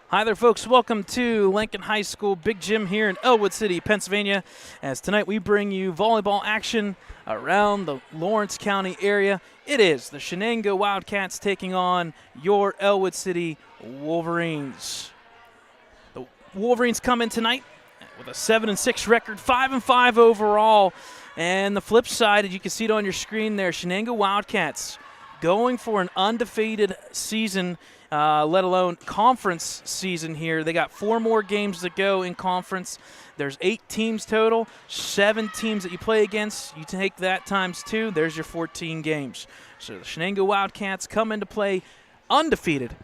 Hi there, folks. Welcome to Lincoln High School Big Gym here in Ellwood City, Pennsylvania. As tonight we bring you volleyball action around the Lawrence County area. It is the Shenango Wildcats taking on your Ellwood City Wolverines. The Wolverines come in tonight with a 7-6 record, 5-5 overall. And the flip side, as you can see it on your screen there, Shenango Wildcats going for an undefeated season, let alone conference season here. They got 4 more games to go in conference. There's 8 teams total, 7 teams that you play against. You take that times 2, there's your 14 games. So the Shenango Wildcats come into play undefeated,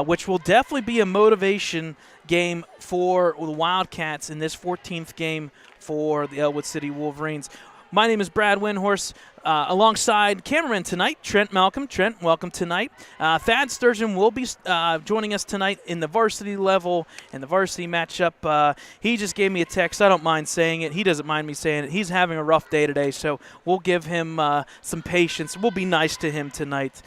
which will definitely be a motivation game for the Wildcats in this 14th game for the Ellwood City Wolverines. My name is Brad Windhorse, alongside cameraman tonight, Trent Malcolm. Trent, welcome tonight. Thad Sturgeon will be joining us tonight in the varsity level and the varsity matchup. He just gave me a text. I don't mind saying it. He doesn't mind me saying it. He's having a rough day today, so we'll give him some patience. We'll be nice to him tonight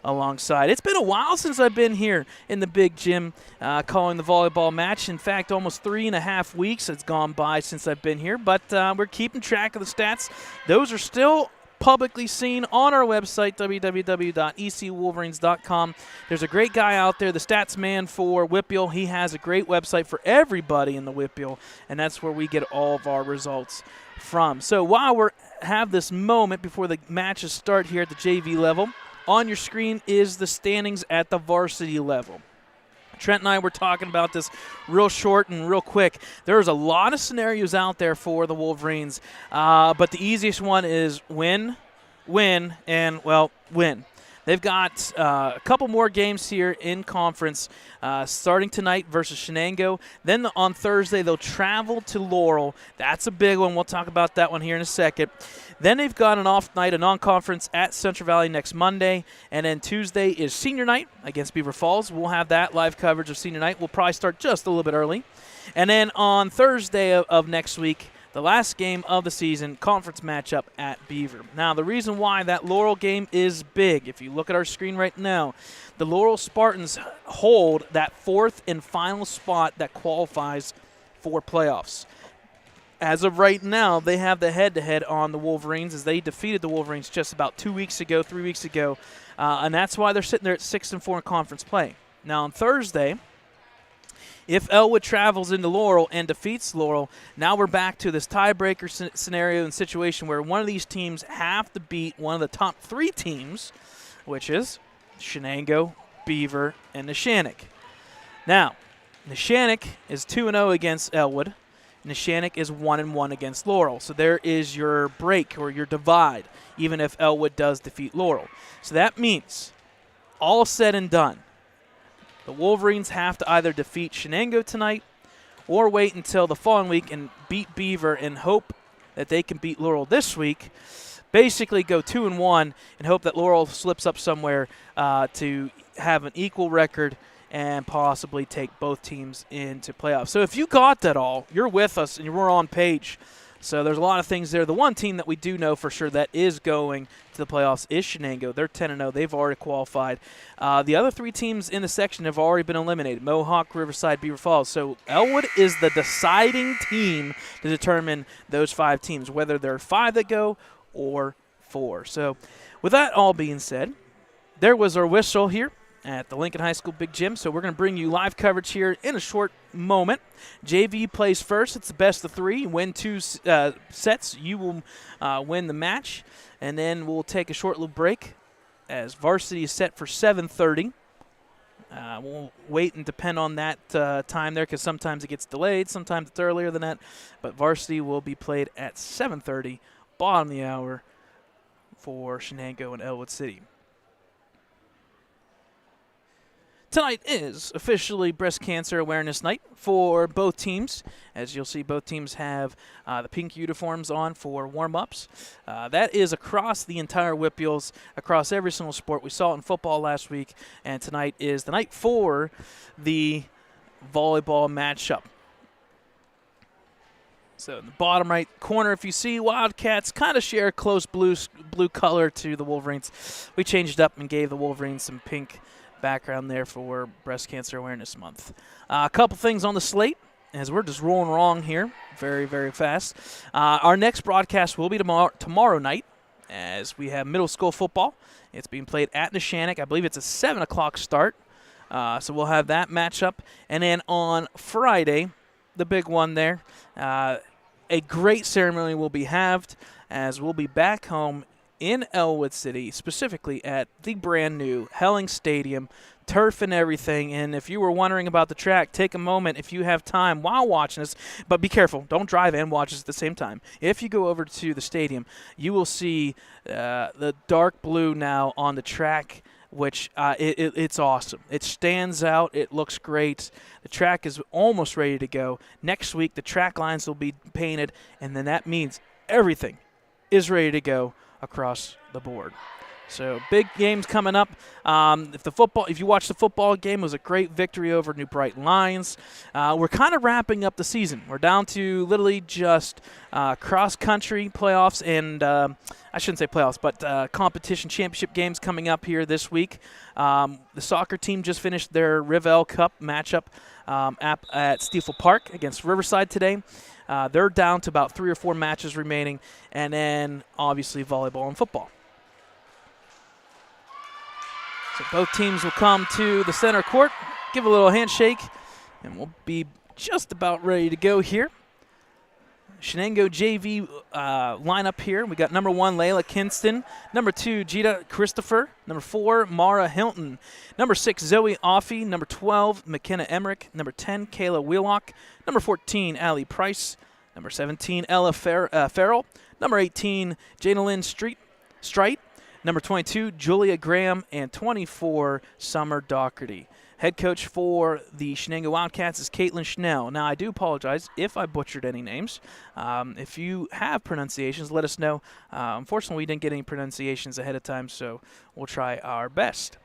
alongside. It's been a while since I've been here in the big gym calling the volleyball match. In fact, almost 3.5 weeks has gone by since I've been here, but we're keeping track of the stats. Those are still publicly seen on our website, www.ecwolverines.com. There's a great guy out there, the stats man for Whippeal. He has a great website for everybody in the Whippeal, and that's where we get all of our results from. So while we have this moment before the matches start here at the JV level, on your screen is the standings at the varsity level. Trent and I were talking about this real short and real quick. There's a lot of scenarios out there for the Wolverines, but the easiest one is win, and, well, win. They've got a couple more games here in conference, starting tonight versus Shenango. Then on Thursday, they'll travel to Laurel. That's a big one. We'll talk about that one here in a second. Then they've got an off night, a non-conference at Central Valley next Monday. And then Tuesday is senior night against Beaver Falls. We'll have that live coverage of senior night. We'll probably start just a little bit early. And then on Thursday of next week, the last game of the season, conference matchup at Beaver. Now, the reason why that Laurel game is big, if you look at our screen right now, the Laurel Spartans hold that 4th and final spot that qualifies for playoffs. As of right now, they have the head-to-head on the Wolverines as they defeated the Wolverines just about 3 weeks ago, and that's why they're sitting there at 6-4 in conference play. Now, on Thursday, if Ellwood travels into Laurel and defeats Laurel, now we're back to this tiebreaker scenario and situation where one of these teams have to beat one of the top 3 teams, which is Shenango, Beaver, and Neshannock. Now, Neshannock is 2-0 against Ellwood. Neshannock is 1-1 against Laurel. So there is your break or your divide, even if Ellwood does defeat Laurel. So that means, all said and done, the Wolverines have to either defeat Shenango tonight or wait until the following week and beat Beaver and hope that they can beat Laurel this week. Basically go 2-1 and hope that Laurel slips up somewhere to have an equal record and possibly take both teams into playoffs. So if you got that all, you're with us and we're on page. So there's a lot of things there. The one team that we do know for sure that is going to the playoffs is Shenango. They're 10-0. They've already qualified. The other 3 teams in the section have already been eliminated: Mohawk, Riverside, Beaver Falls. So Ellwood is the deciding team to determine those 5 teams, whether there are 5 that go or 4. So with that all being said, there was our whistle here at the Lincoln High School Big Gym. So we're going to bring you live coverage here in a short moment. JV plays first. It's the best of 3. Win 2 sets, you will win the match. And then we'll take a short little break as varsity is set for 7:30. We'll wait and depend on that time there because sometimes it gets delayed, sometimes it's earlier than that. But varsity will be played at 7:30, bottom of the hour for Shenango and Ellwood City. Tonight is officially Breast Cancer Awareness Night for both teams. As you'll see, both teams have the pink uniforms on for warm-ups. That is across the entire Whippeals, across every single sport. We saw it in football last week, and tonight is the night for the volleyball matchup. So in the bottom right corner, if you see, Wildcats kind of share a close blue color to the Wolverines. We changed it up and gave the Wolverines some pink background there for Breast Cancer Awareness Month. A couple things on the slate as we're just rolling along here very, very fast. Our next broadcast will be tomorrow night as we have middle school football. It's being played at Shenango. I believe it's a 7 o'clock start. So we'll have that matchup. And then on Friday, the big one there, a great ceremony will be halved as we'll be back home in Ellwood City, specifically at the brand new Helling Stadium, turf and everything. And if you were wondering about the track, take a moment if you have time while watching this. But be careful. Don't drive and watch this at the same time. If you go over to the stadium, you will see the dark blue now on the track, which it's awesome. It stands out. It looks great. The track is almost ready to go. Next week, the track lines will be painted, and then that means everything is ready to go across the board. So big games coming up. If you watch the football game, it was a great victory over New Brighton Lions. We're kind of wrapping up the season. We're down to literally just cross-country playoffs and I shouldn't say playoffs, but competition championship games coming up here this week. The soccer team just finished their Rivell Cup matchup at Stiefel Park against Riverside today. They're down to about 3 or 4 matches remaining, and then obviously volleyball and football. So both teams will come to the center court, give a little handshake, and we'll be just about ready to go here. Shenango JV lineup here. We got number 1, Layla Kinston. Number 2, Gita Christopher. Number 4, Mara Hilton. Number 6, Zoe Offey. Number 12, McKenna Emmerich. Number 10, Kayla Wheelock. Number 14, Allie Price. Number 17, Ella Farrell. Number 18, Jana Lynn Strite. Number 22, Julia Graham. And 24, Summer Doherty. Head coach for the Shenango Wildcats is Caitlin Schnell. Now, I do apologize if I butchered any names. If you have pronunciations, let us know. Unfortunately, we didn't get any pronunciations ahead of time, so we'll try our best.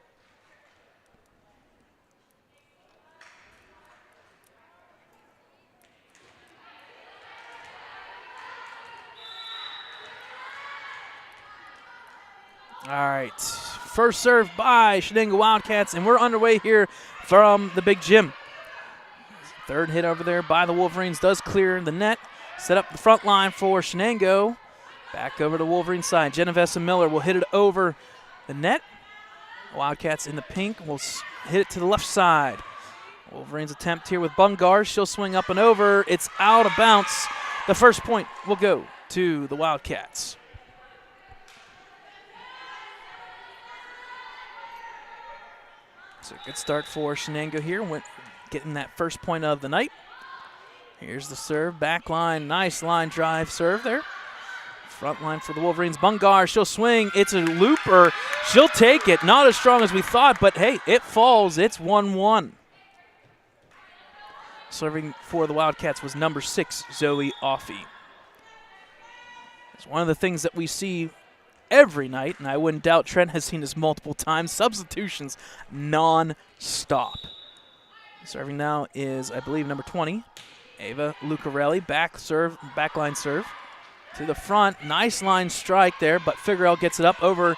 All right, first serve by Shenango Wildcats, and we're underway here from the big gym. Third hit over there by the Wolverines does clear the net. Set up the front line for Shenango. Back over to Wolverine side. Genovesa Miller will hit it over the net. Wildcats in the pink will hit it to the left side. Wolverines attempt here with Bungar. She'll swing up and over. It's out of bounds. The first point will go to the Wildcats. So good start for Shenango here, getting that first point of the night. Here's the serve, back line, nice line drive serve there. Front line for the Wolverines, Bungar, she'll swing, it's a looper, she'll take it, not as strong as we thought, but hey, it falls, it's 1-1. Serving for the Wildcats was number 6, Zoe Offey. It's one of the things that we see every night, and I wouldn't doubt Trent has seen this multiple times, substitutions non-stop. Serving now is, I believe, number 20, Ava Lucarelli. Backline serve to the front. Nice line strike there, but Figueroa gets it up over.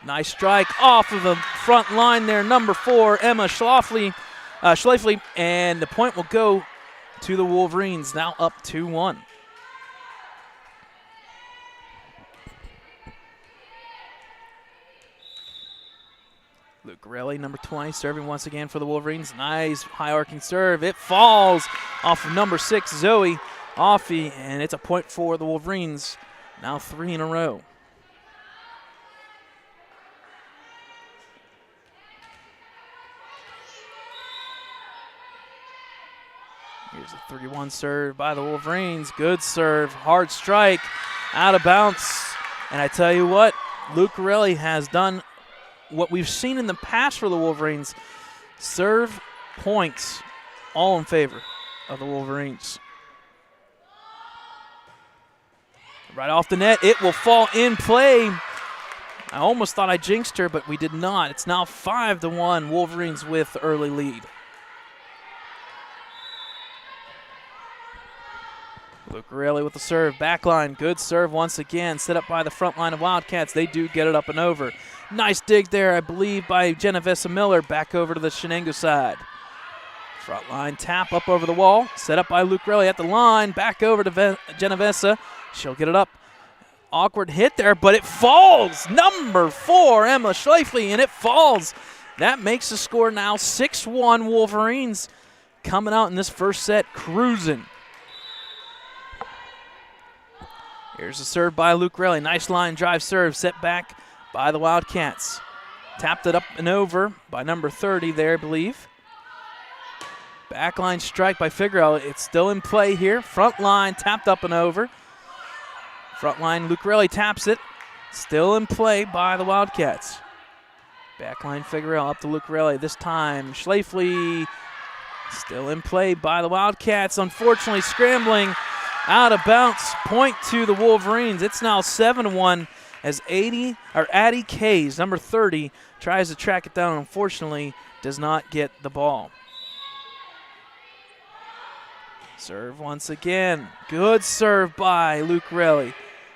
Nice strike off of the front line there. Number 4, Emma Schlafly, and the point will go to the Wolverines, now up 2-1. Lucarelli, number 20, serving once again for the Wolverines. Nice high-arcing serve. It falls off of number 6, Zoe Offey, and it's a point for the Wolverines. Now 3 in a row. Here's a 3-1 serve by the Wolverines. Good serve, hard strike, out of bounds. And I tell you what, Lucarelli has done what we've seen in the past for the Wolverines, serve points all in favor of the Wolverines. Right off the net, it will fall in play. I almost thought I jinxed her, but we did not. It's now 5-1, Wolverines with early lead. Lucarelli with the serve, back line, good serve once again, set up by the front line of Wildcats. They do get it up and over. Nice dig there, I believe, by Genovesa Miller, back over to the Shenango side. Front line tap up over the wall, set up by Lucarelli at the line, back over to Genovesa. She'll get it up. Awkward hit there, but it falls. Number 4, Emma Schleifle, and it falls. That makes the score now 6-1 Wolverines coming out in this first set, cruising. Here's the serve by Lucarelli. Nice line drive serve, set back by the Wildcats. Tapped it up and over by number 30 there, I believe. Backline strike by Figueroa. It's still in play here. Front line tapped up and over. Front line, Lucarelli taps it. Still in play by the Wildcats. Backline Figueroa up to Lucarelli. This time, Schleifle still in play by the Wildcats. Unfortunately, scrambling out of bounds. Point to the Wolverines. It's now 7-1 as Addie Kays, number 30, tries to track it down. Unfortunately, does not get the ball. Serve once again. Good serve by Lucarelli.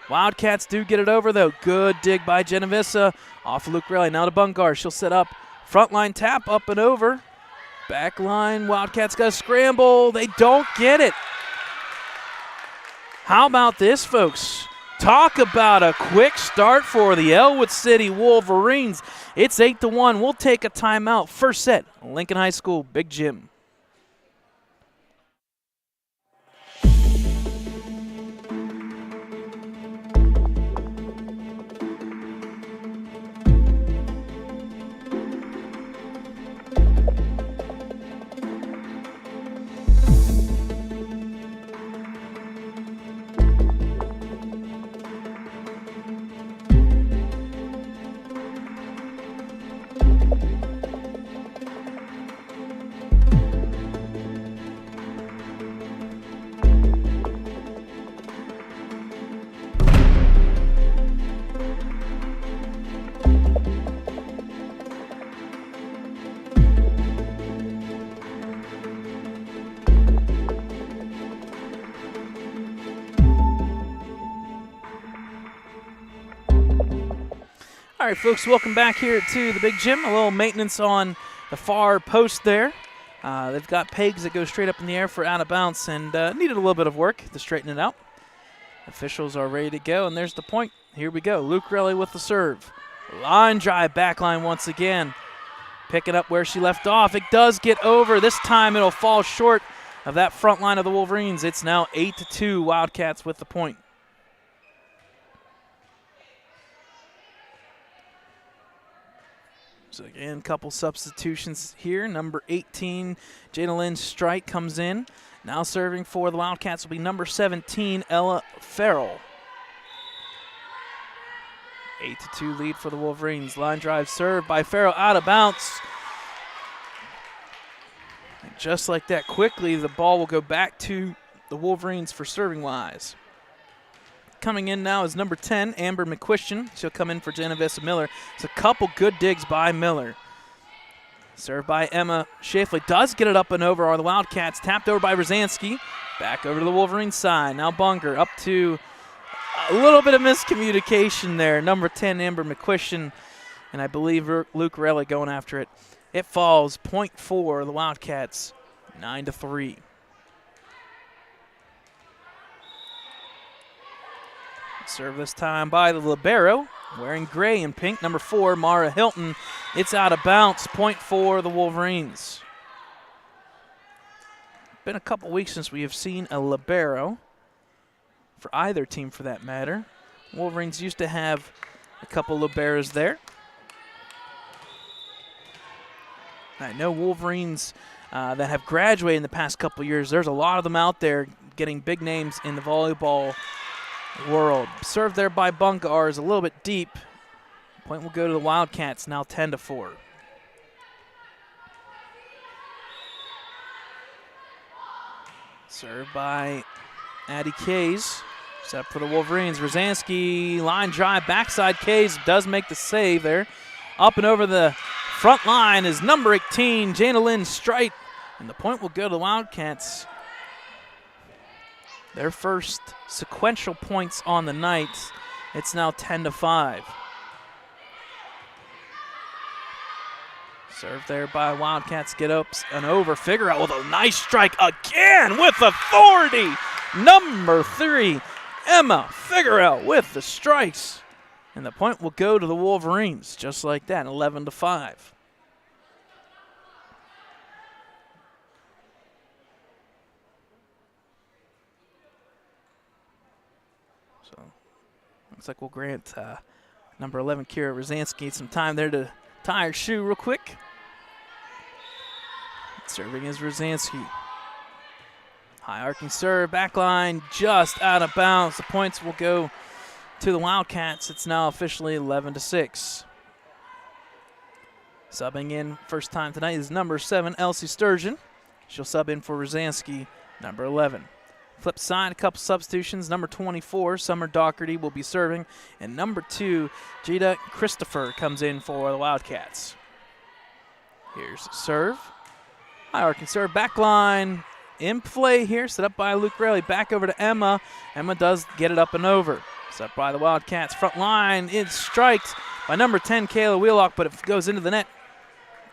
Wildcats do get it over, though. Good dig by Genovesa. Off of Lucarelli. Now to Bungar. She'll set up. Front line tap up and over. Back line. Wildcats got to scramble. They don't get it. How about this, folks? Talk about a quick start for the Ellwood City Wolverines. It's 8-1. We'll take a timeout. First set, Lincoln High School, Big Jim. All right, folks, welcome back here to the Big Gym. A little maintenance on the far post there. They've got pegs that go straight up in the air for out of bounds and needed a little bit of work to straighten it out. Officials are ready to go, and there's the point. Here we go. Lucarelli with the serve. Line drive, back line once again. Picking up where she left off. It does get over. This time it'll fall short of that front line of the Wolverines. It's now 8-2, Wildcats with the point. So again, couple substitutions here. Number 18, Jada Lynn Strike comes in. Now serving for the Wildcats will be number 17, Ella Farrell. 8-2 lead for the Wolverines. Line drive serve by Farrell out of bounds. And just like that, quickly the ball will go back to the Wolverines for serving wise. Coming in now is number 10, Amber McQuistion. She'll come in for Genovesa Miller. It's a couple good digs by Miller. Served by Emma Schleifle. Does get it up and over are the Wildcats. Tapped over by Rosansky. Back over to the Wolverines side. Now Bunger up to a little bit of miscommunication there. Number 10, Amber McQuistion. And I believe Lucarelli going after it. It falls. Point for the Wildcats. 9-3. Serve this time by the libero, wearing gray and pink, number 4, Mara Hilton. It's out of bounds, point for the Wolverines. Been a couple weeks since we have seen a libero for either team for that matter. Wolverines used to have a couple liberos there. I know Wolverines that have graduated in the past couple years, there's a lot of them out there getting big names in the volleyball world. Served there by Bungar is a little bit deep. Point will go to the Wildcats, now 10-4. Served by Addie Kays. Set up for the Wolverines. Rosansky, line drive, backside. Kays does make the save there. Up and over the front line is number 18, Jana Lynn Strite. And the point will go to the Wildcats. their first sequential points on the night. It's now 10-5. Serve there by Wildcats, get up and over. Figueroa with a nice strike again with authority. Number 3, Emma Figueroa with the strikes. And the point will go to the Wolverines, just like that, 11-5. So, looks like we'll grant number 11, Kira Rosansky, some time there to tie her shoe real quick. Serving is Rosansky. High arcing serve, back line, just out of bounds. The points will go to the Wildcats. It's now officially 11-6. Subbing in first time tonight is number 7, Elsie Sturgeon. She'll sub in for Rosansky, number 11. Flip side, a couple substitutions. Number 24, Summer Doherty, will be serving. And number 2, Jada Christopher, comes in for the Wildcats. Here's the serve. High arcing serve, back line. In play here, set up by Luke Rayleigh. Back over to Emma. Emma does get it up and over. Set up by the Wildcats. Front line, it's striked by number 10, Kayla Wheelock, but it goes into the net.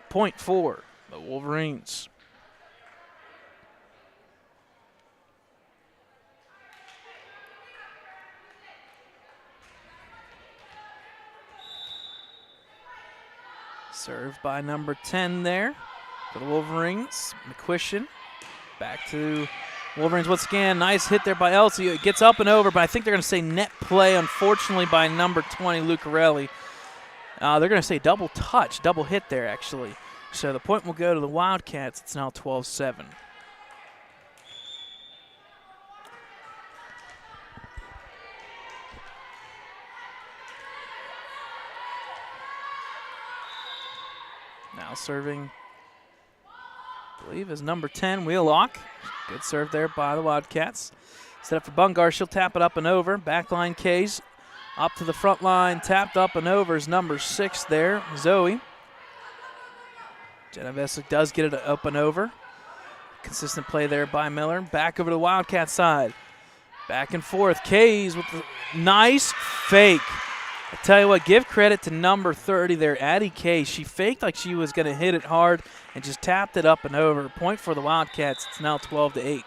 Point for the Wolverines. Served by number 10 there for the Wolverines. McQuistion back to Wolverines once again. Nice hit there by Elsie. It gets up and over, but I think they're going to say net play, unfortunately, by number 20, Lucarelli. They're going to say double touch, double hit there, actually. So the point will go to the Wildcats. It's now 12-7. Now serving, I believe, is number 10, Wheelock. Good serve there by the Wildcats. Set up for Bungar. She'll tap it up and over. Backline Kays up to the front line. Tapped up and over is number 6 there, Zoe. Jenna Vesic does get it up and over. Consistent play there by Miller. Back over to the Wildcat side. Back and forth. Kays with the nice fake. I tell you what, give credit to number 30 there, Addie Kays. She faked like she was going to hit it hard and just tapped it up and over. Point for the Wildcats. It's now 12-8.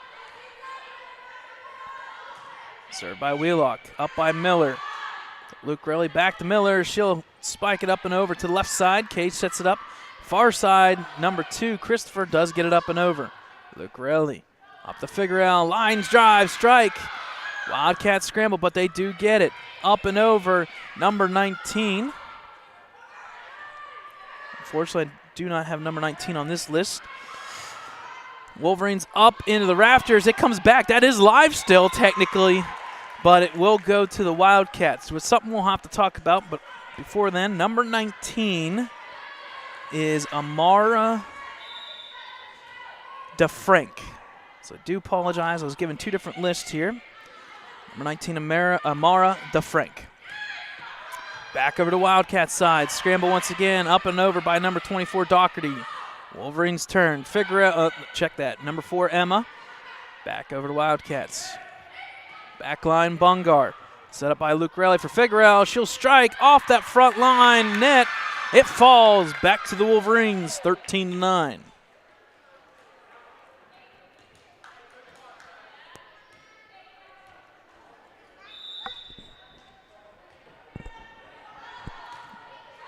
Served by Wheelock. Up by Miller. Luke Rayleigh back to Miller. She'll spike it up and over to the left side. Kays sets it up. Far side, number 2, Christopher, does get it up and over. Luke Rayleigh up the Figueroa. Lines drive, strike. Wildcats scramble, but they do get it. Up and over, number 19. Unfortunately, I do not have number 19 on this list. Wolverines up into the rafters. It comes back. That is live still, technically, but it will go to the Wildcats. It's something we'll have to talk about, but before then, number 19 is Amara DeFrank. So I do apologize. I was given 2 different lists here. Number 19, Amara DeFrank. Back over to Wildcat side. Scramble once again. Up and over by number 24, Doherty. Wolverines turn. Figueroa, check that. Number 4, Emma. Back over to Wildcats. Backline, Bungar. Set up by Luke Rayleigh for Figueroa. She'll strike off that front line net. It falls back to the Wolverines, 13-9.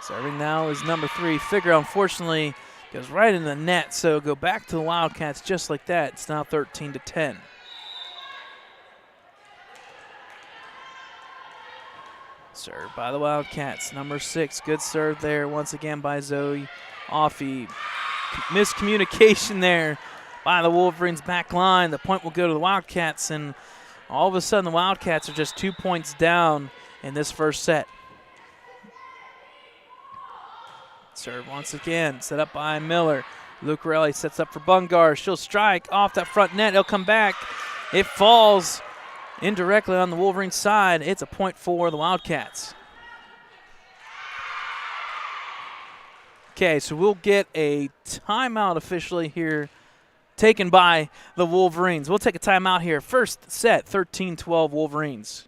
Serving now is number 3, Figueroa. Unfortunately, goes right in the net, so go back to the Wildcats just like that. It's now 13-10. Served by the Wildcats. Number 6, good serve there once again by Zoe Offie. Miscommunication there by the Wolverines back line. The point will go to the Wildcats, and all of a sudden the Wildcats are just 2 points down in this first set. Serve once again, set up by Miller. Luke Rayleigh sets up for Bungar. She'll strike off that front net. It'll come back. It falls indirectly on the Wolverines side. It's a point for the Wildcats. Okay, so we'll get a timeout officially here taken by the Wolverines. We'll take a timeout here. First set, 13-12 Wolverines.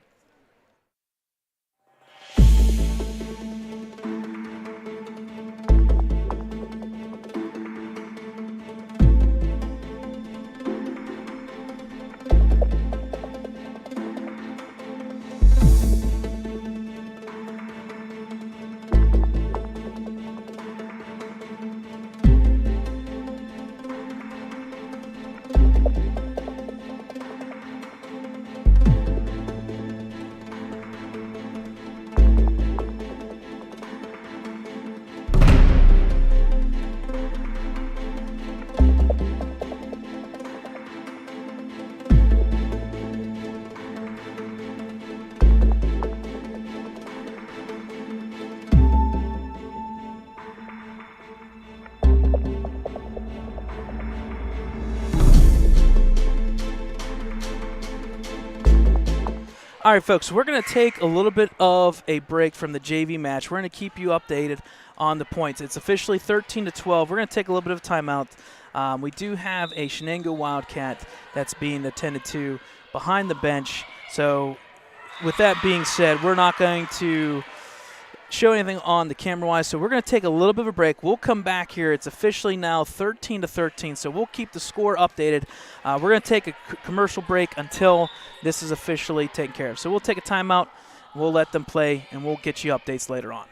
All right, folks, we're going to take a little bit of a break from the JV match. We're going to keep you updated on the points. It's officially 13-12. We're going to take a little bit of timeout. We do have a Shenango Wildcat that's being attended to behind the bench. So with that being said, we're not going to show anything on the camera-wise, so we're going to take a little bit of a break. We'll come back here. It's officially now 13-13, so we'll keep the score updated. We're going to take a commercial break until this is officially taken care of. So we'll take a timeout, we'll let them play, and we'll get you updates later on.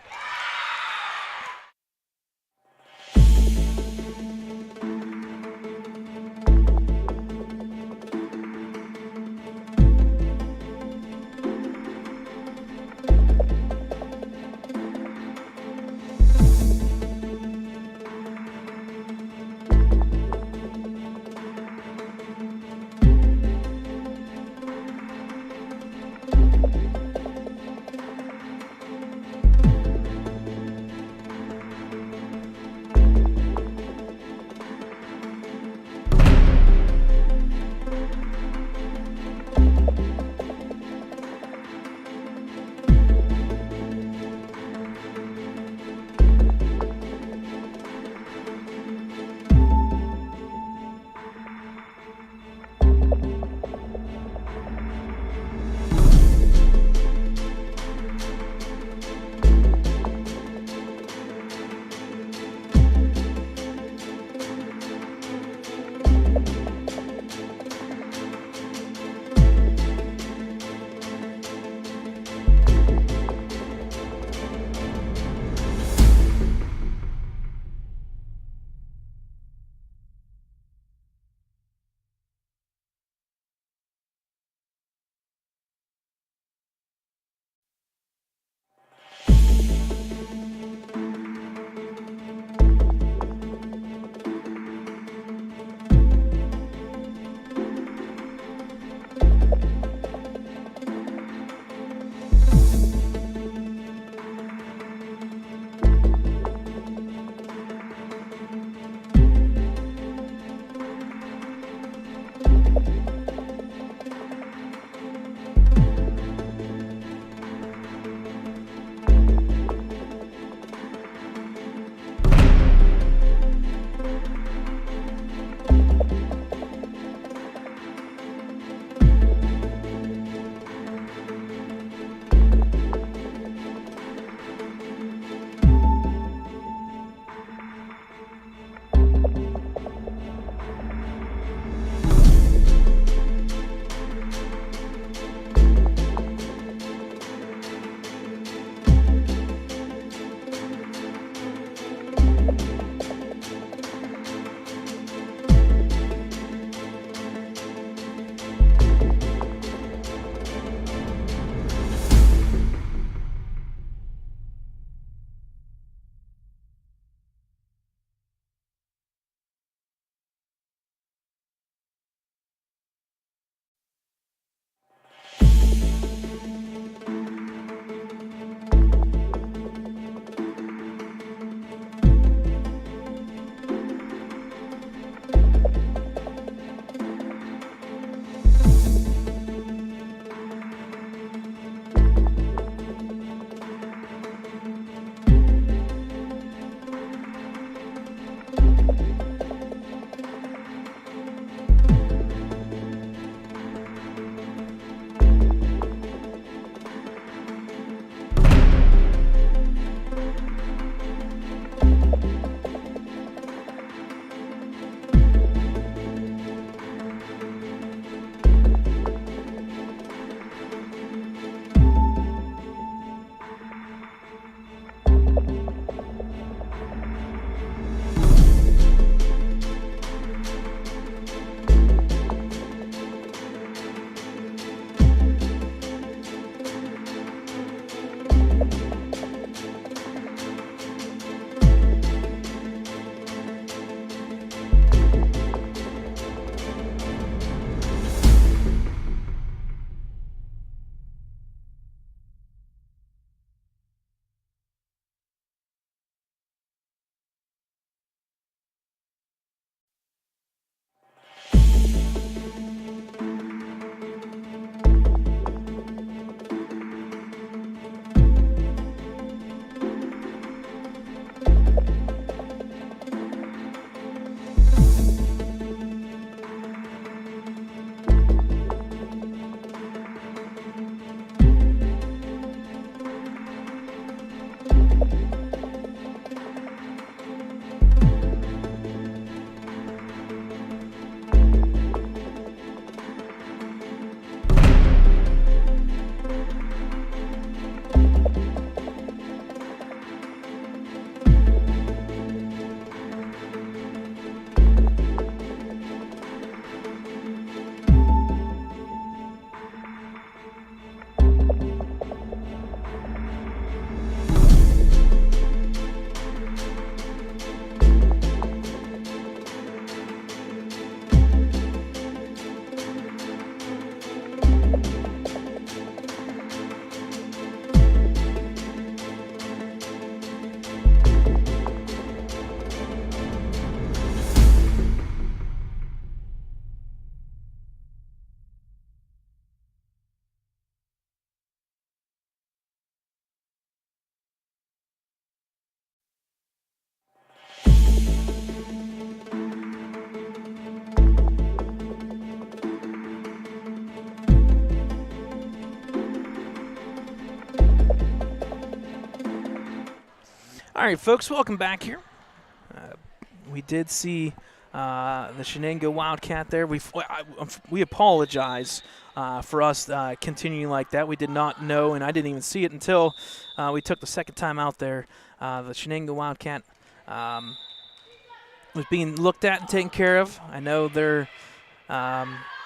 All right, folks, welcome back here. We did see the Shenango Wildcat there. We apologize for us continuing like that. We did not know, and I didn't even see it until we took the second time out there. The Shenango Wildcat was being looked at and taken care of. I know they're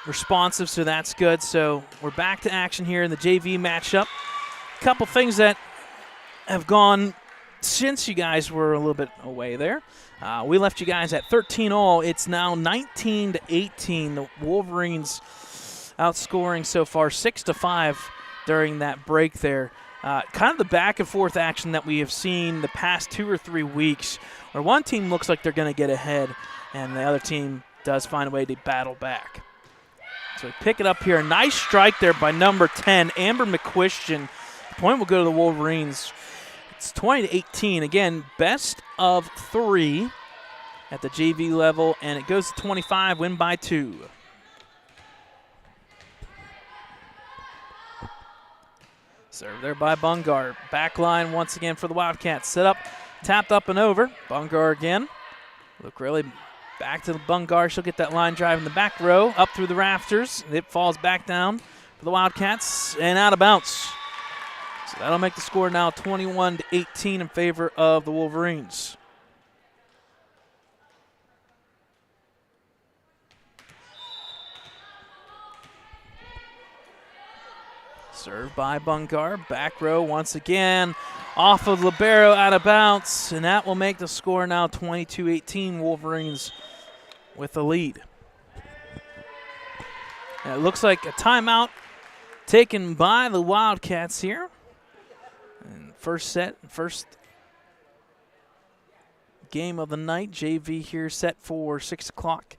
responsive, so that's good. So we're back to action here in the JV matchup. A couple things that have gone since you guys were a little bit away there. We left you guys at 13 all. It's now 19-18. The Wolverines outscoring so far 6-5 during that break there. Kind of the back and forth action that we have seen the past 2 or 3 weeks, where one team looks like they're going to get ahead and the other team does find a way to battle back. So we pick it up here. Nice strike there by number 10, Amber McQuistion. The point will go to the Wolverines. It's 20-18. Again, best of 3 at the JV level, and it goes to 25, win by 2. Serve there by Bungar. Back line once again for the Wildcats. Set up, tapped up and over. Bungar again. Luke really back to the Bungar. She'll get that line drive in the back row, up through the rafters. It falls back down for the Wildcats and out of bounds. So that'll make the score now 21-18 in favor of the Wolverines. Served by Bungar. Back row once again. Off of libero, out of bounds. And that will make the score now 22-18. Wolverines with the lead. And it looks like a timeout taken by the Wildcats here. And first game of the night. JV here set for 6 o'clock.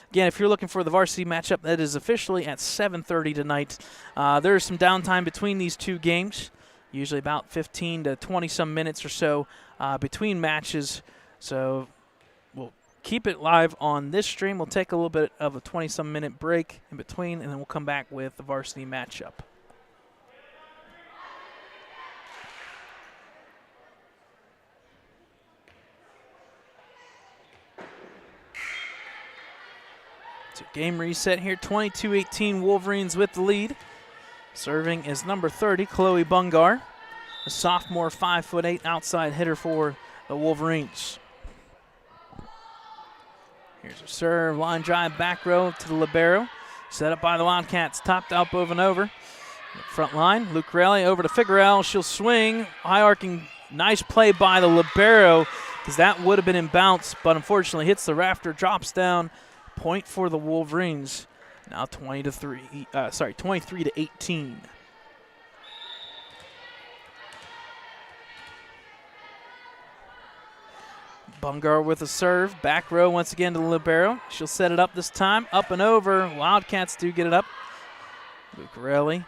Again, if you're looking for the varsity matchup, that is officially at 7:30 tonight. There's some downtime between these two games, usually about 15 to 20-some minutes or so between matches. So we'll keep it live on this stream. We'll take a little bit of a 20-some minute break in between, and then we'll come back with the varsity matchup. So game reset here, 22-18 Wolverines with the lead. Serving is number 30, Chloe Bungar, a sophomore 5'8" outside hitter for the Wolverines. Here's a serve, line drive, back row to the libero. Set up by the Wildcats, topped up over and over. Front line, Luke Raleigh over to Figueroa. She'll swing, high arcing, nice play by the libero, because that would have been in bounce, but unfortunately hits the rafter, drops down. Point for the Wolverines, now 23-18. Bungar with a serve, back row once again to the libero. She'll set it up this time, up and over. Wildcats do get it up. Luke Raleigh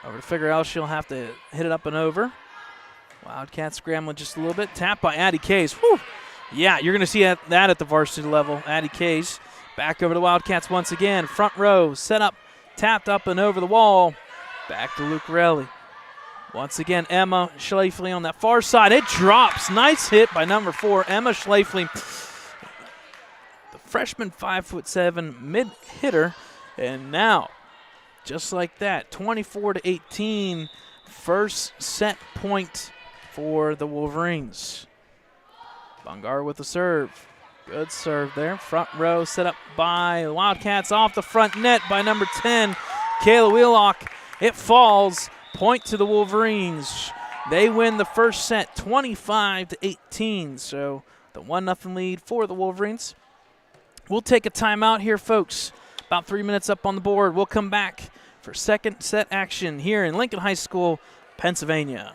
over to Figueroa. She'll have to hit it up and over. Wildcats scrambling just a little bit. Tap by Addie Case. Whew. Yeah, you're going to see that at the varsity level. Addie Case. Back over to Wildcats once again. Front row, set up, tapped up and over the wall. Back to Luke Raleigh. Once again, Emma Schlafly on that far side. It drops. Nice hit by number 4, Emma Schlafly. The freshman 5'7" mid-hitter. And now, just like that, 24-18. First set point for the Wolverines. Bungar with the serve. Good serve there. Front row set up by the Wildcats off the front net by number 10, Kayla Wheelock. It falls. Point to the Wolverines. They win the first set 25-18. So the 1-0 lead for the Wolverines. We'll take a timeout here, folks. About 3 minutes up on the board. We'll come back for second set action here in Lincoln High School, Pennsylvania.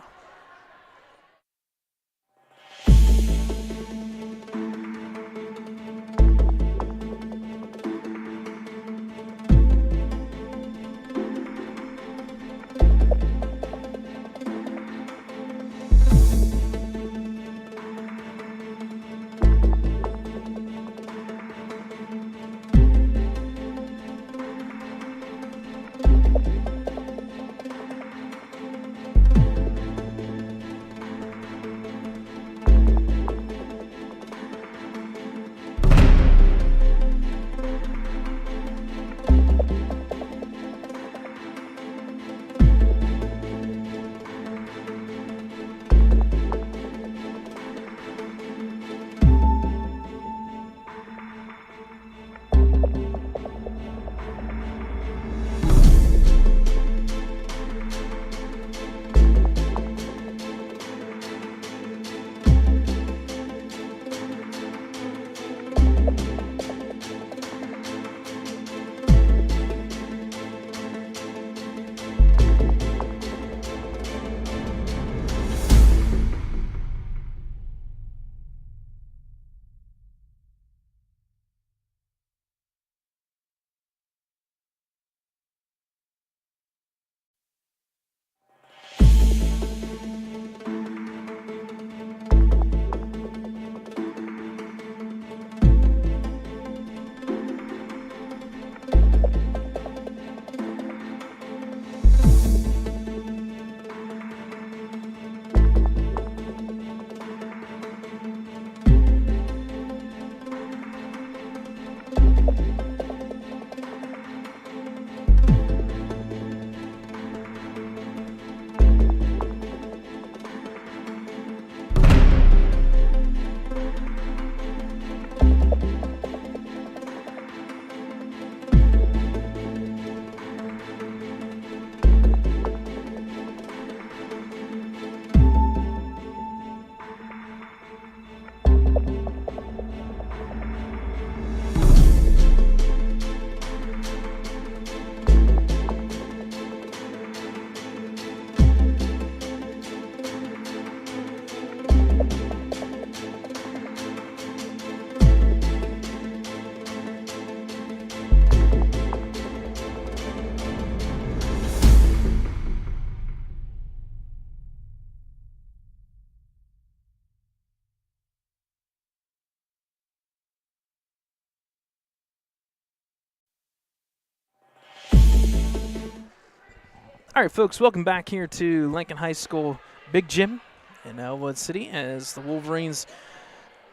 All right, folks, welcome back here to Lincoln High School Big Gym in Ellwood City as the Wolverines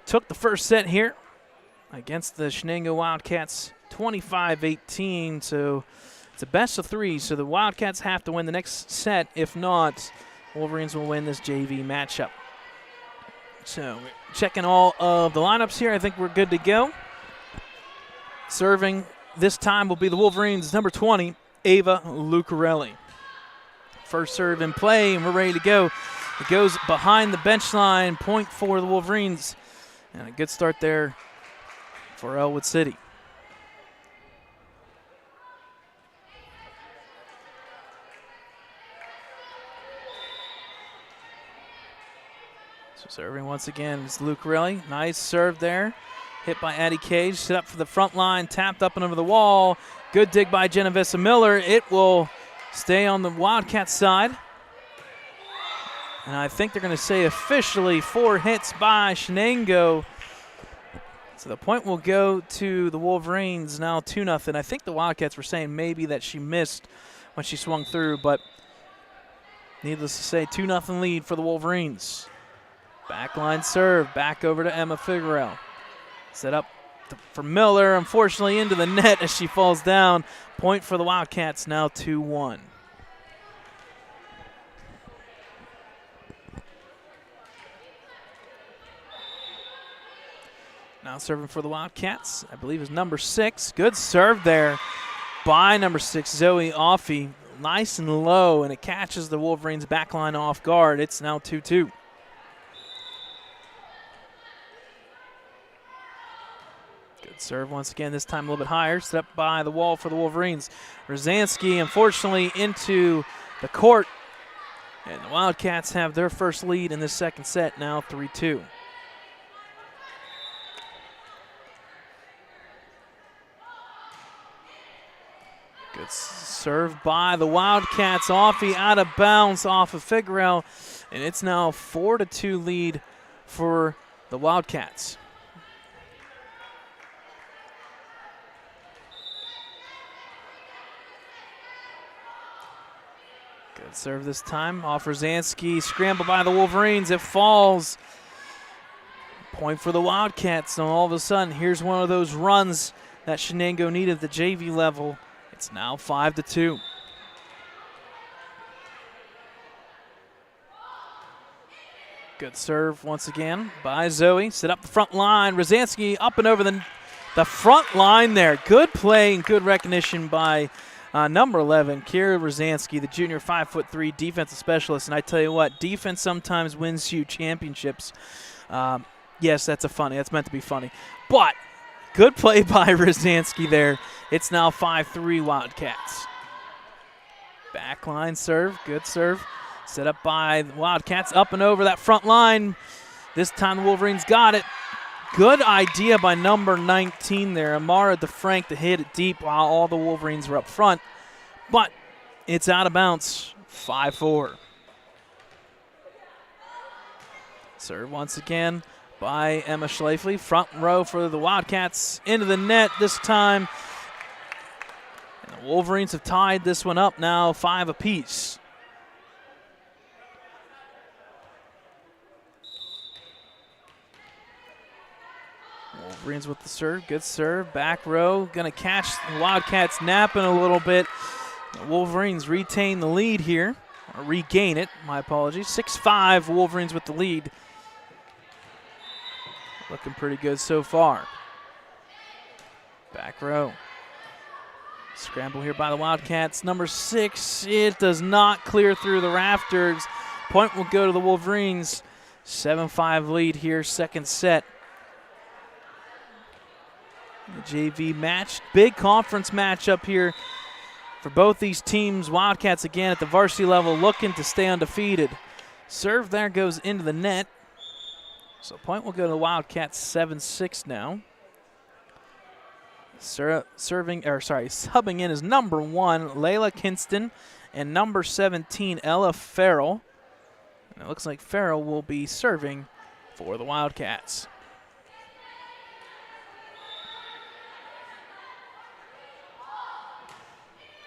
took the first set here against the Shenango Wildcats 25-18. So it's a best of three, so the Wildcats have to win the next set. If not, Wolverines will win this JV matchup. So checking all of the lineups here. I think we're good to go. Serving this time will be the Wolverines' number 20, Ava Lucarelli. First serve in play, and we're ready to go. It goes behind the bench line, point for the Wolverines. And a good start there for Ellwood City. So serving once again is Lucarelli. Nice serve there. Hit by Addie Cage, set up for the front line, tapped up and over the wall. Good dig by Genovesa Miller. It will stay on the Wildcats side. And I think they're going to say officially 4 hits by Shenango. So the point will go to the Wolverines, now 2-0. I think the Wildcats were saying maybe that she missed when she swung through, but needless to say, 2-0 lead for the Wolverines. Backline serve, back over to Emma Figueroa. Set up for Miller, unfortunately into the net as she falls down. Point for the Wildcats, now 2-1. Now serving for the Wildcats, I believe is number 6. Good serve there by number 6, Zoe Offey. Nice and low, and it catches the Wolverines backline off guard. It's now 2-2. Serve once again, this time a little bit higher. Set up by the wall for the Wolverines. Rosansky, unfortunately, into the court. And the Wildcats have their first lead in this second set, now 3-2. Good serve by the Wildcats. Offie out of bounds off of Figueroa. And it's now 4-2 lead for the Wildcats. Good serve this time off Rosansky. Scramble by the Wolverines. It falls. Point for the Wildcats. And all of a sudden, here's one of those runs that Shenango needed at the JV level. It's now 5-2. Good serve once again by Zoe. Set up the front line. Rosansky up and over the front line there. Good play and good recognition by number 11, Kira Rosansky, the junior 5'3" defensive specialist. And I tell you what, defense sometimes wins you championships. Yes, that's meant to be funny. But good play by Rosansky there. It's now 5-3 Wildcats. Backline serve, good serve. Set up by the Wildcats, up and over that front line. This time the Wolverines got it. Good idea by number 19 there, Amara DeFrank, to hit it deep while all the Wolverines were up front. But it's out of bounds, 5-4. Serve once again by Emma Schleifele. Front row for the Wildcats, into the net this time. And the Wolverines have tied this one up now, 5 apiece. Wolverines with the serve. Good serve. Back row. Going to catch the Wildcats napping a little bit. The Wolverines retain the lead here. Or regain it. My apologies. 6-5 Wolverines with the lead. Looking pretty good so far. Back row. Scramble here by the Wildcats. Number 6. It does not clear through the rafters. Point will go to the Wolverines. 7-5 lead here, second set. The JV match, big conference matchup here for both these teams. Wildcats again at the varsity level looking to stay undefeated. Serve there goes into the net. So point will go to the Wildcats 7-6 now. Subbing in is number 1, Layla Kinston, and number 17, Ella Farrell. And it looks like Farrell will be serving for the Wildcats.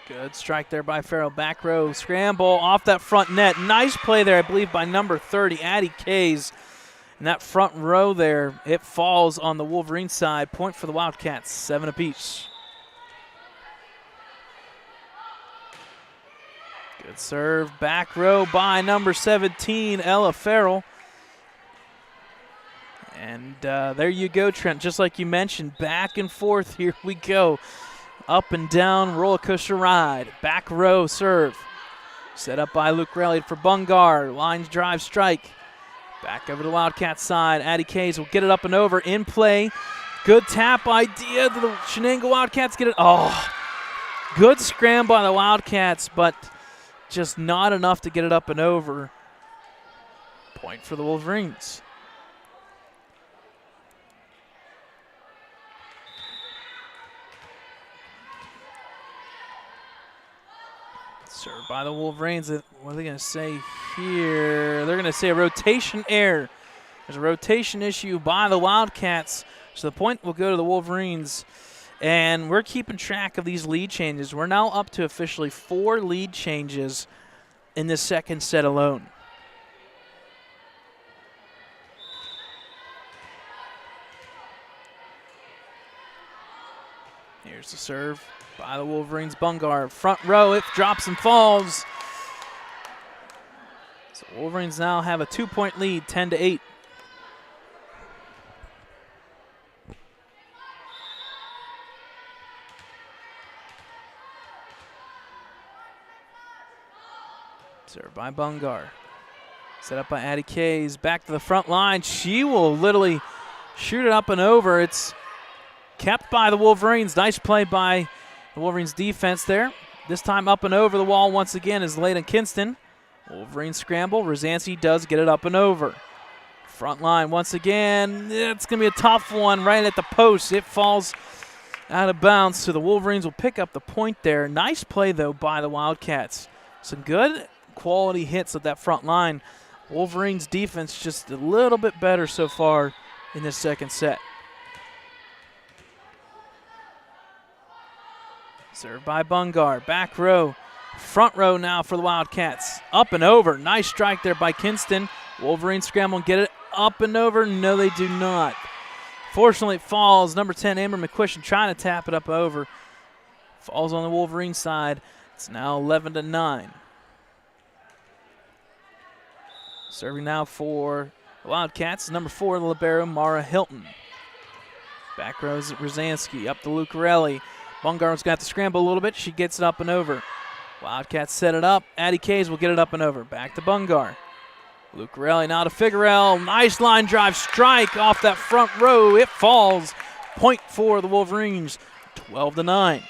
Good strike there by Farrell. Back row scramble off that front net. Nice play there, I believe, by number 30, Addie Kays. And that front row there, it falls on the Wolverine side. Point for the Wildcats, 7 apiece. Good serve, back row by number 17, Ella Farrell. And there you go, Trent. Just like you mentioned, back and forth, here we go. Up and down, roller coaster ride. Back row serve. Set up by Luke Rallied for Bungar. Lines drive strike. Back over to the Wildcat side. Addie Kays will get it up and over. In play. Good tap idea. The Shenango Wildcats get it. Oh, good scram by the Wildcats, but just not enough to get it up and over. Point for the Wolverines. Served by the Wolverines. What are they going to say here? They're going to say a rotation error. There's a rotation issue by the Wildcats, so the point will go to the Wolverines. And we're keeping track of these lead changes. We're now up to officially 4 lead changes in this second set alone. Here's the serve by the Wolverines. Bungar, front row, it drops and falls. So Wolverines now have a 2-point lead, 10-8. Served by Bungar. Set up by Addie Kays. Back to the front line. She will literally shoot it up and over. It's kept by the Wolverines. Nice play by the Wolverines defense there. This time up and over the wall once again is Layden Kinston. Wolverines scramble. Rosansky does get it up and over. Front line once again. It's going to be a tough one right at the post. It falls out of bounds, so the Wolverines will pick up the point there. Nice play, though, by the Wildcats. Some good quality hits at that front line. Wolverines defense just a little bit better so far in this second set. Served by Bungar. Back row. Front row now for the Wildcats. Up and over. Nice strike there by Kinston. Wolverines scramble and get it up and over. No, they do not. Fortunately, it falls. Number 10, Amber McQuistion, trying to tap it up over. Falls on the Wolverine side. It's now 11-9. Serving now for the Wildcats, number 4, the libero, Mara Hilton. Back row is Rosansky. Up to Lucarelli. Bungar's got to scramble a little bit. She gets it up and over. Wildcats set it up. Addie Kays will get it up and over. Back to Bungar. Lucarelli now to Figuerel. Nice line drive strike off that front row. It falls. Point for the Wolverines, 12-9.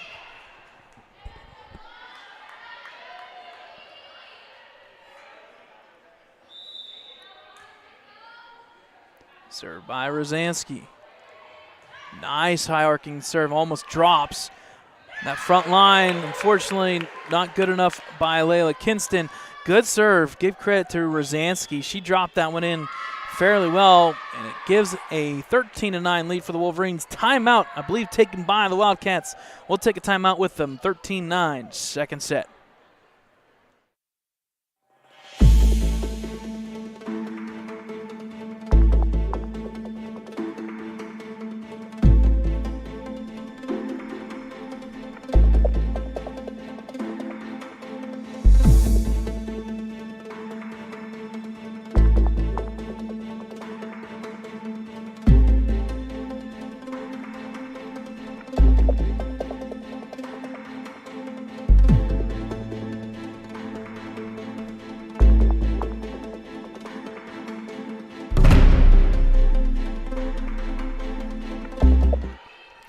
Served by Rosansky. Nice high arcing serve, almost drops. That front line, unfortunately, not good enough by Layla Kinston. Good serve. Give credit to Rosansky. She dropped that one in fairly well, and it gives a 13-9 lead for the Wolverines. Timeout, I believe, taken by the Wildcats. We'll take a timeout with them. 13-9, second set.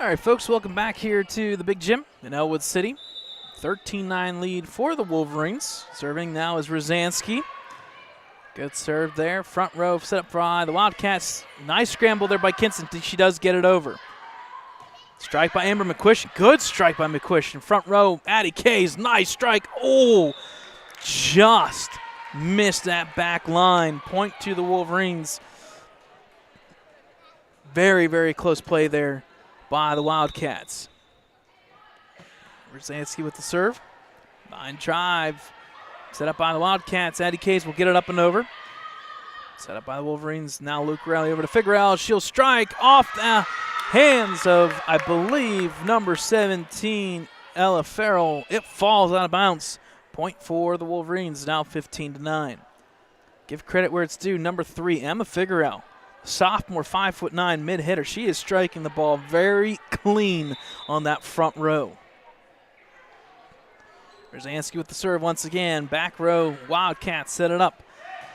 All right, folks, welcome back here to the big gym in Ellwood City. 13-9 lead for the Wolverines. Serving now is Rosansky. Good serve there. Front row set up by the Wildcats. Nice scramble there by Kinston. She does get it over. Strike by Amber McQuistion. Good strike by McQuistion. Front row, Addie Kays. Nice strike. Oh, just missed that back line. Point to the Wolverines. Very, very close play there by the Wildcats. Rosansky with the serve. Line drive. Set up by the Wildcats. Addie Kays will get it up and over. Set up by the Wolverines. Now Luke Rowley over to Figueroa. She'll strike off the hands of, I believe, number 17, Ella Farrell. It falls out of bounds. Point for the Wolverines, now 15-9. Give credit where it's due. Number 3, Emma Figueroa. Sophomore, 5'9" mid-hitter. She is striking the ball very clean on that front row. Rosansky with the serve once again. Back row, Wildcats set it up.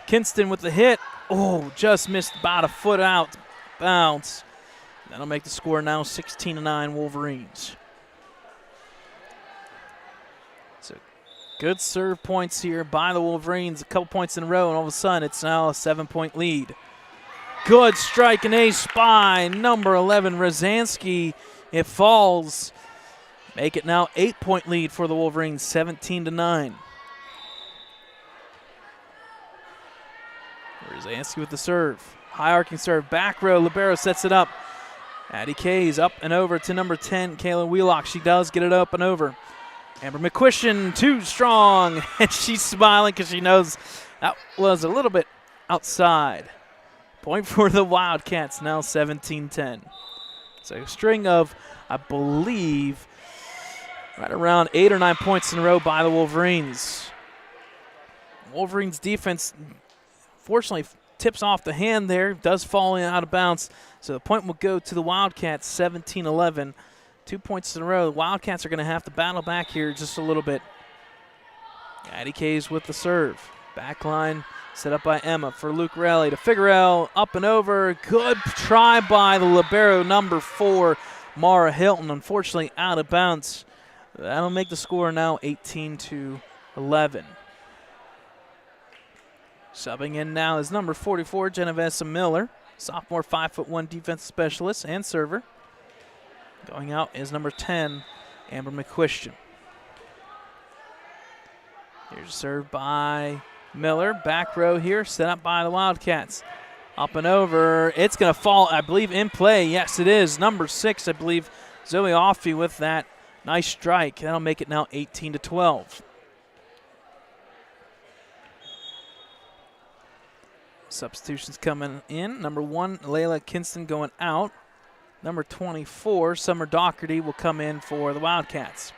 Kinston with the hit. Oh, just missed about a foot out. Bounce. That'll make the score now 16-9 Wolverines. So good serve points here by the Wolverines. A couple points in a row, and all of a sudden it's now a 7-point lead. Good strike and ace by number 11, Rosansky. It falls. Make it now 8-point lead for the Wolverines, 17-9. Rosansky with the serve. High arcing serve, back row, Libero sets it up. Addie Kays up and over to number 10, Kayla Wheelock. She does get it up and over. Amber McQuistion, too strong, and she's smiling because she knows that was a little bit outside. Point for the Wildcats, now 17-10. So a string of, I believe, right around 8 or 9 points in a row by the Wolverines. Wolverines defense, fortunately, tips off the hand there, does fall in out of bounds. So the point will go to the Wildcats, 17-11. 2 points in a row. The Wildcats are going to have to battle back here just a little bit. Addie Kays with the serve. Back line set up by Emma for Luke Rowley to Figueroa, up and over. Good try by the libero, number 4, Mara Hilton. Unfortunately, out of bounds. That'll make the score now 18-11. Subbing in now is number 44, Genovesa Miller, sophomore, 5'1" defensive specialist and server. Going out is number 10, Amber McQuistion. Here's a serve by Miller. Back row here, set up by the Wildcats. Up and over. It's going to fall, I believe, in play. Yes, it is. Number 6, I believe, Zoe Offey with that nice strike. That'll make it now 18-12. Substitutions coming in. Number 1, Layla Kinston going out. Number 24, Summer Doherty, will come in for the Wildcats.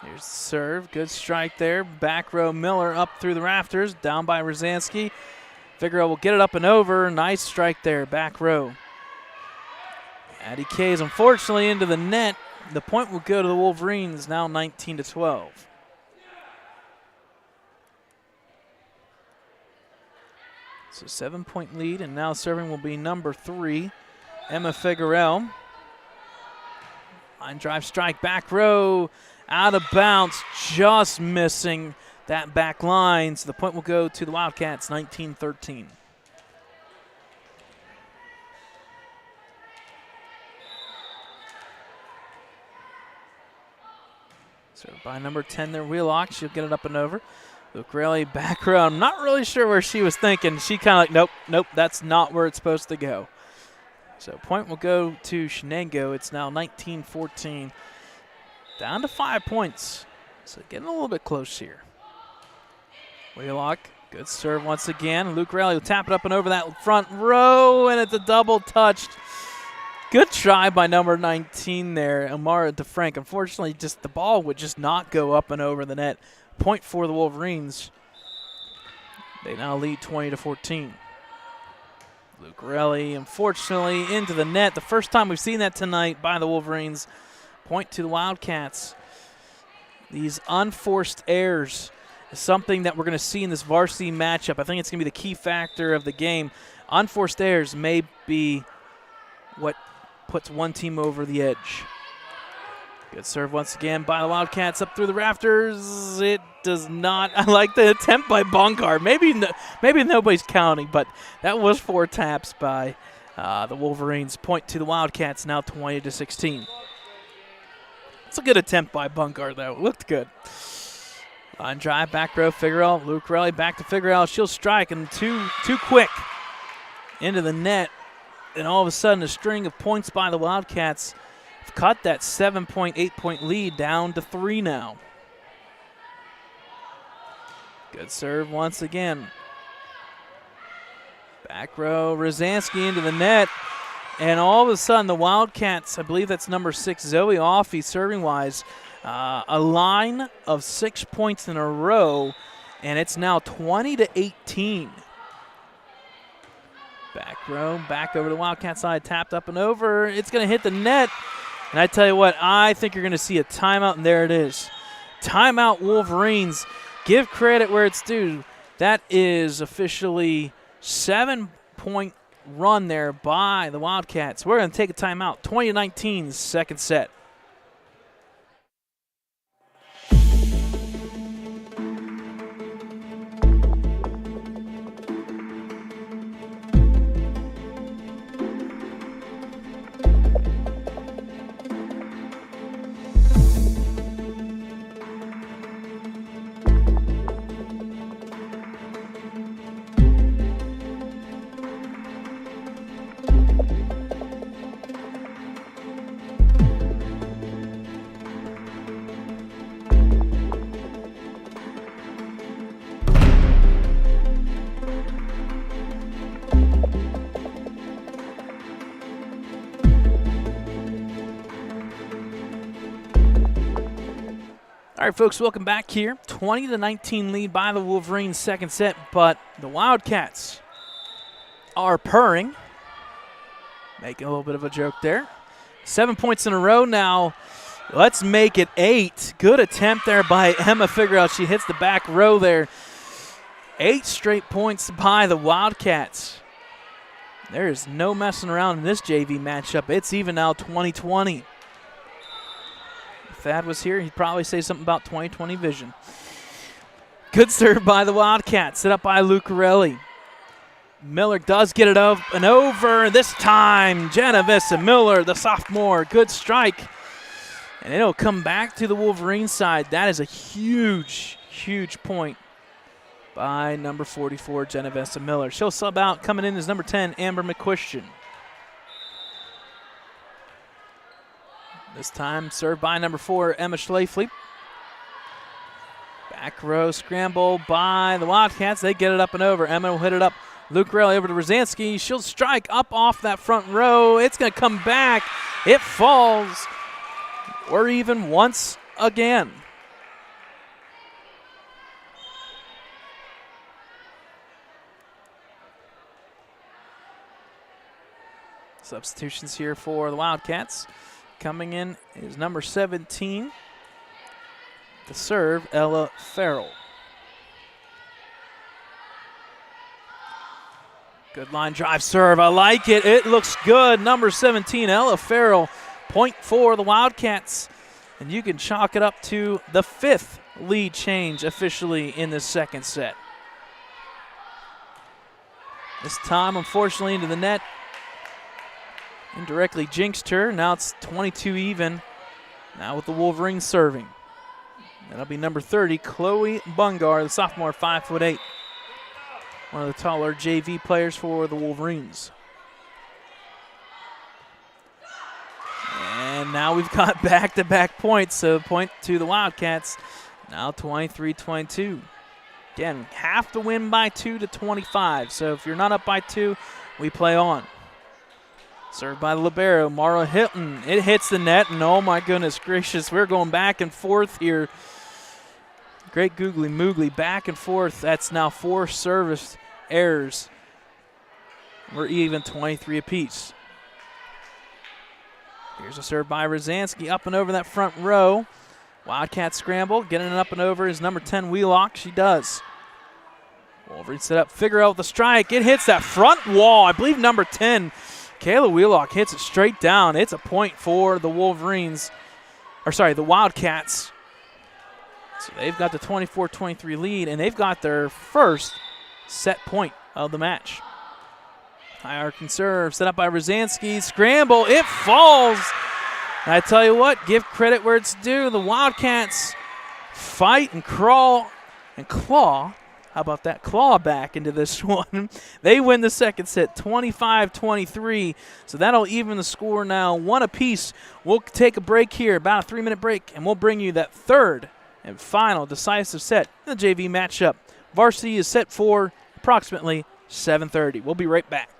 Here's the serve. Good strike there. Back row Miller up through the rafters. Down by Rosansky. Figueroa will get it up and over. Nice strike there. Back row. Addie Kays, unfortunately, into the net. The point will go to the Wolverines, now 19-12. So 7-point lead, and now serving will be number 3, Emma Figueroa. Line drive strike, back row, out of bounds, just missing that back line. So the point will go to the Wildcats, 19-13. So by number 10 there, Wheelock. She'll get it up and over. Luke Rowley back row. I'm not really sure where she was thinking. She kind of like, nope, that's not where it's supposed to go. So point will go to Shenango. It's now 19-14. Down to 5 points. So getting a little bit close here. Wheelock, good serve once again. Luke Rowley will tap it up and over that front row, and it's a double touched. Good try by number 19 there, Amara DeFrank. Unfortunately, just the ball would just not go up and over the net. Point for the Wolverines. They now lead 20-14. Luke Rowley, unfortunately, into the net. The first time we've seen that tonight by the Wolverines. Point to the Wildcats. These unforced errors something that we're going to see in this varsity matchup. I think it's going to be the key factor of the game. Unforced errors may be what puts one team over the edge. Good serve once again by the Wildcats up through the rafters. It does not. I like the attempt by Bungar. Maybe nobody's counting, but that was 4 taps by the Wolverines. Point to the Wildcats, now 20-16. It's a good attempt by Bungar, though. It looked good. Line drive, back row, Figueroa. Lucarelli back to Figueroa. She'll strike, and too quick into the net. And all of a sudden, a string of points by the Wildcats have cut that 7.8-point lead down to 3 now. Good serve once again. Back row, Rosansky into the net. And all of a sudden, the Wildcats, I believe that's number 6, Zoe Offey, serving-wise, a line of 6 points in a row, and it's now 20-18. Back row, back over the Wildcat side, tapped up and over. It's going to hit the net. And I tell you what, I think you're going to see a timeout, and there it is. Timeout, Wolverines. Give credit where it's due. That is officially 7-point run there by the Wildcats. We're going to take a timeout. 20-19, second set. All right, folks, welcome back here. 20-19 lead by the Wolverines, second set, but the Wildcats are purring. Making a little bit of a joke there. 7 points in a row now. Let's make it 8. Good attempt there by Emma Figueroa. She hits the back row there. 8 straight points by the Wildcats. There is no messing around in this JV matchup. It's even now 20-20. If Thad was here, he'd probably say something about 20/20 vision. Good serve by the Wildcats, set up by Lucarelli. Miller does get it up and over. This time, Genevieve Miller, the sophomore, good strike. And it'll come back to the Wolverine side. That is a huge, huge point by number 44, Genevieve Miller. She'll sub out. Coming in is number 10, Amber McQuestion. This time served by number 4, Emma Schlafly. Back row scramble by the Wildcats. They get it up and over. Emma will hit it up. Lucarelli over to Rosansky. She'll strike up off that front row. It's going to come back. It falls. Or even once again. Substitutions here for the Wildcats. Coming in is number 17. To serve, Ella Farrell. Good line drive serve. I like it. It looks good. Number 17, Ella Farrell. Point for the Wildcats. And you can chalk it up to the 5th lead change officially in the second set. This time, unfortunately, into the net. Indirectly jinxed her. Now it's 22 even. Now with the Wolverines serving. That'll be number 30, Chloe Bungar, the sophomore, 5'8". One of the taller JV players for the Wolverines. And now we've got back-to-back points, so point to the Wildcats. Now 23-22. Again, have to win by 2 to 25. So if you're not up by 2, we play on. Served by the libero, Mara Hilton. It hits the net, and oh my goodness gracious, we're going back and forth here. Great googly moogly, back and forth. That's now 4 service errors. We're even 23 apiece. Here's a serve by Rosansky up and over that front row. Wildcat scramble, getting it up and over is number 10, Wheelock. She does. Wolverines set up, Figueroa with the strike. It hits that front wall. I believe number 10, Kayla Wheelock, hits it straight down. It's a point for the Wolverines, or sorry, the Wildcats. So they've got the 24-23 lead, and they've got their first set point of the match. High arcing serve, set up by Rosansky. Scramble, it falls. And I tell you what, give credit where it's due. The Wildcats fight and crawl and claw. How about that? Claw back into this one. They win the second set, 25-23. So that'll even the score now, one apiece. We'll take a break here, about a 3-minute break, and we'll bring you that third and final decisive set in the JV matchup. Varsity is set for approximately 7:30. We'll be right back.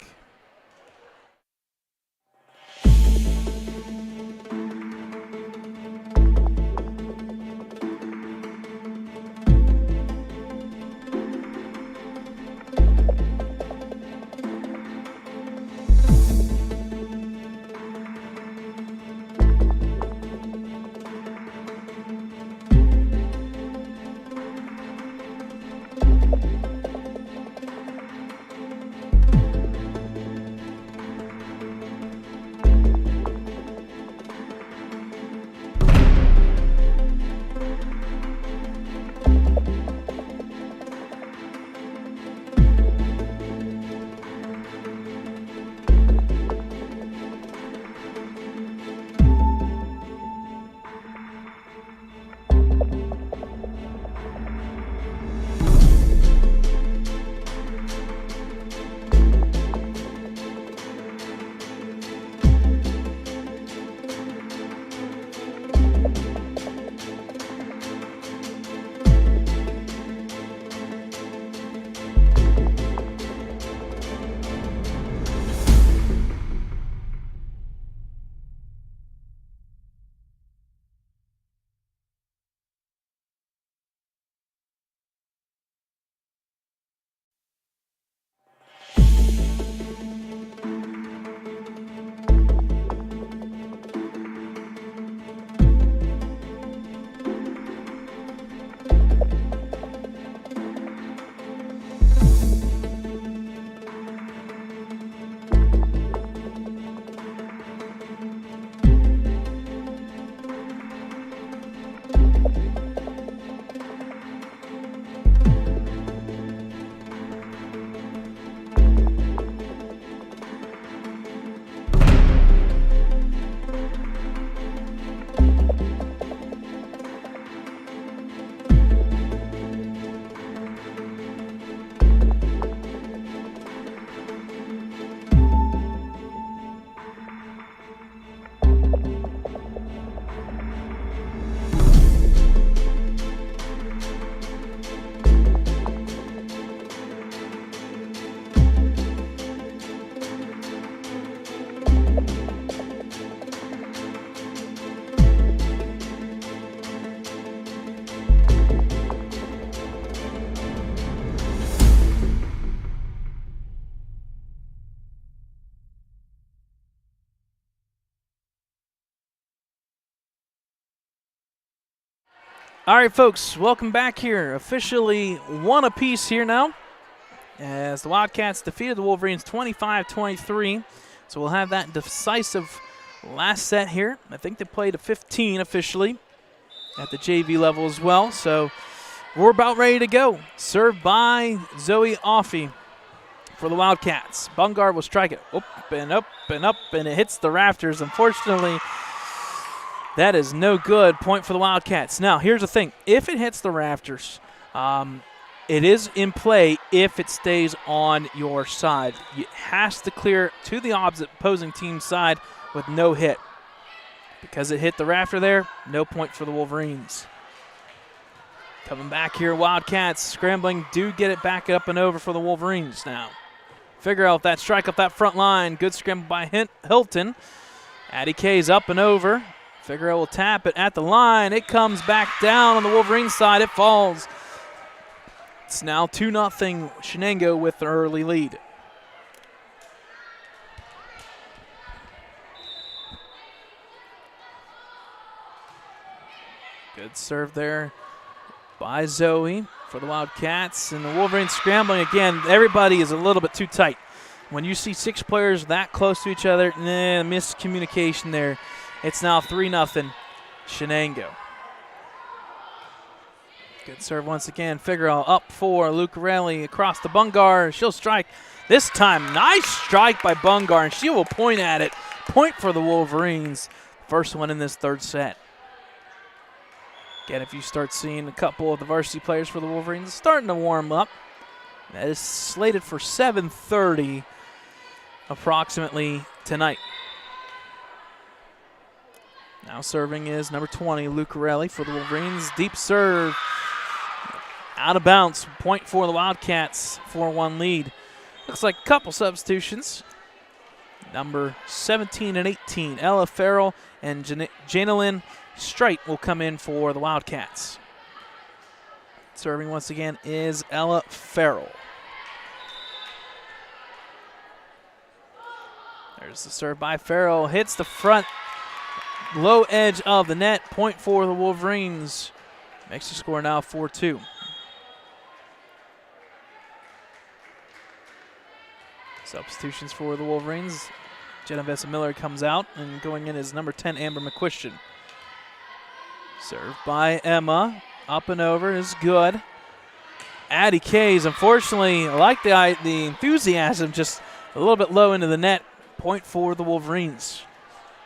All right, folks, welcome back here. Officially one apiece here now as the Wildcats defeated the Wolverines 25-23. So we'll have that decisive last set here. I think they played a 15 officially at the JV level as well. So we're about ready to go. Served by Zoe Offie for the Wildcats. Bungard will strike it up and up and up, and it hits the rafters. Unfortunately, that is no good. Point for the Wildcats. Now, here's the thing. If it hits the rafters, it is in play if it stays on your side. It has to clear to the opposing team's side with no hit. Because it hit the rafter there, no point for the Wolverines. Coming back here, Wildcats scrambling, do get it back up and over for the Wolverines now. Figure out that strike up that front line. Good scramble by Hilton. Addie K's up and over. Figueroa will tap it at the line. It comes back down on the Wolverine side. It falls. It's now 2-0 Shenango with the early lead. Good serve there by Zoe for the Wildcats. And the Wolverines scrambling again. Everybody is a little bit too tight. When you see 6 players that close to each other, miscommunication there. It's now 3-0 Shenango. Good serve once again. Figueroa up for Lucarelli across the Bungar. She'll strike this time. Nice strike by Bungar, and she will point at it. Point for the Wolverines. First one in this third set. Again, if you start seeing a couple of the varsity players for the Wolverines starting to warm up. That is slated for 7:30 approximately tonight. Now serving is number 20, Lucarelli for the Wolverines. Deep serve. Out of bounds. Point for the Wildcats. 4-1 lead. Looks like a couple substitutions. Number 17 and 18, Ella Farrell and Janelyn Strite will come in for the Wildcats. Serving once again is Ella Farrell. There's the serve by Farrell. Hits the front low edge of the net. Point for the Wolverines. Makes the score now 4-2. Substitutions for the Wolverines. Genovesa Miller comes out, and going in is number 10, Amber McQuistion. Served by Emma. Up and over is good. Addie Kays, unfortunately, I like the enthusiasm, just a little bit low into the net. Point for the Wolverines.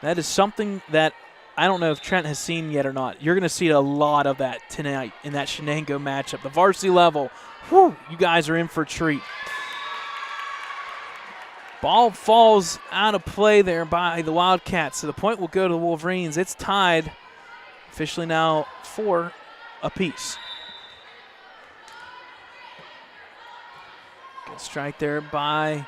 That is something that I don't know if Trent has seen yet or not. You're going to see a lot of that tonight in that Shenango matchup. The varsity level, whew, you guys are in for a treat. Ball falls out of play there by the Wildcats, so the point will go to the Wolverines. It's tied, officially now 4 apiece. Good strike there by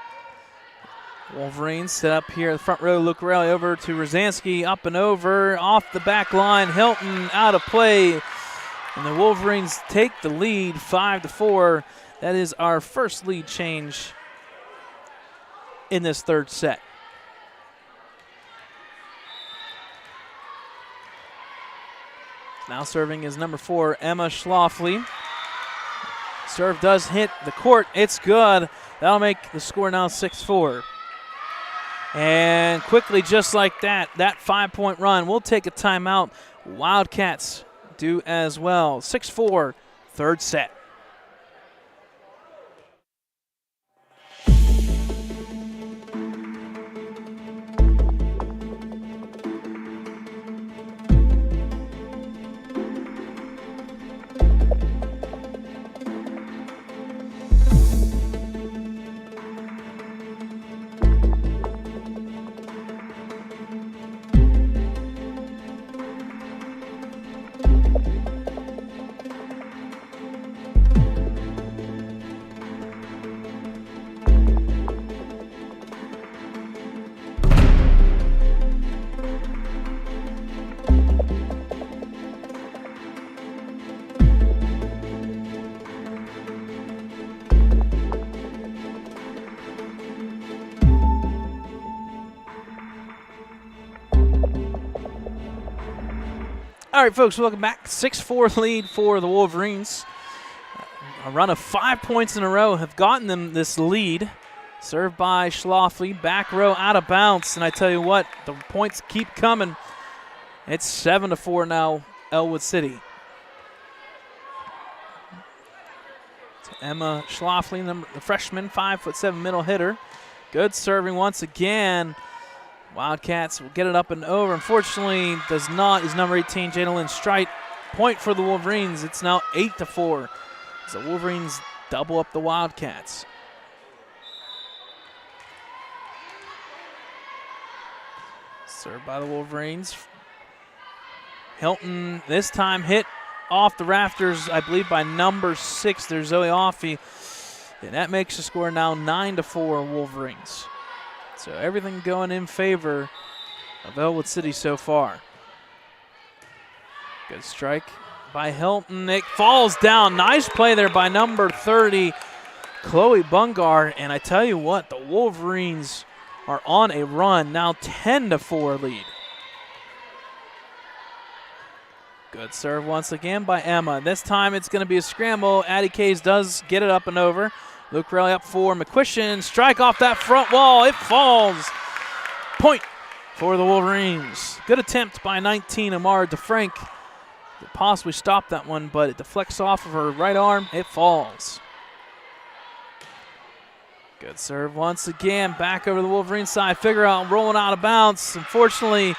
Wolverines. Set up here, the front row, Lucarelli over to Rosansky, up and over, off the back line. Hilton out of play, and the Wolverines take the lead 5-4. That is our first lead change in this third set. Now serving is number 4, Emma Schlafly. Serve does hit the court. It's good. That'll make the score now 6-4. And quickly, just like that 5-point run, we'll take a timeout. Wildcats do as well. 6-4, third set. All right, folks, welcome back. 6-4 lead for the Wolverines. A run of 5 points in a row have gotten them this lead. Served by Schlafly, back row out of bounds. And I tell you what, the points keep coming. It's 7-4 now, Ellwood City. To Emma Schlafly, the freshman, 5'7" middle hitter. Good serving once again. Wildcats will get it up and over. Unfortunately, does not is number 18, Janelyn Strite. Point for the Wolverines. It's now 8-4. As the Wolverines double up the Wildcats. Served by the Wolverines. Hilton this time hit off the rafters, I believe, by number 6. There's Zoe Offie. And that makes the score now 9-4 Wolverines. So everything going in favor of Ellwood City so far. Good strike by Hilton. It falls down. Nice play there by number 30, Chloe Bungar. And I tell you what, the Wolverines are on a run. Now 10-4 lead. Good serve once again by Emma. This time it's going to be a scramble. Addie Kays does get it up and over. Luke Raleigh up for McQuistion. Strike off that front wall. It falls. Point for the Wolverines. Good attempt by 19, Amara DeFrank. Could possibly stop that one, but it deflects off of her right arm. It falls. Good serve once again. Back over the Wolverine side. Figure out rolling out of bounds. Unfortunately,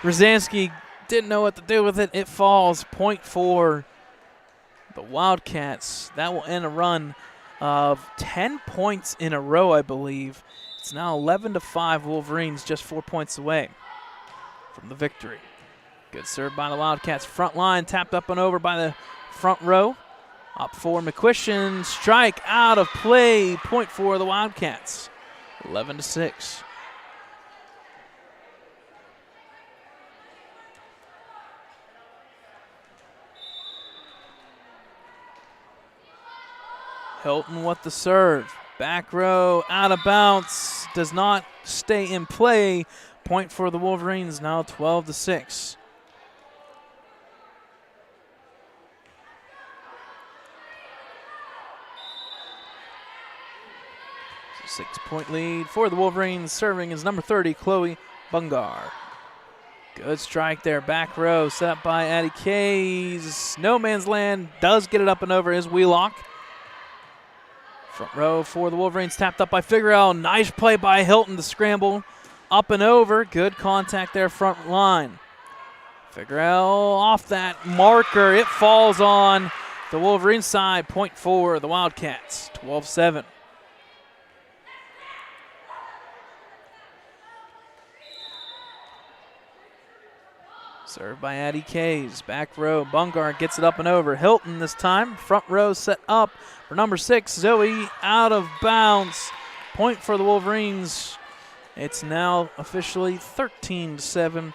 Rosansky didn't know what to do with it. It falls. Point for the Wildcats. That will end a run of 10 points in a row, I believe. It's now 11-5 Wolverines, just 4 points away from the victory. Good serve by the Wildcats. Front line tapped up and over by the front row. Up for McQuistion. Strike out of play. Point for the Wildcats. 11-6. Hilton with the serve. Back row, out of bounds, does not stay in play. Point for the Wolverines, now 12-6. So 6-point lead for the Wolverines. Serving is number 30, Chloe Bungar. Good strike there, back row, set up by Addie Kays. No man's land, does get it up and over is Wheelock. Front row for the Wolverines, tapped up by Figueroa. Nice play by Hilton to scramble up and over. Good contact there, front line. Figueroa off that marker. It falls on the Wolverine side. Point for the Wildcats, 12-7. Served by Addie Kays. Back row, Bungar gets it up and over. Hilton this time. Front row set up for number 6, Zoe, out of bounds. Point for the Wolverines. It's now officially 13-7.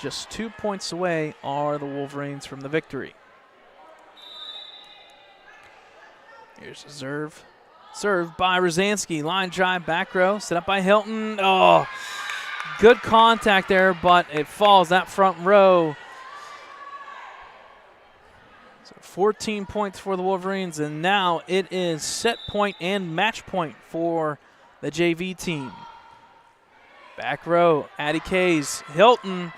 Just 2 points away are the Wolverines from the victory. Here's a serve. Served by Rosansky. Line drive, back row, set up by Hilton. Oh, good contact there, but it falls that front row. So 14 points for the Wolverines, and now it is set point and match point for the JV team. Back row, Addie Kays. Hilton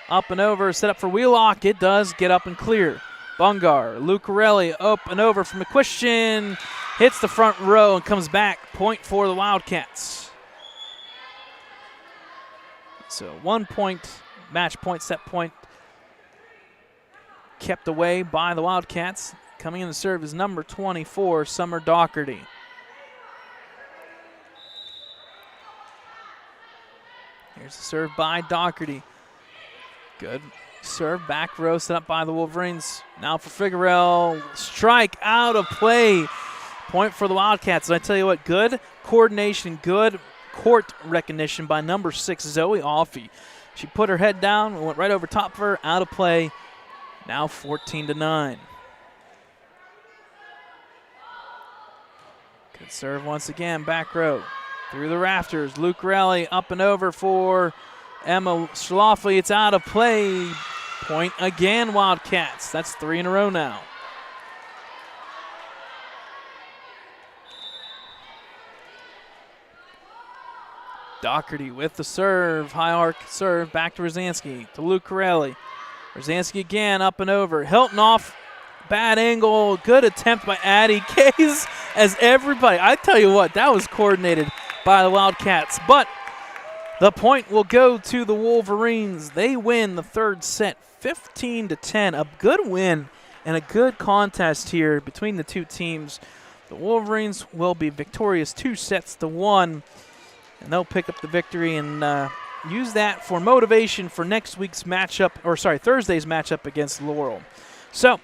up and over, set up for Wheelock. It does get up and clear. Bungar, Lucarelli up and over from McQuistion. Hits the front row and comes back. Point for the Wildcats. So 1 point, match point, set point, kept away by the Wildcats. Coming in to serve is number 24, Summer Doherty. Here's the serve by Doherty. Good serve, back row set up by the Wolverines. Now for Figueroa, strike out of play. Point for the Wildcats. And I tell you what, good coordination, good court recognition by number 6, Zoe Offey. She put her head down and went right over top of her, out of play. Now 14-9. Good serve once again, back row. Through the rafters, Luke Raleigh up and over for Emma Schlafly. It's out of play. Point again, Wildcats. That's 3 in a row now. Doherty with the serve. High arc serve. Back to Rosansky. To Luke Corelli. Rosansky again up and over. Hilton off. Bad angle. Good attempt by Addie Kays. As everybody, I tell you what, that was coordinated by the Wildcats. But the point will go to the Wolverines. They win the third set 15-10. A good win and a good contest here between the two teams. The Wolverines will be victorious 2-1. And they'll pick up the victory and use that for motivation for next week's matchup, or sorry, Thursday's matchup against Laurel. So,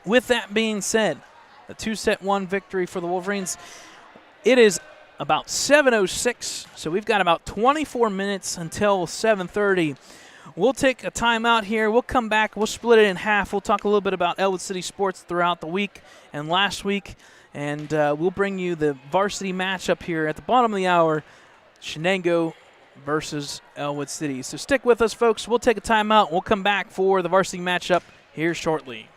with that being said, the 2-1 victory for the Wolverines. It is about 7:06, so we've got about 24 minutes until 7:30. We'll take a timeout here. We'll come back. We'll split it in half. We'll talk a little bit about Ellwood City sports throughout the week and last week. And we'll bring you the varsity matchup here at the bottom of the hour, Shenango versus Ellwood City. So stick with us, folks. We'll take a timeout. We'll come back for the varsity matchup here shortly.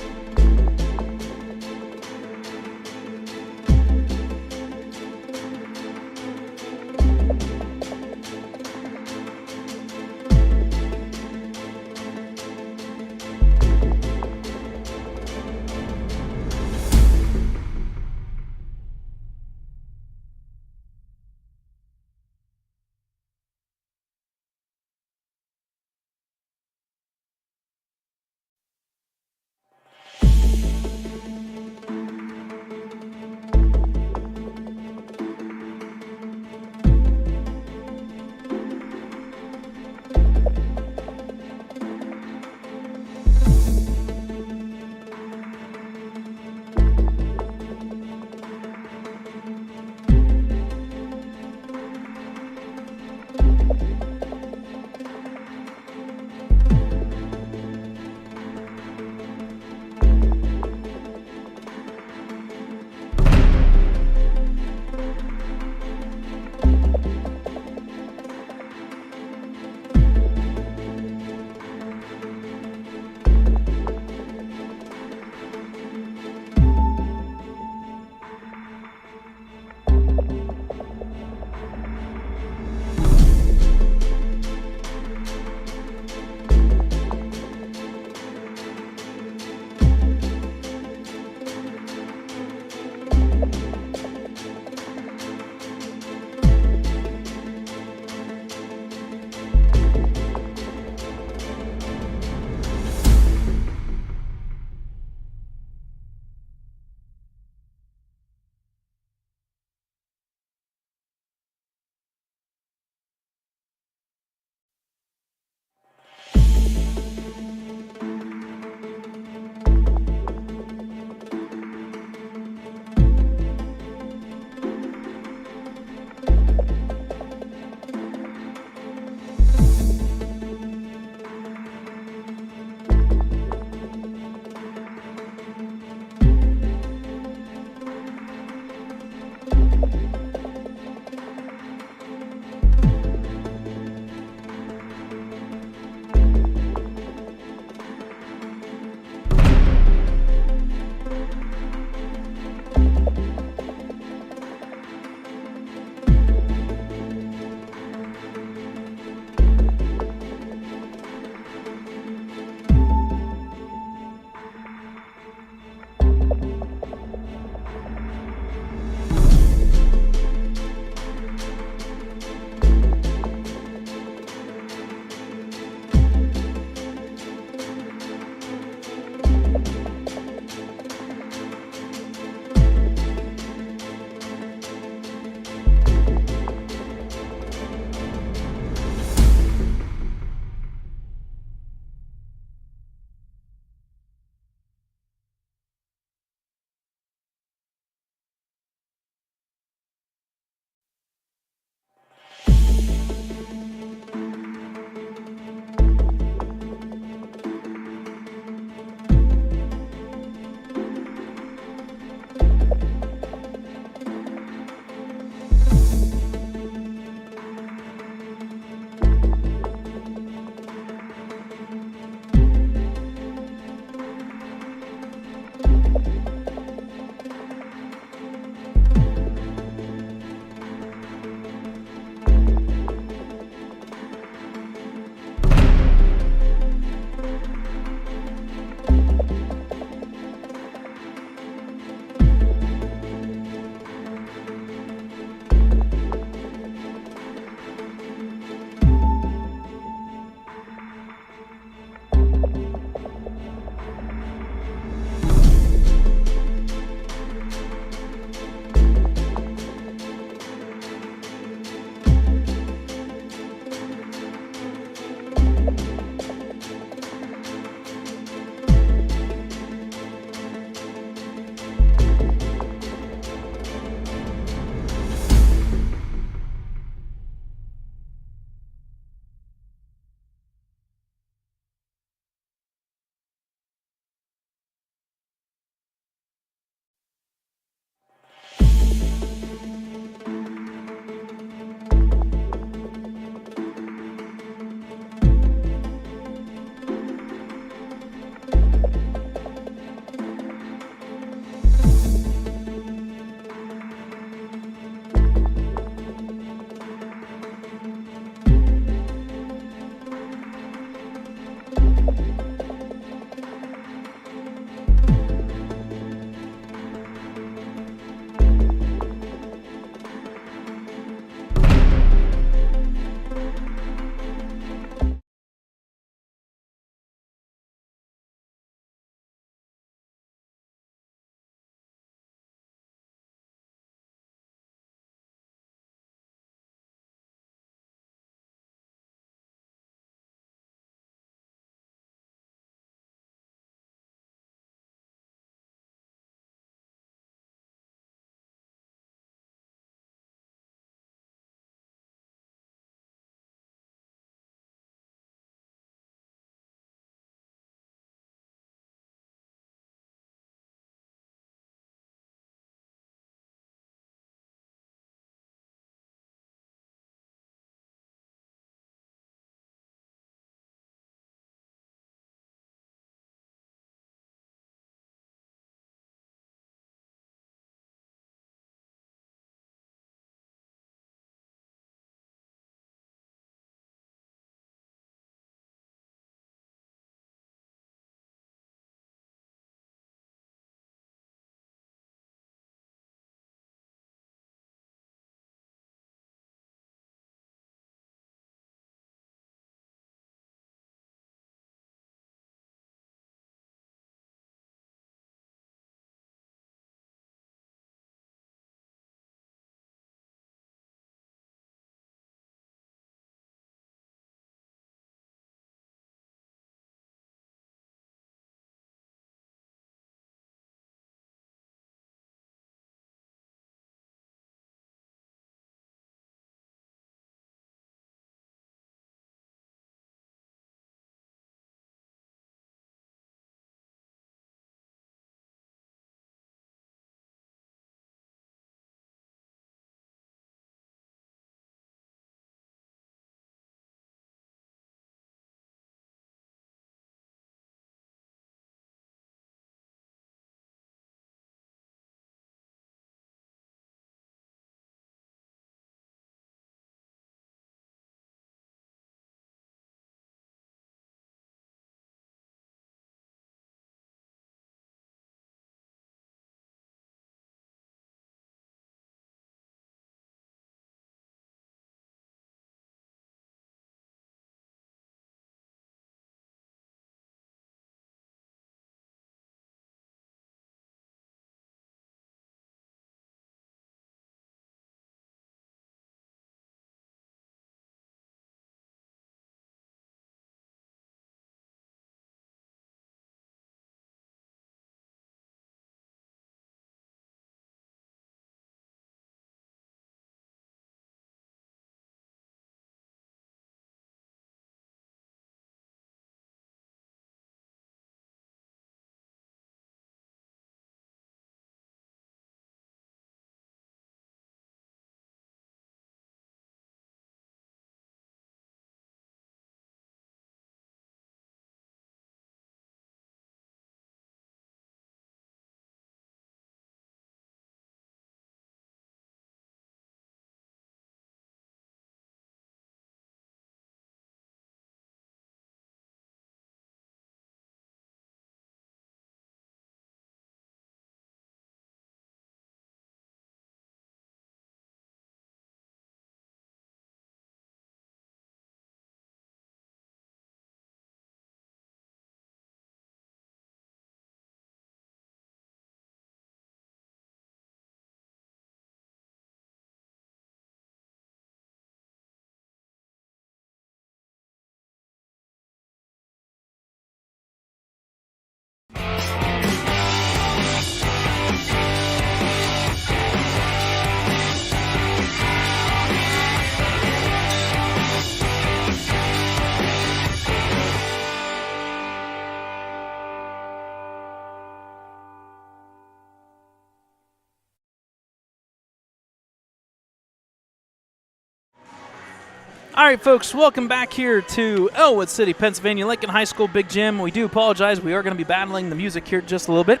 All right, folks, welcome back here to Ellwood City, Pennsylvania, Lincoln High School Big Gym. We do apologize. We are going to be battling the music here just a little bit.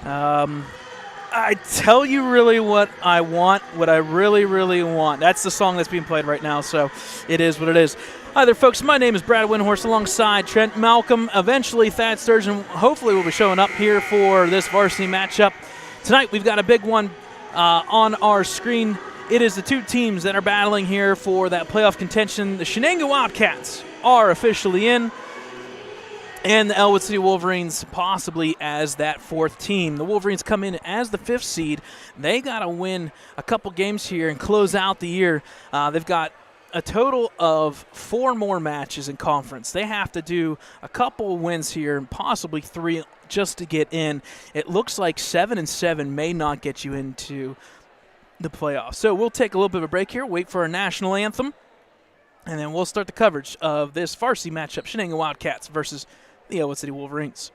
I tell you really what I want, what I really, really want. That's the song that's being played right now, so it is what it is. Hi there, folks. My name is Brad Windhorst alongside Trent Malcolm. Eventually, Thad Sturgeon hopefully will be showing up here for this varsity matchup. Tonight, we've got a big one on our screen. It is the two teams that are battling here for that playoff contention. The Shenango Wildcats are officially in, and the Ellwood City Wolverines possibly as that fourth team. The Wolverines come in as the fifth seed. They got to win a couple games here and close out the year. They've got a total of 4 more matches in conference. They have to do a couple wins here and possibly 3 just to get in. It looks like 7-7 may not get you into the playoffs. So we'll take a little bit of a break here, wait for our national anthem, and then we'll start the coverage of this varsity matchup, Shenango Wildcats versus the Ellwood City Wolverines.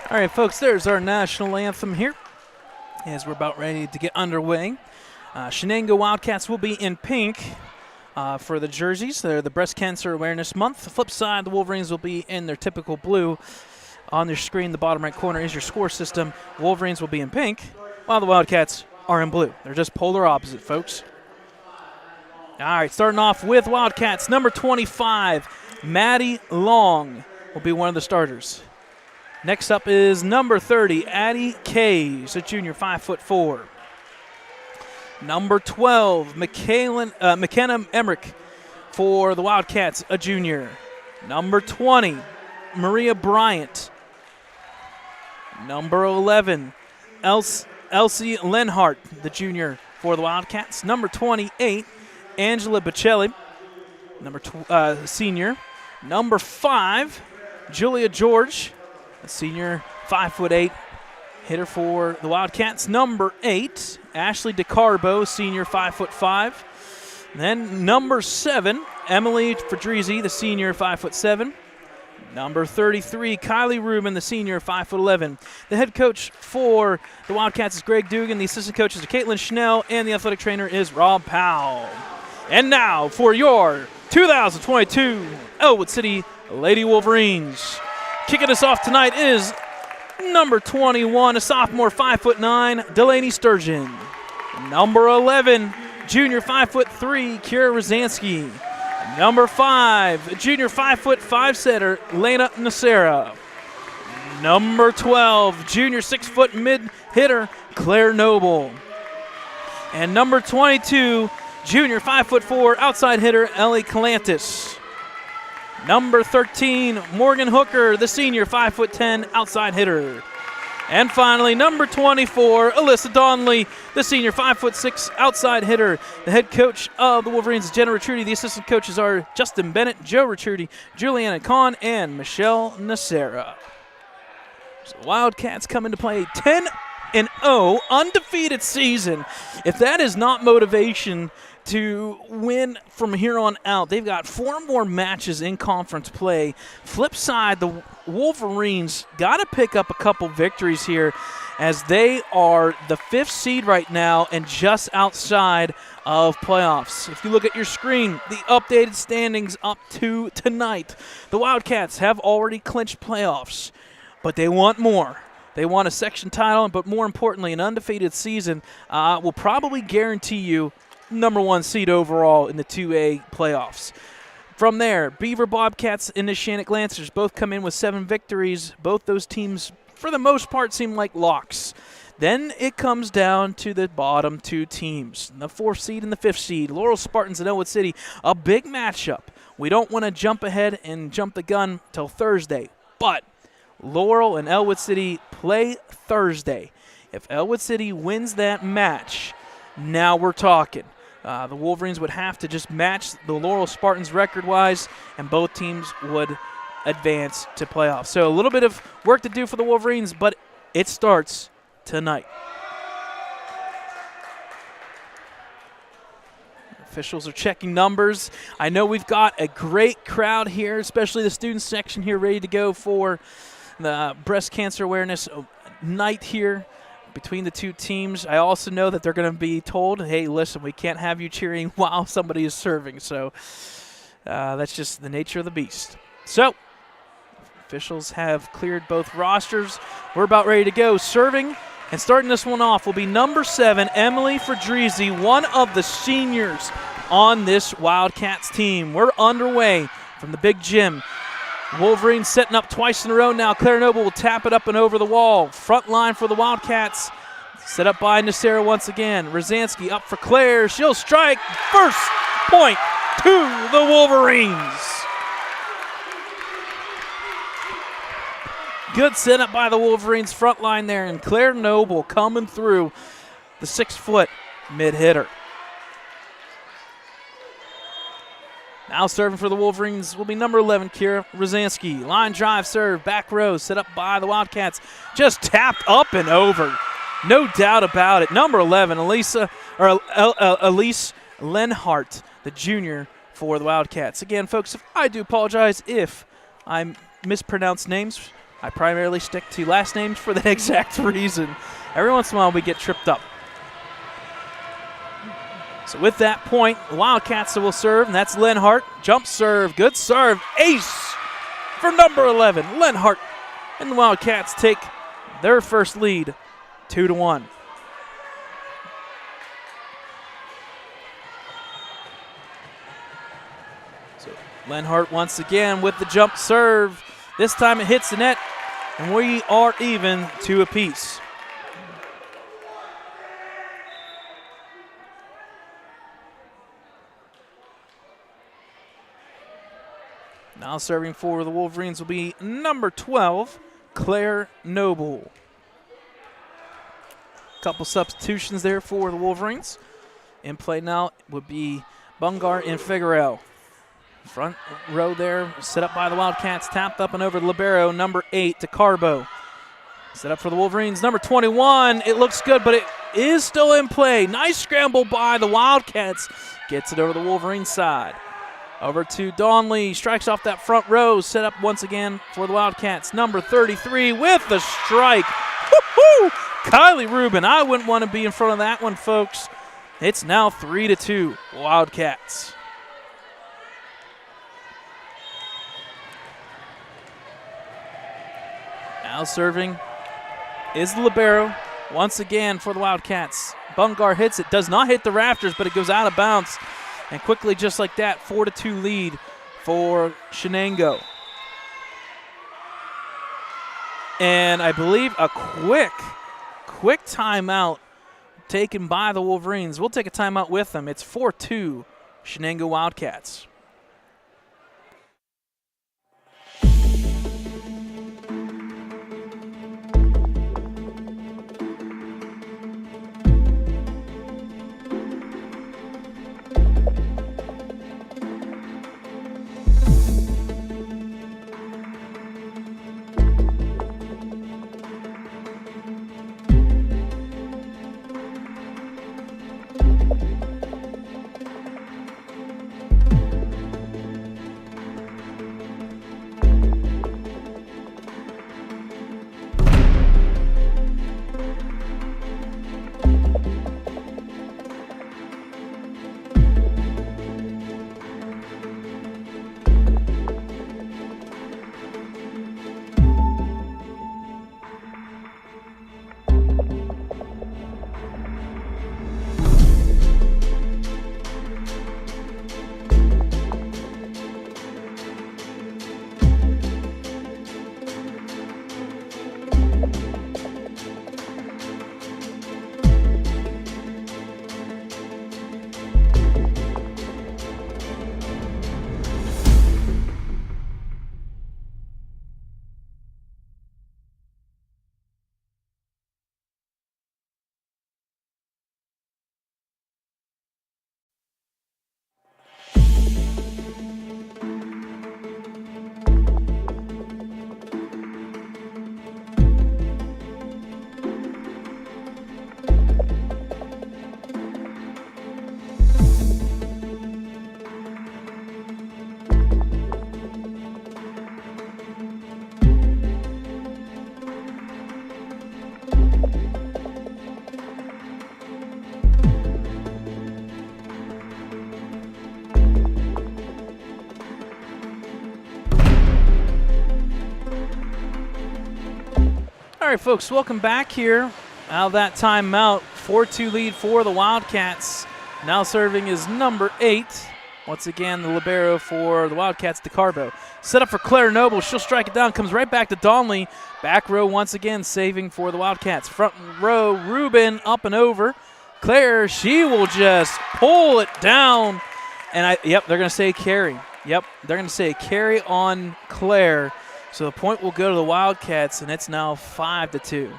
All right, folks, there's our national anthem here as we're about ready to get underway. Shenango Wildcats will be in pink for the jerseys. They're the Breast Cancer Awareness Month. The flip side, the Wolverines will be in their typical blue. On your screen, the bottom right corner is your score system. Wolverines will be in pink, while the Wildcats are in blue. They're just polar opposite, folks. All right, starting off with Wildcats, number 25, Maddie Long will be one of the starters. Next up is number 30, Addie Kays, a junior, 5'4". Number 12, McKenna Emmerich for the Wildcats, a junior. Number 20, Maria Bryant. Number 11, Elsie Lenhart, the junior for the Wildcats. Number 28, Angela Bocelli, senior. Number 5, Julia George, a senior, 5'8", hitter for the Wildcats. Number 8, Ashley DeCarbo, senior, 5'5". Then number 7, Emily Fedrizzi, the senior, 5'7". Number 33, Kylie Rubin, the senior, 5'11". The head coach for the Wildcats is Greg Dugan. The assistant coaches are Caitlin Schnell, and the athletic trainer is Rob Powell. And now for your 2022 Ellwood City Lady Wolverines. Kicking us off tonight is number 21, a sophomore, 5'9", Delaney Sturgeon. Number 11, junior, 5'3", Kira Rozansky. Number 5, junior, 5'5" setter, Lena Nacera. Number 12, junior, 6' mid hitter, Claire Noble. And number 22, junior, 5'4", outside hitter, Ellie Calantis. Number 13, Morgan Hooker, the senior, 5'10", outside hitter. And finally, number 24, Alyssa Donnelly, the senior, 5'6", outside hitter. The head coach of the Wolverines is Jenna Retrudy. The assistant coaches are Justin Bennett, Joe Retrudy, Juliana Kahn, and Michelle Nacera. So Wildcats come into play 10-0, undefeated season. If that is not motivation to win from here on out. They've got 4 more matches in conference play. Flip side, the Wolverines got to pick up a couple victories here as they are the 5th seed right now and just outside of playoffs. If you look at your screen, the updated standings up to tonight. The Wildcats have already clinched playoffs, but they want more. They want a section title, but more importantly, an undefeated season will probably guarantee you number 1 seed overall in the 2A playoffs. From there, Beaver Bobcats and the Shenango Lancers both come in with 7 victories. Both those teams, for the most part, seem like locks. Then it comes down to the bottom 2 teams, the 4th seed and the 5th seed. Laurel Spartans and Ellwood City, a big matchup. We don't want to jump ahead and jump the gun till Thursday, but Laurel and Ellwood City play Thursday. If Ellwood City wins that match, now we're talking. The Wolverines would have to just match the Laurel Spartans record-wise, and both teams would advance to playoffs. So a little bit of work to do for the Wolverines, but it starts tonight. Officials are checking numbers. I know we've got a great crowd here, especially the student section here ready to go for the breast cancer awareness night here between the 2 teams. I also know that they're going to be told, hey, listen, we can't have you cheering while somebody is serving. So that's just the nature of the beast. So officials have cleared both rosters. We're about ready to go. Serving and starting this one off will be number 7, Emily Fredrizi, one of the seniors on this Wildcats team. We're underway from the big gym. Wolverines setting up twice in a row now. Claire Noble will tap it up and over the wall. Front line for the Wildcats. Set up by Nasera once again. Rosansky up for Claire. She'll strike. First point to the Wolverines. Good setup by the Wolverines front line there. And Claire Noble coming through, the 6-foot mid-hitter. Now serving for the Wolverines will be number 11, Kira Rosansky. Line drive serve, back row, set up by the Wildcats. Just tapped up and over. No doubt about it. Number 11, Elise Lenhart, the junior for the Wildcats. Again, folks, if I do apologize if I mispronounce names. I primarily stick to last names for that exact reason. Every once in a while we get tripped up. So with that point, the Wildcats will serve, and that's Lenhart. Jump serve, good serve, ace for number 11, Lenhart. And the Wildcats take their first lead, 2-1. So Lenhart once again with the jump serve. This time it hits the net, and we are even 2 apiece. Now serving for the Wolverines will be number 12, Claire Noble. Couple substitutions there for the Wolverines. In play now would be Bungar and Figueroa. Front row there, set up by the Wildcats, tapped up and over the libero, number 8 to Carbo. Set up for the Wolverines, number 21. It looks good, but it is still in play. Nice scramble by the Wildcats. Gets it over the Wolverines side. Over to Donley, strikes off that front row, set up once again for the Wildcats. Number 33 with the strike. Woo-hoo! Kylie Rubin, I wouldn't want to be in front of that one, folks. It's now 3-2, Wildcats. Now serving is the libero once again for the Wildcats. Bungar hits it, does not hit the rafters, but it goes out of bounds. And quickly, just like that, 4-2 lead for Shenango. And I believe a quick timeout taken by the Wolverines. We'll take a timeout with them. It's 4-2 Shenango Wildcats. All right, folks, welcome back here. Out of that timeout, 4-2 lead for the Wildcats. Now serving is number 8. Once again, the libero for the Wildcats, DeCarbo. Set up for Claire Noble. She'll strike it down. Comes right back to Donley. Back row once again, saving for the Wildcats. Front row, Rubin up and over. Claire, she will just pull it down. And they're going to say carry. Yep, they're going to say carry on Claire. So the point will go to the Wildcats, and it's now 5-2.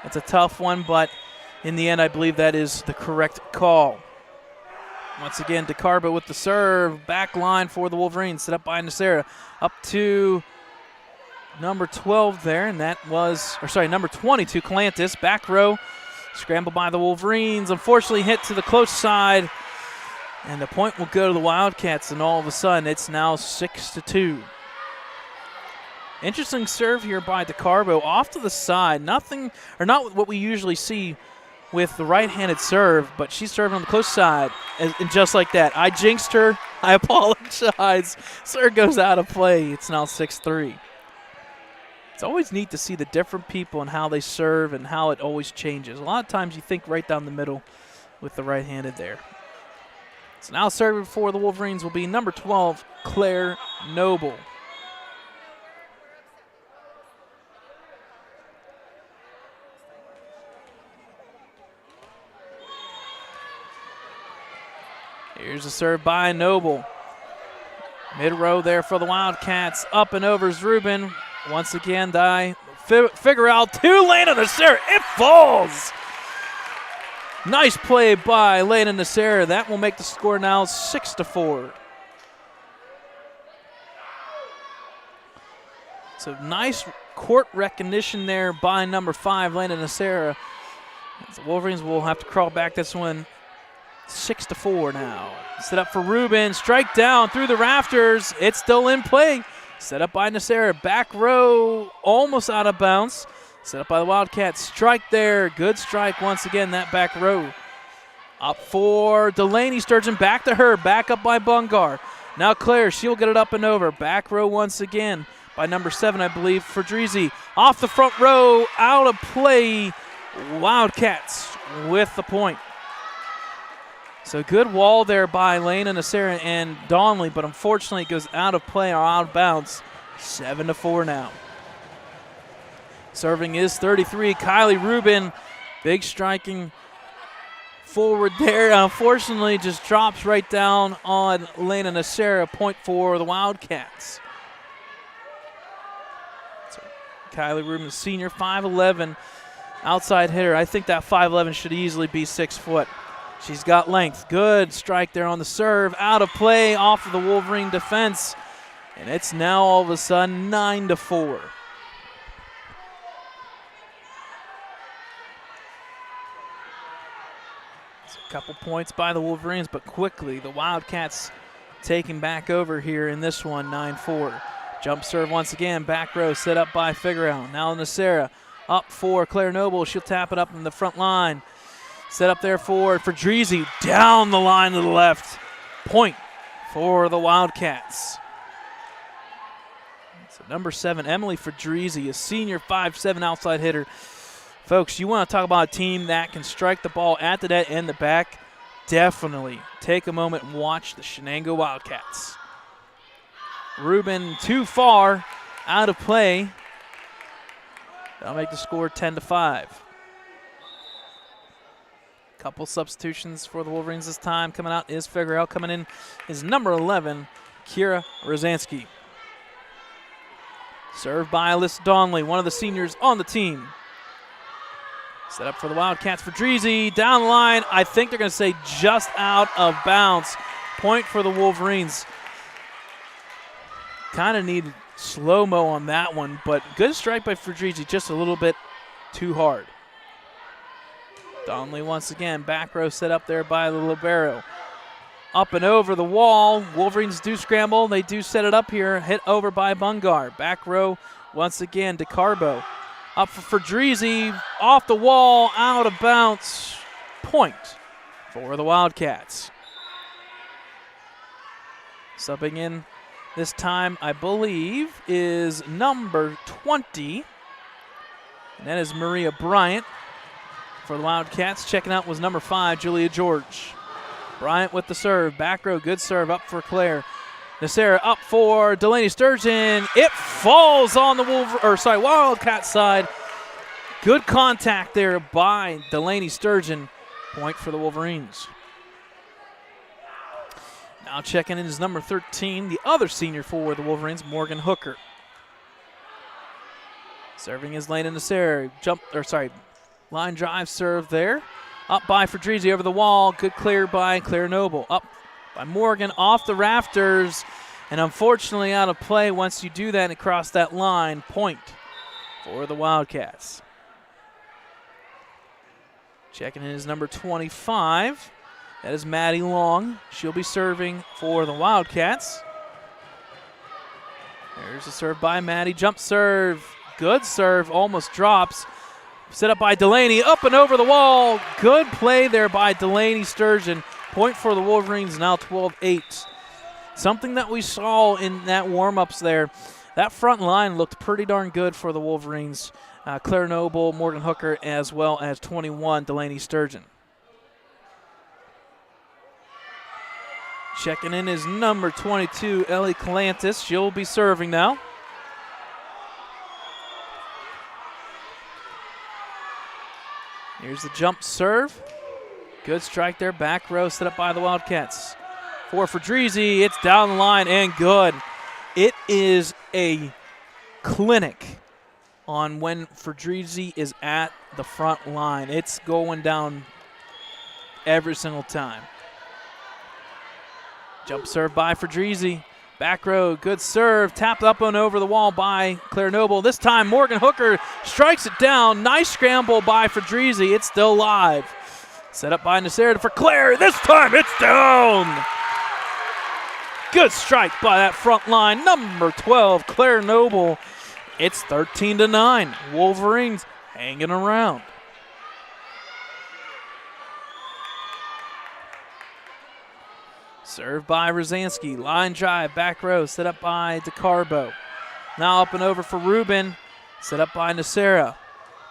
It's a tough one, but in the end, I believe that is the correct call. Once again, DeCarbo with the serve. Back line for the Wolverines, set up by Nacera. Up to number 12 there, and that was, number 22, Calantis. Back row, scrambled by the Wolverines. Unfortunately hit to the close side, and the point will go to the Wildcats, and all of a sudden, it's now 6-2. Interesting serve here by DeCarbo off to the side. Not what we usually see with the right-handed serve, but she's serving on the close side, and just like that. I jinxed her. I apologize. Serve goes out of play. It's now 6-3. It's always neat to see the different people and how they serve and how it always changes. A lot of times you think right down the middle with the right-handed there. So now serving for the Wolverines will be number 12, Claire Noble. Here's a serve by Noble. Mid-row there for the Wildcats. Up and over is Rubin. Once again, figure out to Lena Nacera. It falls! Nice play by Lena Nacera. That will make the score now 6-4. So nice court recognition there by number 5, Lena Nacera. The Wolverines will have to crawl back this one. 6-4 now. Set up for Rubin. Strike down through the rafters. It's still in play. Set up by Nacera. Back row almost out of bounds. Set up by the Wildcats. Strike there. Good strike once again, that back row. Up for Delaney Sturgeon. Back to her. Back up by Bungar. Now Claire. She'll get it up and over. Back row once again by number 7, I believe, for Dreezy. Off the front row. Out of play. Wildcats with the point. So good wall there by Lena Nacera and Donley, but unfortunately it goes out of play or out of bounds. 7-4 now. Serving is 33, Kylie Rubin. Big striking forward there. Unfortunately, just drops right down on Lena Nacera. Point for the Wildcats. So Kylie Rubin, senior, 5'11", outside hitter. I think that 5'11" should easily be 6 foot. She's got length. Good strike there on the serve. Out of play off of the Wolverine defense. And it's now all of a sudden 9-4. It's a couple points by the Wolverines, but quickly the Wildcats taking back over here in this one, 9-4. Jump serve once again. Back row set up by Figueroa. Now Nacera up for Claire Noble. She'll tap it up in the front line. Set up there for Dreezy, down the line to the left. Point for the Wildcats. So number 7, Emily Fedreezy, a senior 5'7" outside hitter. Folks, you want to talk about a team that can strike the ball at the net and the back? Definitely take a moment and watch the Shenango Wildcats. Rubin too far, out of play. That'll make the score 10-5. Couple substitutions for the Wolverines this time. Coming out is Figueroa. Coming in is number 11, Kira Rosansky. Served by Alyssa Donley, one of the seniors on the team. Set up for the Wildcats for Dreezy. Down the line, I think they're going to say just out of bounds. Point for the Wolverines. Kind of needed slow-mo on that one, but good strike by Fedreezy, just a little bit too hard. Donley once again, back row set up there by the libero. Up and over the wall. Wolverines do scramble. They do set it up here. Hit over by Bungar. Back row once again, DeCarbo. Up for Dreezy. Off the wall, out of bounds. Point for the Wildcats. Subbing in This time, I believe, is number 20. And that is Maria Bryant for the Wildcats. Checking out was number 5, Julia George. Bryant with the serve. Back row, good serve up for Claire. Nasera up for Delaney Sturgeon. It falls on the Wildcat side. Good contact there by Delaney Sturgeon. Point for the Wolverines. Now checking in is number 13, the other senior for the Wolverines, Morgan Hooker. Serving is Lena Nasera. Line drive serve there. Up by Fedrizzi over the wall. Good clear by Claire Noble. Up by Morgan off the rafters. And unfortunately out of play once you do that and cross that line. Point for the Wildcats. Checking in is number 25. That is Maddie Long. She'll be serving for the Wildcats. There's a serve by Maddie. Jump serve. Good serve. Almost drops. Set up by Delaney. Up and over the wall. Good play there by Delaney Sturgeon. Point for the Wolverines, now 12-8. Something that we saw in that warm-ups there. That front line looked pretty darn good for the Wolverines. Claire Noble, Morgan Hooker, as well as 21, Delaney Sturgeon. Checking in is number 22, Ellie Calantis. She'll be serving now. Here's the jump serve. Good strike there, back row set up by the Wildcats. For Fedrizzi, it's down the line and good. It is a clinic on when Fedrizzi is at the front line. It's going down every single time. Jump serve by Fedrizzi. Back row, good serve. Tapped up and over the wall by Claire Noble. This time Morgan Hooker strikes it down. Nice scramble by Fedrizzi. It's still live. Set up by Nasera for Claire. This time it's down. Good strike by that front line. Number 12, Claire Noble. It's 13-9. Wolverines hanging around. Served by Rosansky. Line drive, back row, set up by DeCarbo. Now up and over for Rubin. Set up by Nasera.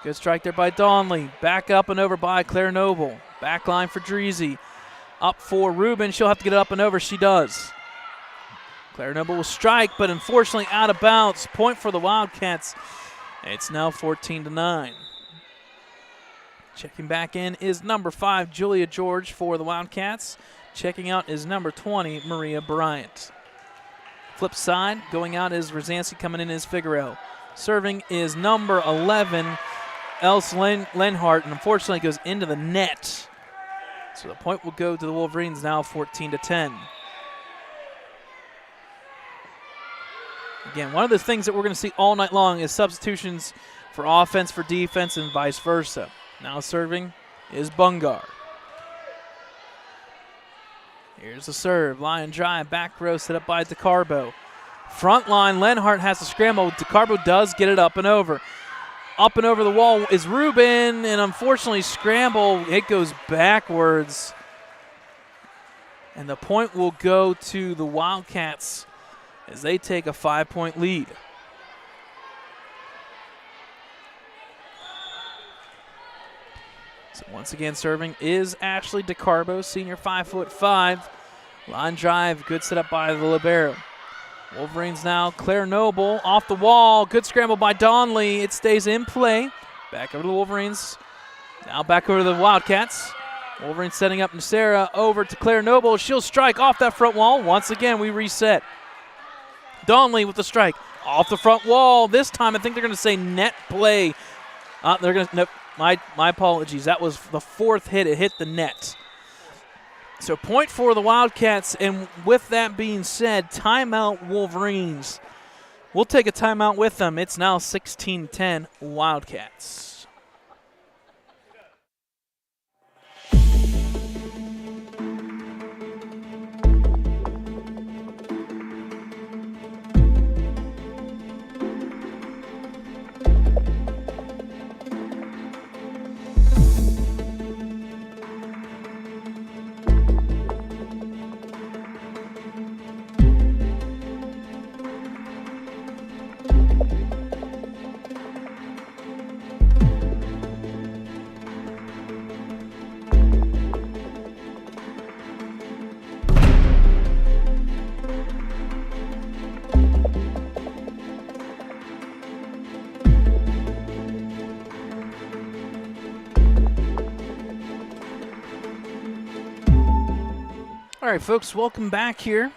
Good strike there by Donley. Back up and over by Claire Noble. Back line for Dreezy. Up for Rubin. She'll have to get it up and over. She does. Claire Noble will strike, but unfortunately out of bounds. Point for the Wildcats. It's now 14-9. Checking back in is number 5, Julia George for the Wildcats. Checking out is number 20, Maria Bryant. Flip side, going out is Rosansky, coming in is Figueroa. Serving is number 11, Else Lenhart, and unfortunately goes into the net. So the point will go to the Wolverines, now 14-10. Again, one of the things that we're going to see all night long is substitutions for offense, for defense, and vice versa. Now serving is Bungar. Here's the serve. Line drive. Back row set up by DeCarbo. Front line. Lenhart has to scramble. DeCarbo does get it up and over. Up and over the wall is Rubin, and unfortunately scramble. It goes backwards. And the point will go to the Wildcats as they take a 5-point lead. So once again, serving is Ashley DeCarbo, senior 5'5". Line drive, good set up by the libero. Wolverines now, Claire Noble off the wall. Good scramble by Donley. It stays in play. Back over to the Wolverines. Now back over to the Wildcats. Wolverines setting up Nasera over to Claire Noble. She'll strike off that front wall. Once again, we reset. Donley with the strike off the front wall. This time, I think they're going to say net play. They're going to. Nope. My apologies. That was the fourth hit. It hit the net. So point for the Wildcats, and with that being said, timeout Wolverines. We'll take a timeout with them. It's now 16-10 Wildcats. All right, folks, welcome back here.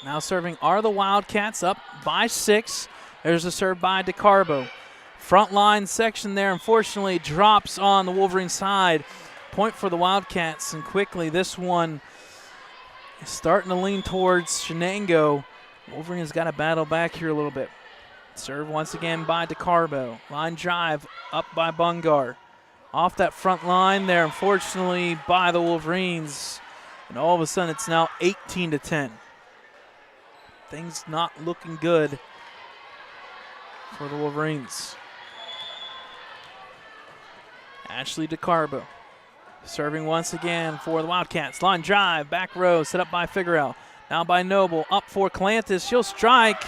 Now serving are the Wildcats, up by 6. There's a serve by DeCarbo. Front line section there, unfortunately, drops on the Wolverine side. Point for the Wildcats, and quickly this one is starting to lean towards Shenango. Wolverines got to battle back here a little bit. Serve once again by DeCarbo. Line drive up by Bungar. Off that front line there, unfortunately, by the Wolverines. And all of a sudden, it's now 18-10. Things not looking good for the Wolverines. Ashley DeCarbo serving once again for the Wildcats. Line drive, back row, set up by Figueroa. Now by Noble, up for Calantis. She'll strike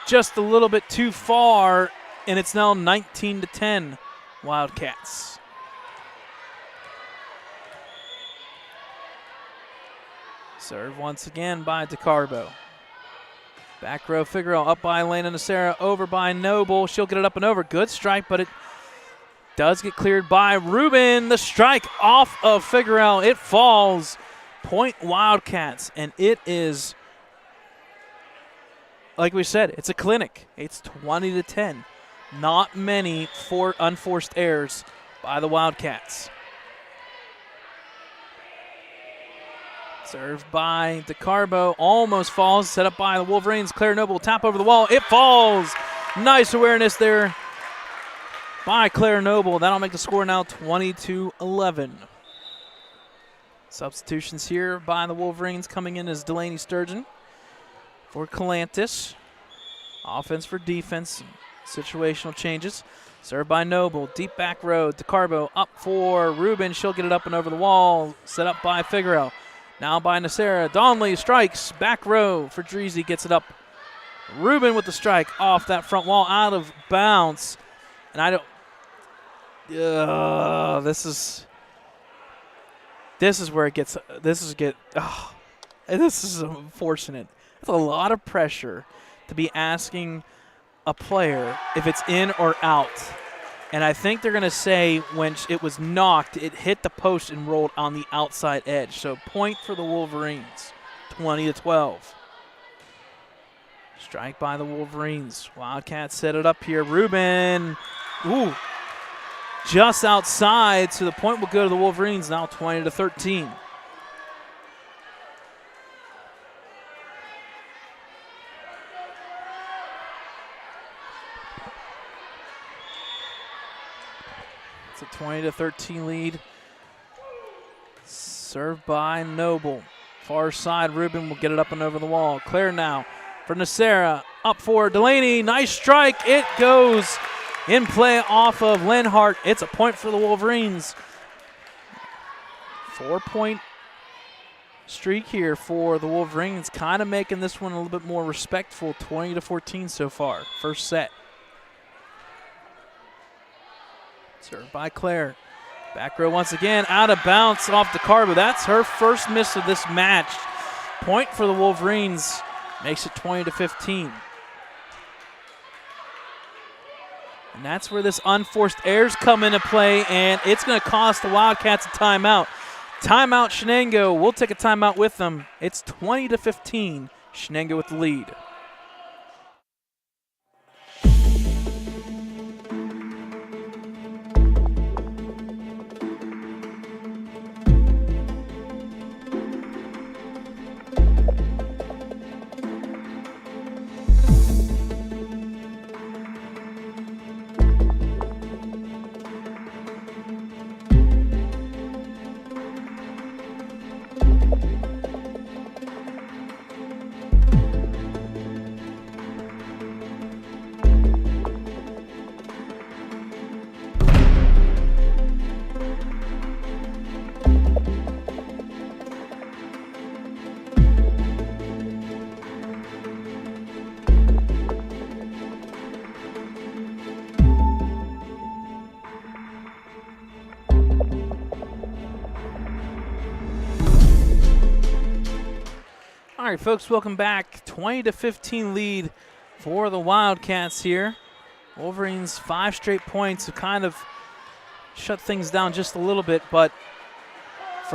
just a little bit too far, and it's now 19-10 Wildcats. Serve once again by DeCarbo. Back row Figueroa up by Elena Nacera, over by Noble. She'll get it up and over. Good strike, but it does get cleared by Rubin. The strike off of Figueroa. It falls. Point Wildcats, and it is, like we said, it's a clinic. It's 20-10. Not many unforced errors by the Wildcats. Served by DeCarbo, almost falls, set up by the Wolverines. Claire Noble, tap over the wall, it falls. Nice awareness there by Claire Noble. That'll make the score now 20-11. Substitutions here by the Wolverines. Coming in as Delaney Sturgeon for Calantis. Offense for defense, situational changes. Served by Noble, deep back row. DeCarbo up for Rubin. She'll get it up and over the wall. Set up by Figueroa. Now by Nacera. Donnelly strikes. Back row for Dreezy. Gets it up. Rubin with the strike off that front wall, out of bounds. And I don't. This is where it gets. This is unfortunate. It's a lot of pressure to be asking a player if it's in or out. And I think they're going to say when it was knocked, it hit the post and rolled on the outside edge. So point for the Wolverines, 20-12. Strike by the Wolverines. Wildcats set it up here. Rubin, just outside, so the point will go to the Wolverines, now 20-13. It's a 20-13 lead. Served by Noble. Far side, Rubin will get it up and over the wall. Claire now for Nacera. Up for Delaney. Nice strike. It goes in play off of Lenhart. It's a point for the Wolverines. 4-point streak here for the Wolverines. Kind of making this one a little bit more respectful. 20-14 so far. First set. Served by Claire. Back row once again. Out of bounds off DeCarbo. That's her first miss of this match. Point for the Wolverines. Makes it 20-15. And that's where this unforced errors come into play, and it's going to cost the Wildcats a timeout. Timeout Shenango. We'll take a timeout with them. It's 20-15. Shenango with the lead. All right, folks, welcome back. 20-15 lead for the Wildcats here. Wolverines 5 straight points have kind of shut things down just a little bit, but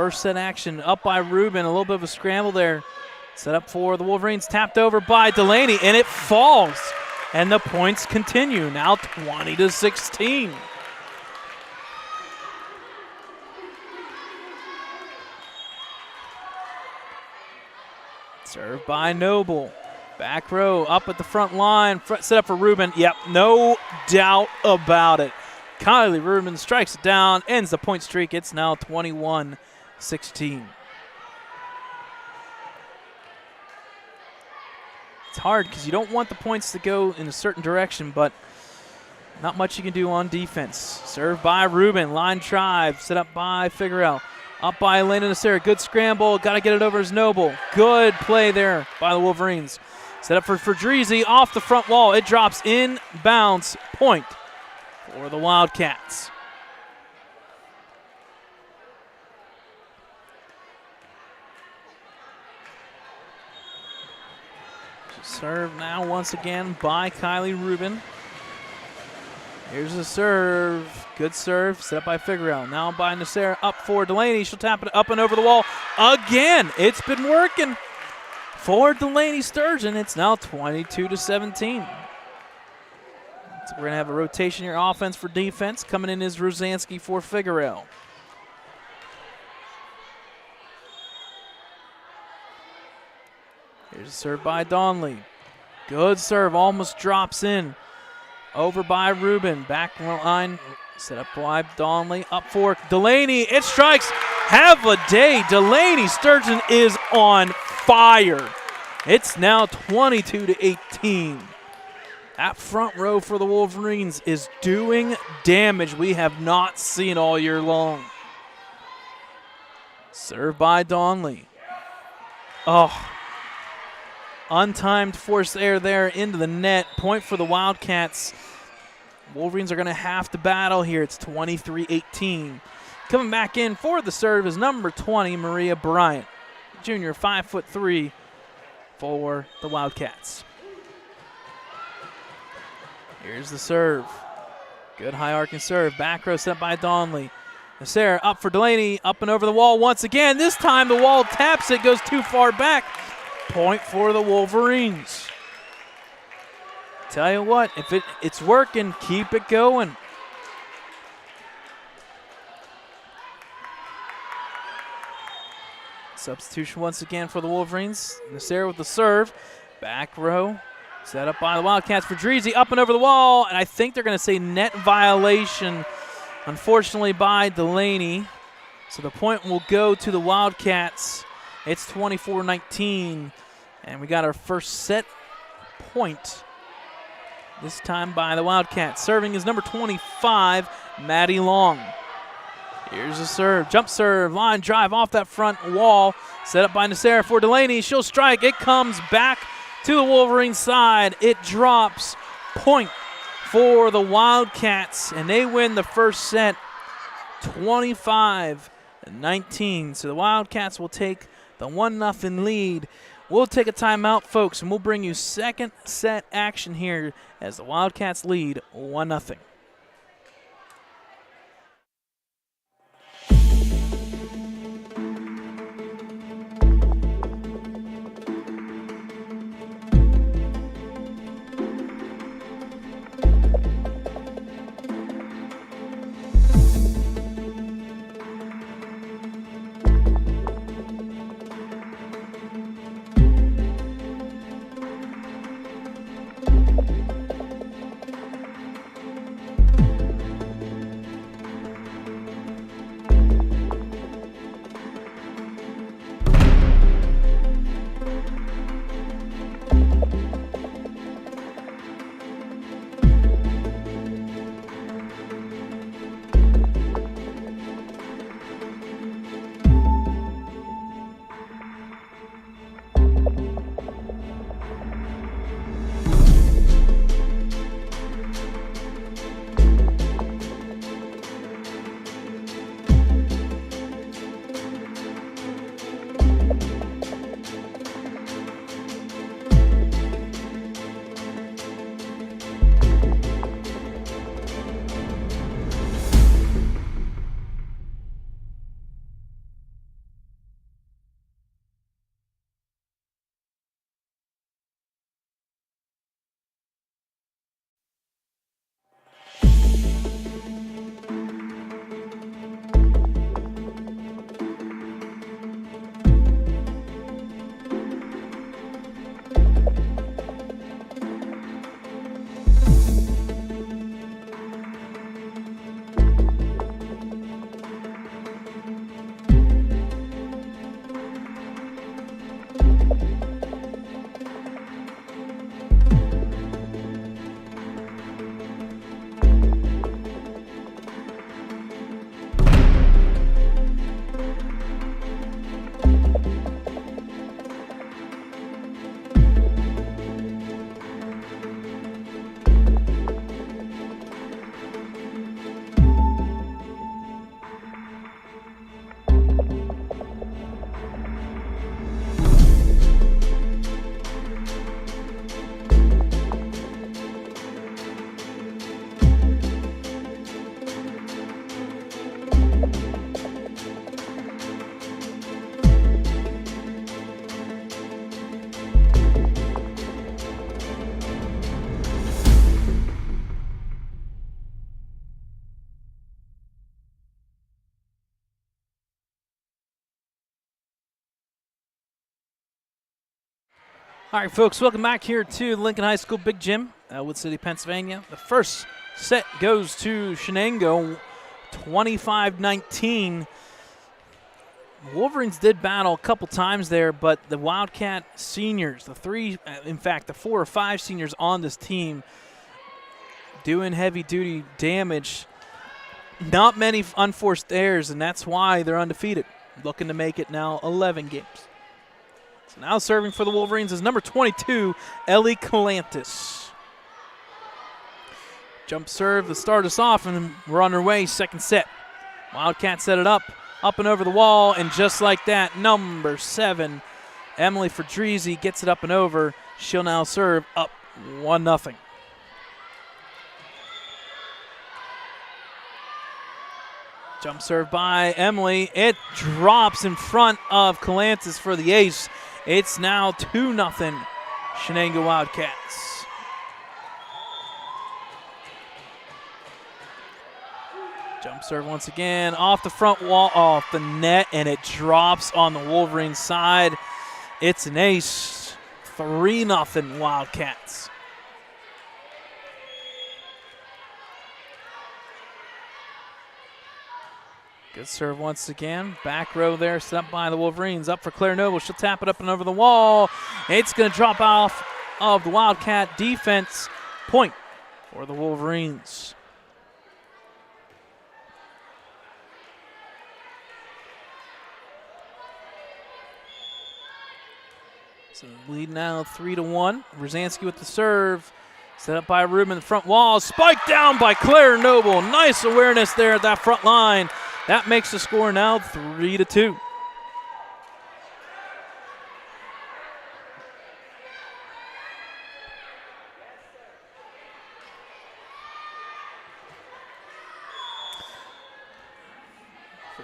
First set action up by Rubin. A little bit of a scramble there. Set up for the Wolverines. Tapped over by Delaney, and it falls. And the points continue. Now 20-16. Served by Noble. Back row up at the front line. Set up for Rubin. Yep, no doubt about it. Kylie Rubin strikes it down, ends the point streak. It's now 21-16. It's hard because you don't want the points to go in a certain direction, but not much you can do on defense. Served by Rubin. Line drive. Set up by Figueroa. Up by Elena Nasera. Good scramble. Got to get it over as Noble. Good play there by the Wolverines. Set up for Fedrizzi off the front wall. It drops in bounds. Point for the Wildcats. Serve now once again by Kylie Rubin. Here's the serve. Good serve. Set up by Figueroa. Now by Nasera. Up for Delaney. She'll tap it up and over the wall. Again, it's been working for Delaney Sturgeon. It's now 22-17. So we're going to have a rotation here. Offense for defense. Coming in is Rosansky for Figueroa. Here's a serve by Donley. Good serve. Almost drops in. Over by Rubin. Back line. Set up by Donley. Up for Delaney. It strikes. Have a day. Delaney Sturgeon is on fire. It's now 22-18. That front row for the Wolverines is doing damage we have not seen all year long. Served by Donley. Oh. Untimed forced air there into the net. Point for the Wildcats. Wolverines are going to have to battle here. It's 23-18. Coming back in for the serve is number 20, Maria Bryant. Junior, 5'3", for the Wildcats. Here's the serve. Good high arcing serve. Back row set by Donley. Nasera up for Delaney. Up and over the wall once again. This time the wall taps it. Goes too far back. Point for the Wolverines. Tell you what, if it's working, keep it going. Substitution once again for the Wolverines. Nasera with the serve. Back row. Set up by the Wildcats. Fedrizzi up and over the wall. And I think they're going to say net violation, unfortunately, by Delaney. So the point will go to the Wildcats. It's 24-19. And we got our first set point. This time by the Wildcats. Serving is number 25, Maddie Long. Here's a serve. Jump serve. Line drive off that front wall. Set up by Nasera for Delaney. She'll strike. It comes back to the Wolverine side. It drops. Point for the Wildcats. And they win the first set 25-19. So the Wildcats will take the 1-0 lead. We'll take a timeout, folks, and we'll bring you second set action here as the Wildcats lead 1-0. All right, folks, welcome back here to Lincoln High School Big Gym, Ellwood City, Pennsylvania. The first set goes to Shenango, 25-19. Wolverines did battle a couple times there, but the Wildcat seniors, the 4 or 5 seniors on this team, doing heavy-duty damage. Not many unforced errors, and that's why they're undefeated, looking to make it now 11 games. So now serving for the Wolverines is number 22, Ellie Calantis. Jump serve to start us off, and we're on our way, second set. Wildcats set it up and over the wall, and just like that, number 7, Emily Fedrizzi gets it up and over. She'll now serve up 1-0. Jump serve by Emily. It drops in front of Calantis for the ace. It's now 2-0 Shenango Wildcats. Jump serve once again off the front wall, off the net, and it drops on the Wolverines side. It's an ace. 3-0 Wildcats. Good serve once again. Back row there, set up by the Wolverines. Up for Claire Noble. She'll tap it up and over the wall. It's going to drop off of the Wildcat defense. Point for the Wolverines. So lead now 3-1. Rosansky with the serve. Set up by Rubin in the front wall. Spiked down by Claire Noble. Nice awareness there at that front line. That makes the score now 3-2. For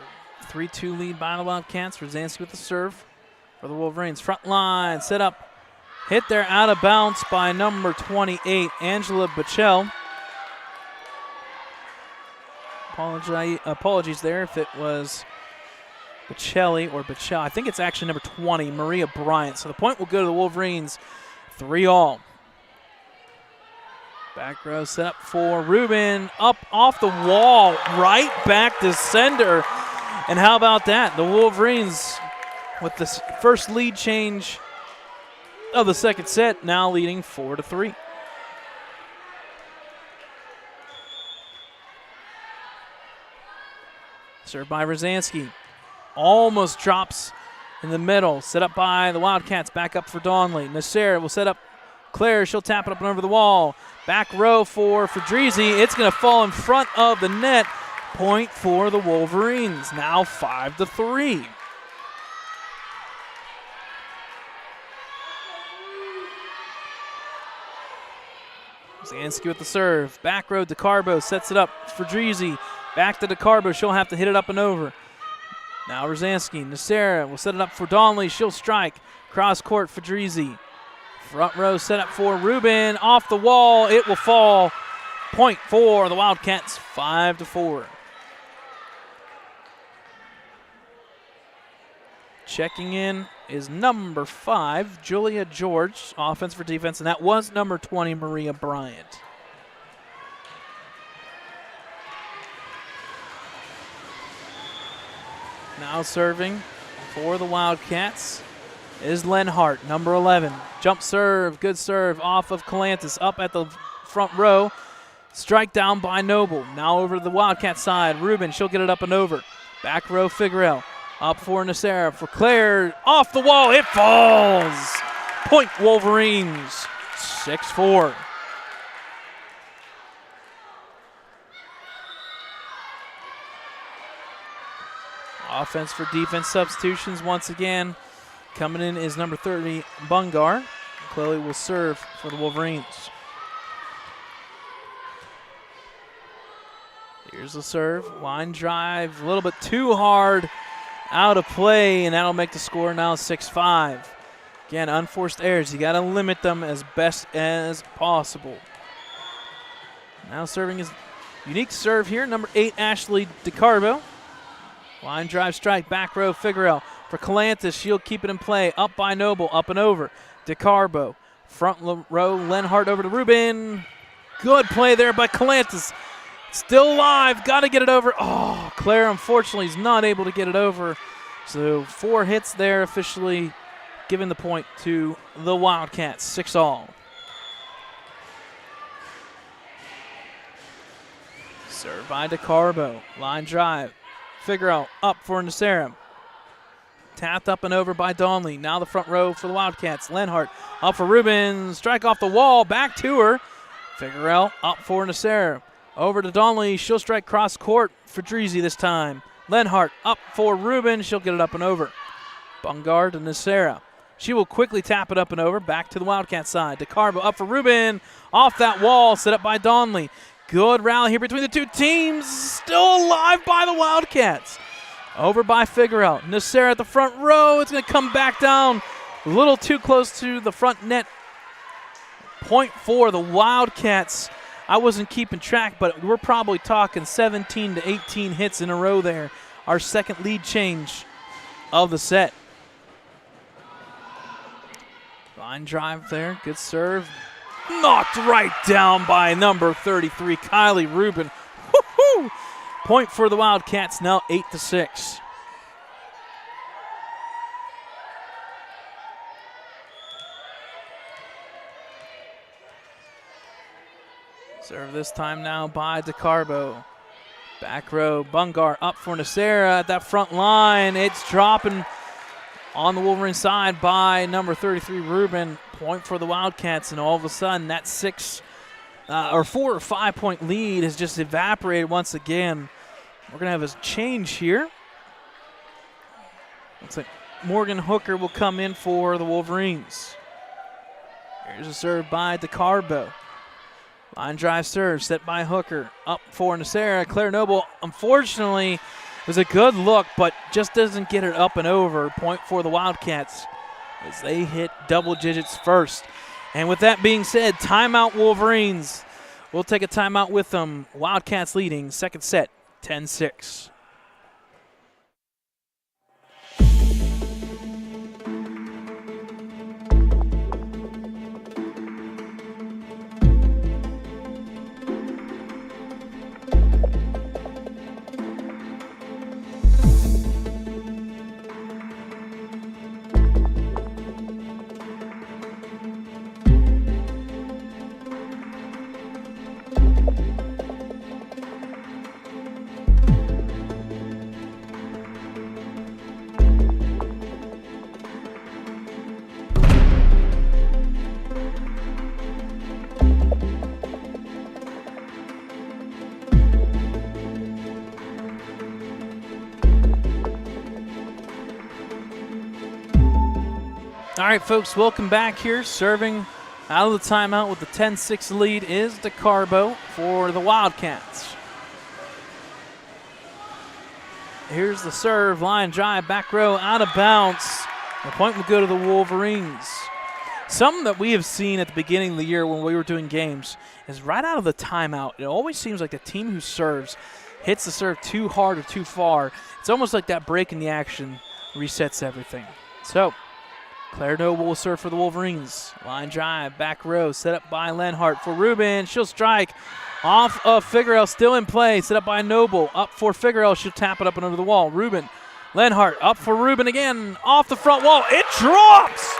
3-2 lead by the Wildcats. Rosansky with the serve for the Wolverines. Front line, set up. Hit there out of bounds by number 28, Angela Bachel. Apologies there if it was Bocelli or Bachel. I think it's actually number 20, Maria Bryant. So the point will go to the Wolverines, 3-all. Back row set up for Rubin, up off the wall, right back to sender. And how about that? The Wolverines with the first lead change of the second set, now leading 4-3. Served by Rosansky. Almost drops in the middle. Set up by the Wildcats. Back up for Donley. Nasser will set up Claire. She'll tap it up and over the wall. Back row for Fedrizzi. It's going to fall in front of the net. Point for the Wolverines. Now 5-3. Rosansky with the serve. Back row, DeCarbo sets it up. Fedrizzi. Back to DeCarbo. She'll have to hit it up and over. Now Rosansky. Nasera will set it up for Donley. She'll strike. Cross court, Fedrizzi. Front row set up for Rubin. Off the wall. It will fall. Point for the Wildcats, 5-4. Checking in is number 5, Julia George, offense for defense, and that was number 20, Maria Bryant. Now serving for the Wildcats is Lenhart, number 11. Jump serve, good serve off of Calantis, up at the front row. Strike down by Noble. Now over to the Wildcat side. Rubin, she'll get it up and over. Back row, Figuerel. Up for Nacera. For Claire, off the wall, it falls. Point Wolverines, 6-4. Offense for defense substitutions once again. Coming in is number 30, Bungar. Chloe will serve for the Wolverines. Here's the serve. Line drive, a little bit too hard. Out of play, and that'll make the score now 6-5. Again, unforced errors. You got to limit them as best as possible. Now serving his unique serve here, number 8, Ashley DeCarbo. Line drive strike, back row, Figuerel. For Calantis, she'll keep it in play. Up by Noble, up and over. DeCarbo. Front row, Lenhart over to Rubin. Good play there by Calantis. Still alive, got to get it over. Oh, Claire unfortunately is not able to get it over. So 4 hits there, officially giving the point to the Wildcats, 6-all. Served by DeCarbo. Line drive. Figueroa up for Nacera. Tapped up and over by Donley. Now the front row for the Wildcats. Lenhart up for Rubin. Strike off the wall. Back to her. Figueroa up for Nacera. Over to Donley. She'll strike cross court for Dreezy this time. Lenhart up for Rubin. She'll get it up and over. Bungard to Nacera. She will quickly tap it up and over. Back to the Wildcat side. DeCarbo up for Rubin. Off that wall. Set up by Donley. Good rally here between the two teams. Still alive by the Wildcats. Over by Figueroa. Nacera at the front row. It's going to come back down. A little too close to the front net. Point for the Wildcats. I wasn't keeping track, but we're probably talking 17 to 18 hits in a row there. Our second lead change of the set. Line drive there. Good serve. Knocked right down by number 33, Kylie Rubin. Woo-hoo! Point for the Wildcats, now 8-6. Serve this time now by DeCarbo. Back row, Bungar up for Nacera at that front line. It's dropping on the Wolverine side by number 33, Rubin. Point for the Wildcats, and all of a sudden that 4 or 5 point lead has just evaporated once again. We're going to have a change here. Looks like Morgan Hooker will come in for the Wolverines. Here's a serve by DeCarbo. Line drive serve set by Hooker. Up for Nacera. Claire Noble, unfortunately, it was a good look, but just doesn't get it up and over. Point for the Wildcats as they hit double digits first. And with that being said, timeout Wolverines. We'll take a timeout with them. Wildcats leading second set, 10-6. All right, folks, welcome back here. Serving out of the timeout with the 10-6 lead is DeCarbo for the Wildcats. Here's the serve, line drive, back row, out of bounds. The point will go to the Wolverines. Something that we have seen at the beginning of the year when we were doing games is right out of the timeout, it always seems like the team who serves hits the serve too hard or too far. It's almost like that break in the action resets everything. So, Claire Noble will serve for the Wolverines. Line drive, back row, set up by Lenhart for Rubin. She'll strike off of Figueroa, still in play, set up by Noble. Up for Figueroa, she'll tap it up and over the wall. Rubin Lenhart up for Rubin again, off the front wall. It drops!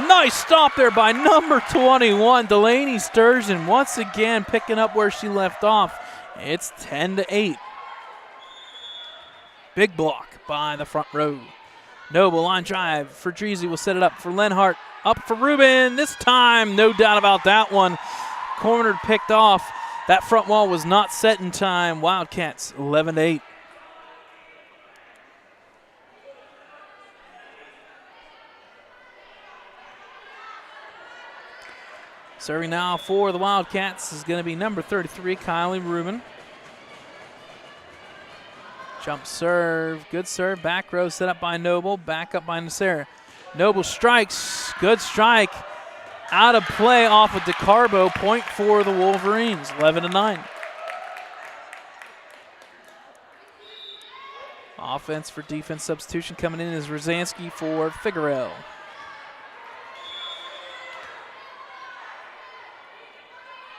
Nice stop there by number 21, Delaney Sturgeon, once again picking up where she left off. It's 10-8. Big block by the front row. Noble line drive. Fedrizzi will set it up for Lenhart. Up for Rubin. This time, no doubt about that one. Cornered, picked off. That front wall was not set in time. Wildcats 11-8. Serving now for the Wildcats is going to be number 33, Kylie Rubin. Jump serve, good serve, back row set up by Noble, back up by Nasera. Noble strikes, good strike. Out of play off of DeCarbo, point for the Wolverines, 11-9. Offense for defense substitution coming in is Rosansky for Figueroa.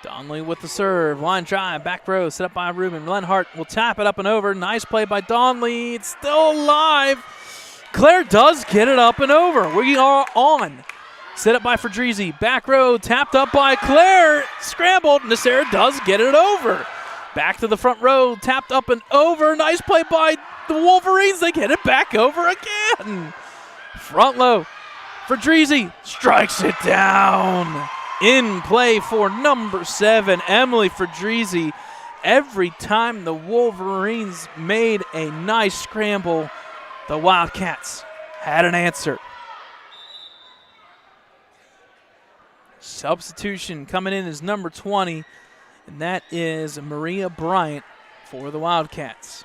Donnelly with the serve, line drive, back row, set up by Rubin. Lenhart will tap it up and over. Nice play by Donnelly. It's still alive. Claire does get it up and over. We are on. Set up by Fedrizzi, back row, tapped up by Claire. Scrambled, Nasera does get it over. Back to the front row, tapped up and over. Nice play by the Wolverines. They get it back over again. Front low, Fedrizzi strikes it down. In play for number 7, Emily Fedrizzi. Every time the Wolverines made a nice scramble, the Wildcats had an answer. Substitution coming in is number 20, and that is Maria Bryant for the Wildcats.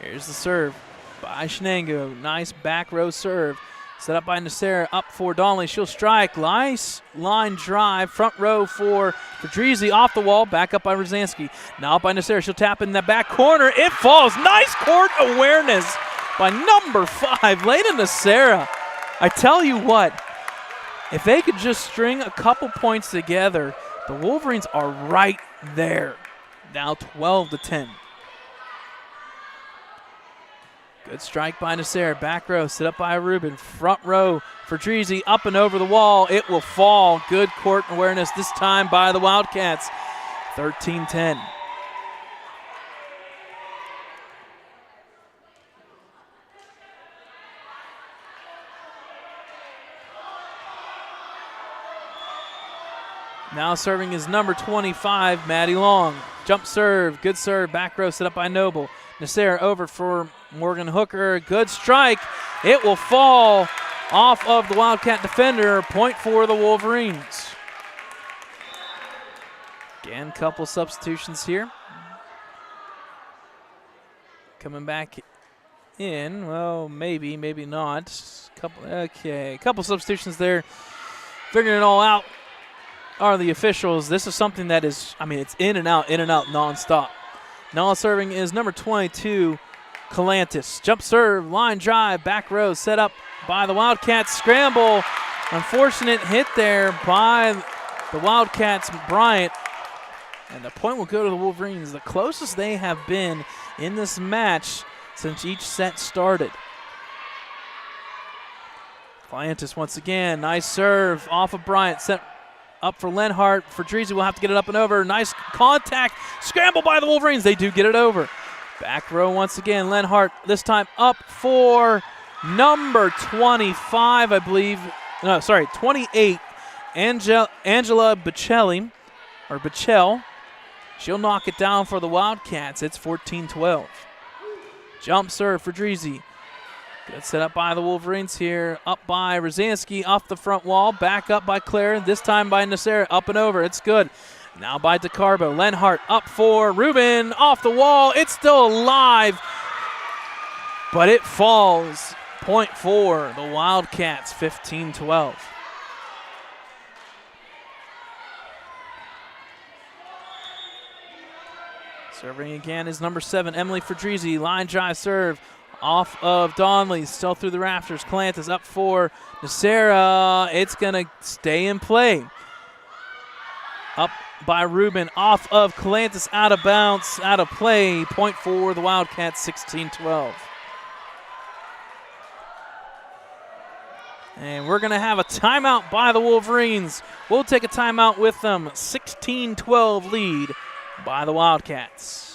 Here's the serve by Shenango. Nice back row serve. Set up by Nasera, up for Donnelly. She'll strike. Nice line drive. Front row for Fedrizzi, off the wall. Back up by Rosansky. Now up by Nasera. She'll tap in the back corner. It falls. Nice court awareness by number 5, Lena Nasera. I tell you what, if they could just string a couple points together, the Wolverines are right there. Now 12-10. Good strike by Nasera. Back row, set up by Rubin. Front row for Fedrizzi, up and over the wall. It will fall. Good court awareness this time by the Wildcats. 13-10. Now serving is number 25, Maddie Long. Jump serve, good serve. Back row, set up by Noble. Nasera over for Morgan Hooker. Good strike. It will fall off of the Wildcat defender. Point for the Wolverines. Again, couple substitutions here. Coming back in. Well, maybe, maybe not. Couple substitutions there. Figuring it all out are the officials. This is something that is, it's in and out nonstop. Now serving is number 22, Calantis. Jump serve, line drive, back row, set up by the Wildcats. Scramble. Unfortunate hit there by the Wildcats, Bryant. And the point will go to the Wolverines, the closest they have been in this match since each set started. Calantis once again, nice serve off of Bryant, set up for Lenhart. Fedrizzi will have to get it up and over. Nice contact. Scramble by the Wolverines. They do get it over. Back row once again. Lenhart this time up for number 25, I believe. No, sorry, 28. Angela Bichelli, or Bichel. She'll knock it down for the Wildcats. It's 14-12. Jump serve for Fedrizzi. Good set up by the Wolverines here. Up by Rosansky off the front wall. Back up by Claire. This time by Nasera. Up and over. It's good. Now by DeCarbo. Lenhart up for Rubin. Off the wall. It's still alive. But it falls. Point for the Wildcats. 15-12. Serving again is number 7, Emily Fedrizzi. Line drive serve. Off of Donnelly, still through the rafters. Calantis up for Nasera. It's going to stay in play. Up by Rubin, off of Calantis, out of bounds, out of play. Point for the Wildcats, 16-12. And we're going to have a timeout by the Wolverines. We'll take a timeout with them. 16-12 lead by the Wildcats.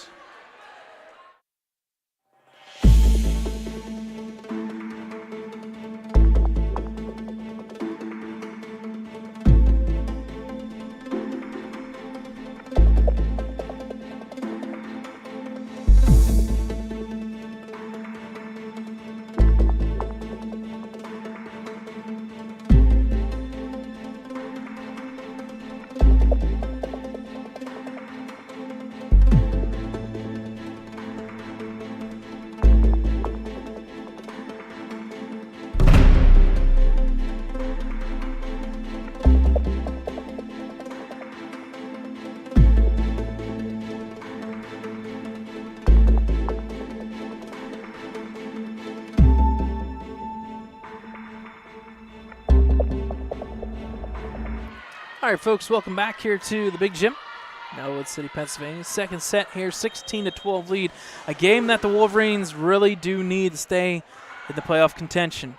All right, folks, welcome back here to the Big Gym, Ellwood City, Pennsylvania. Second set here, 16-12 lead. A game that the Wolverines really do need to stay in the playoff contention.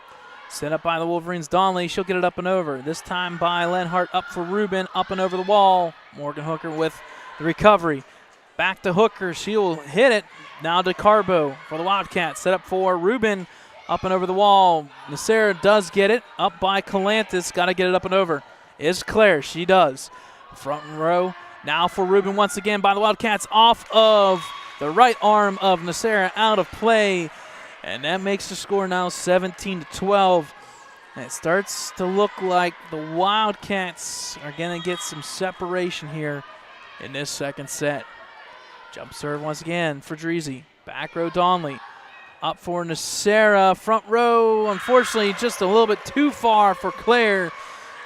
Set up by the Wolverines, Donnelly. She'll get it up and over. This time by Lenhart, up for Rubin, up and over the wall. Morgan Hooker with the recovery. Back to Hooker. She'll hit it. Now to Carbo for the Wildcats. Set up for Rubin, up and over the wall. Nasera does get it. Up by Calantis. Got to get it up and over. Is Claire. She does. Front row. Now for Rubin once again by the Wildcats, off of the right arm of Nasera, out of play. And that makes the score now 17-12. And it starts to look like the Wildcats are going to get some separation here in this second set. Jump serve once again for Dreezy. Back row Donnelly. Up for Nasera. Front row, unfortunately, just a little bit too far for Claire.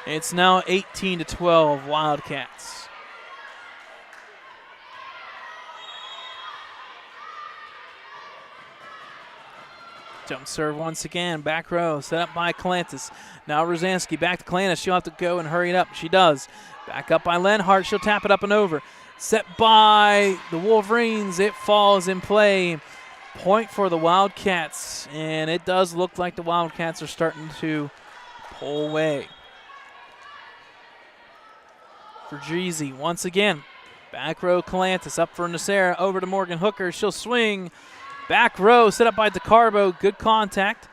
It's now 18-12 Wildcats. Jump serve once again, back row, set up by Calantis. Now Rosansky, back to Calantis. She'll have to go and hurry it up. She does. Back up by Lenhart. She'll tap it up and over. Set by the Wolverines. It falls in play. Point for the Wildcats. And it does look like the Wildcats are starting to pull away. For Dreezy once again. Back row Calantis, up for Nasera, over to Morgan Hooker. She'll swing. Back row, set up by DeCarbo. Good contact.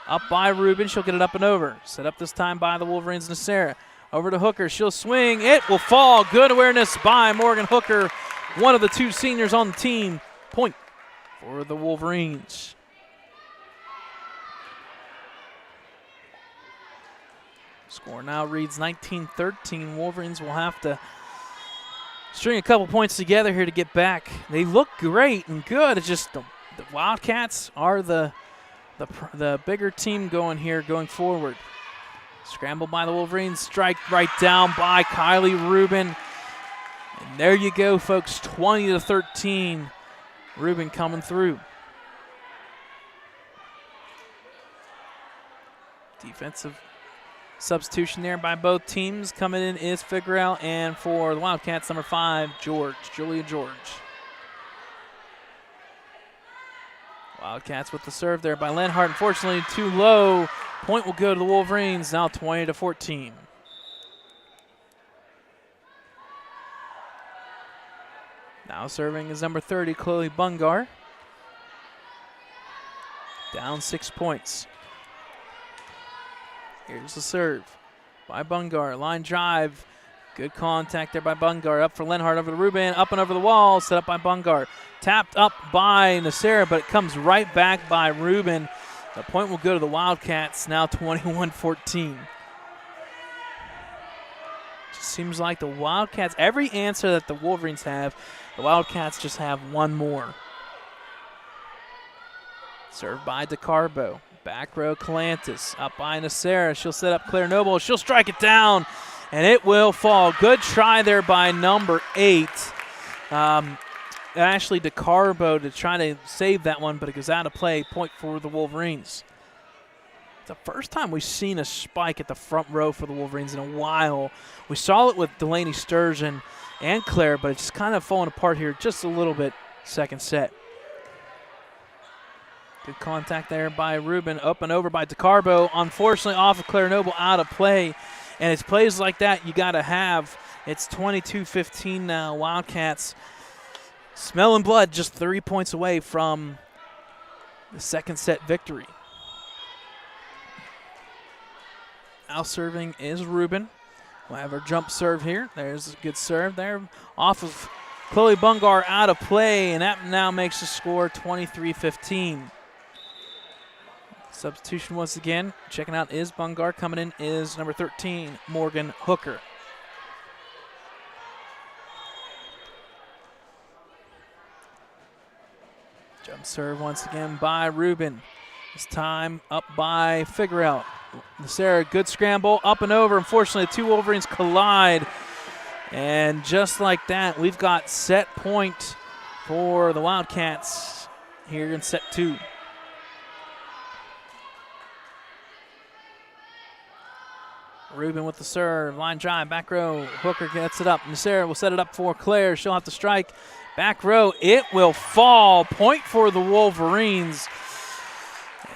Up by Rubin. She'll get it up and over. Set up this time by the Wolverines, Nasera. Over to Hooker. She'll swing. It will fall. Good awareness by Morgan Hooker, one of the two seniors on the team. Point for the Wolverines. Score now reads 19-13. Wolverines will have to string a couple points together here to get back. They look great and good. It's just the Wildcats are the bigger team going here, going forward. Scramble by the Wolverines. Strike right down by Kylie Rubin. And there you go, folks. 20-13. Rubin coming through. Defensive substitution there by both teams. Coming in is Figueroa, and for the Wildcats, number 5, Julia George. Wildcats with the serve there by Lenhart. Unfortunately, too low. Point will go to the Wolverines, now 20-14. Now serving is number 30, Chloe Bungar. Down 6 points. Here's the serve by Bungar. Line drive. Good contact there by Bungar. Up for Lenhart, over to Rubin. Up and over the wall. Set up by Bungar. Tapped up by Nasera, but it comes right back by Rubin. The point will go to the Wildcats, now 21-14. Just seems like the Wildcats, every answer that the Wolverines have, the Wildcats just have one more. Served by DeCarbo. Back row Calantis. Up by Nasera. She'll set up Claire Noble. She'll strike it down, and it will fall. Good try there by number 8. Ashley DeCarbo to try to save that one, but it goes out of play. Point for the Wolverines. It's the first time we've seen a spike at the front row for the Wolverines in a while. We saw it with Delaney Sturgeon and Claire, but it's just kind of falling apart here just a little bit second set. Good contact there by Rubin, up and over by DeCarbo. Unfortunately, off of Claire Noble, out of play. And it's plays like that you got to have. It's 22-15 now. Wildcats smelling blood, just 3 points away from the second set victory. Now serving is Rubin. We'll have her jump serve here. There's a good serve there. Off of Chloe Bungar, out of play, and that now makes the score 23-15. Substitution once again. Checking out is Bungar. Coming in is number 13, Morgan Hooker. Jump serve once again by Rubin. This time up by Figueroa. Sarah, good scramble, up and over. Unfortunately, the two Wolverines collide. And just like that, we've got set point for the Wildcats here in set 2. Rubin with the serve, line drive, back row. Hooker gets it up. Nasera will set it up for Claire. She'll have to strike. Back row, it will fall. Point for the Wolverines.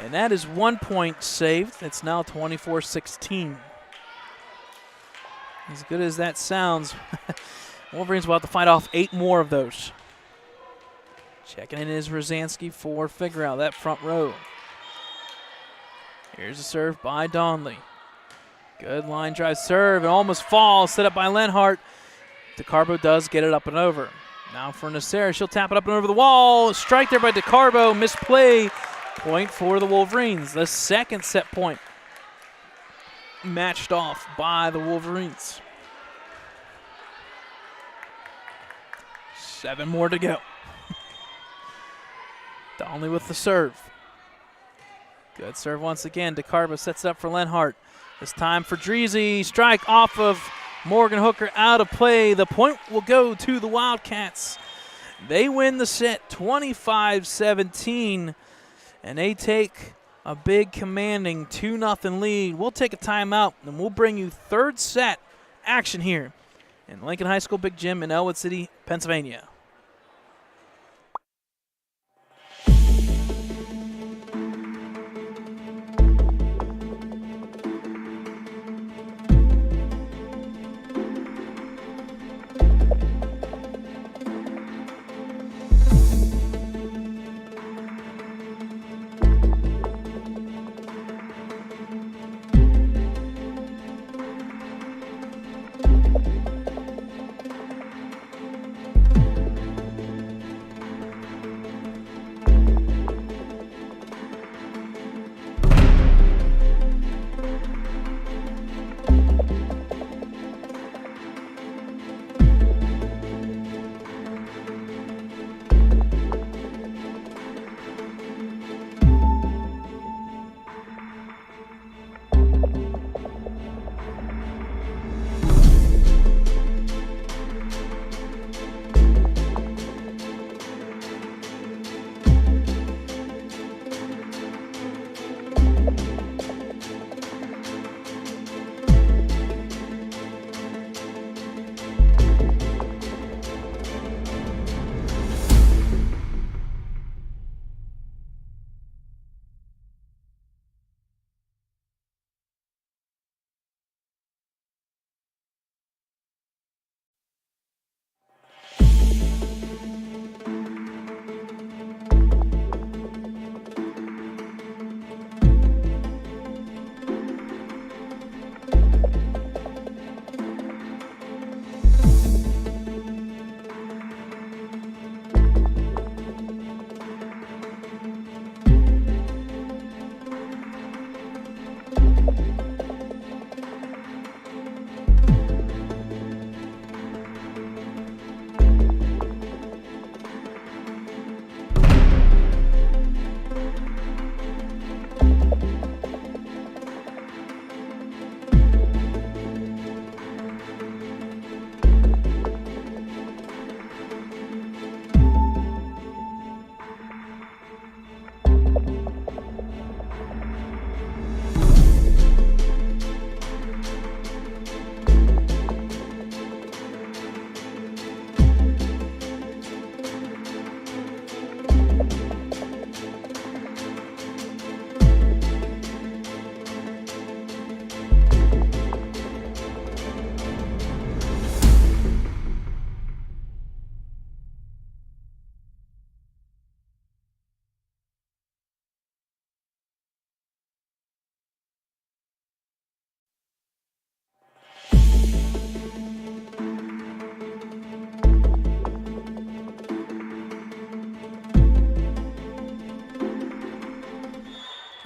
And that is 1 point saved. It's now 24-16. As good as that sounds, Wolverines will have to fight off 8 more of those. Checking in is Rosansky for Figueroa, that front row. Here's a serve by Donley. Good line drive serve, and almost falls, set up by Lenhart. DeCarbo does get it up and over. Now for Nasera, she'll tap it up and over the wall. Strike there by DeCarbo, misplay. Point for the Wolverines, the second set point. Matched off by the Wolverines. 7 more to go. Donley with the serve. Good serve once again. DeCarbo sets it up for Lenhart. This time for Dreezy. Strike off of Morgan Hooker, out of play. The point will go to the Wildcats. They win the set 25-17, and they take a big commanding 2-0 lead. We'll take a timeout, and we'll bring you third set action here in Lincoln High School Big Gym in Ellwood City, Pennsylvania.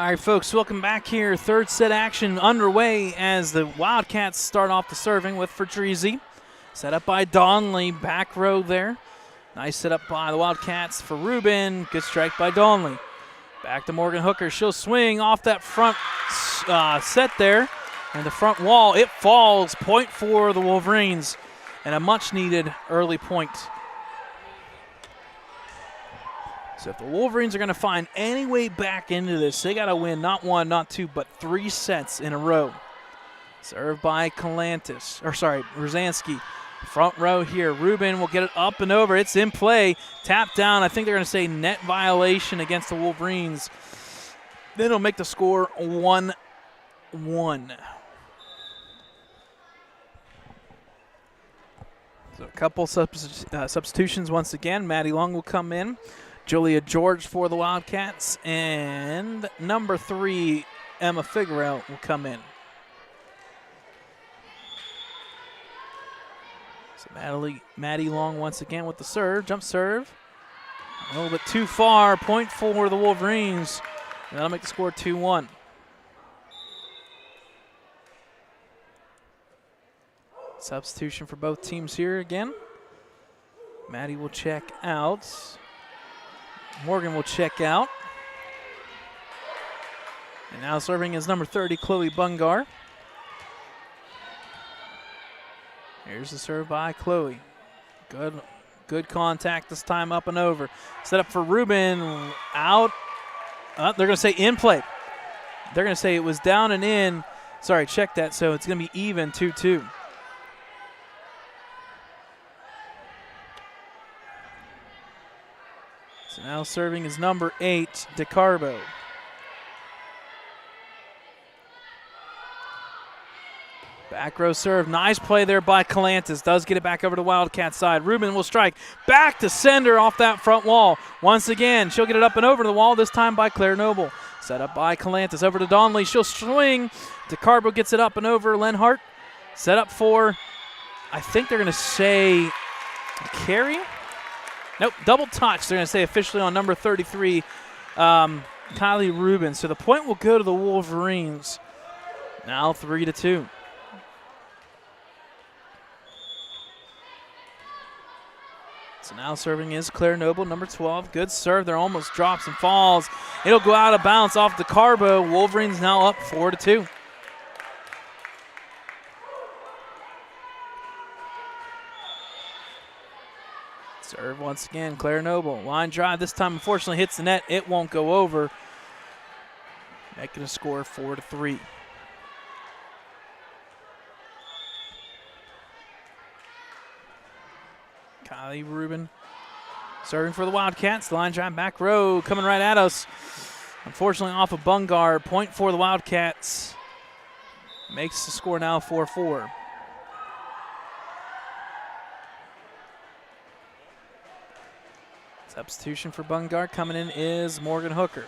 All right, folks, welcome back here. Third set action underway as the Wildcats start off the serving with Fedrizzi. Set up by Donley, back row there. Nice set up by the Wildcats for Rubin. Good strike by Donley. Back to Morgan Hooker. She'll swing off that front set there. And the front wall, it falls. Point for the Wolverines. And a much-needed early point. So if the Wolverines are going to find any way back into this, they got to win not one, not two, but 3 sets in a row. Served by Rosansky. Front row here. Rubin will get it up and over. It's in play. Tap down. I think they're going to say net violation against the Wolverines. Then it'll make the score 1-1. So a couple substitutions once again. Maddie Long will come in. Julia George for the Wildcats. And number 3, Emma Figueroa will come in. So Maddie Long once again with the serve. Jump serve. A little bit too far. Point for the Wolverines. And that'll make the score 2-1. Substitution for both teams here again. Maddie will check out. Morgan will check out. And now serving is number 30, Chloe Bungar. Here's the serve by Chloe. Good contact this time, up and over. Set up for Rubin. Out. They're going to say in play. They're going to say it was down and in. Sorry, check that. So it's going to be even 2-2. So now serving is number 8, DeCarbo. Back row serve. Nice play there by Calantis. Does get it back over to Wildcat side. Rubin will strike. Back to sender off that front wall. Once again, she'll get it up and over to the wall, this time by Claire Noble. Set up by Calantis. Over to Donley. She'll swing. DeCarbo gets it up and over. Lenhart. Set up for, I think they're going to say, carry? Nope, double touch. They're going to say officially on number 33, Kylie Rubin. So the point will go to the Wolverines. Now 3-2. So now serving is Claire Noble, number 12. Good serve there, almost drops and falls. It'll go out of bounds off DeCarbo. Wolverines now up 4-2. Serve once again, Claire Noble. Line drive this time, unfortunately, hits the net. It won't go over. Making a score 4-3. Kylie Rubin serving for the Wildcats. The line drive back row coming right at us. Unfortunately, off of Bungar. Point for the Wildcats. Makes the score now 4-4. Substitution for Bungar coming in is Morgan Hooker.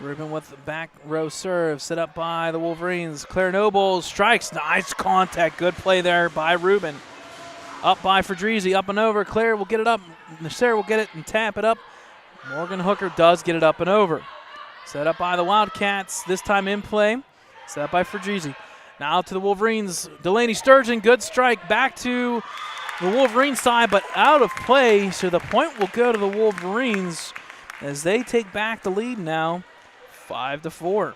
Rubin with the back row serve set up by the Wolverines. Claire Noble strikes. Nice contact. Good play there by Rubin. Up by Fedrizzi. Up and over. Claire will get it up. Sarah will get it and tap it up. Morgan Hooker does get it up and over. Set up by the Wildcats. This time in play. Set up by Fedrizzi. Now to the Wolverines. Delaney Sturgeon. Good strike. Back to the Wolverines side, but out of play. So the point will go to the Wolverines as they take back the lead now, 5-4.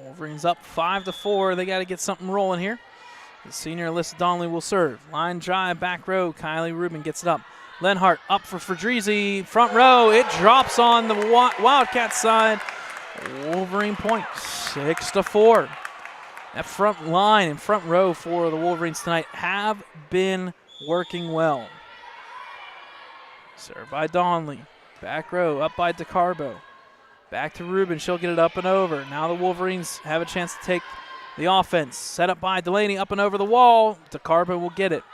Wolverines up 5-4. They got to get something rolling here. The senior Alyssa Donnelly will serve. Line drive, back row. Kylie Rubin gets it up. Lenhart up for Fedrizzi. Front row. It drops on the Wildcat side. Wolverine point, 6-4. That front line and front row for the Wolverines tonight have been working well. Served by Donley. Back row, up by DeCarbo. Back to Rubin, she'll get it up and over. Now the Wolverines have a chance to take the offense. Set up by Delaney, up and over the wall. DeCarbo will get it.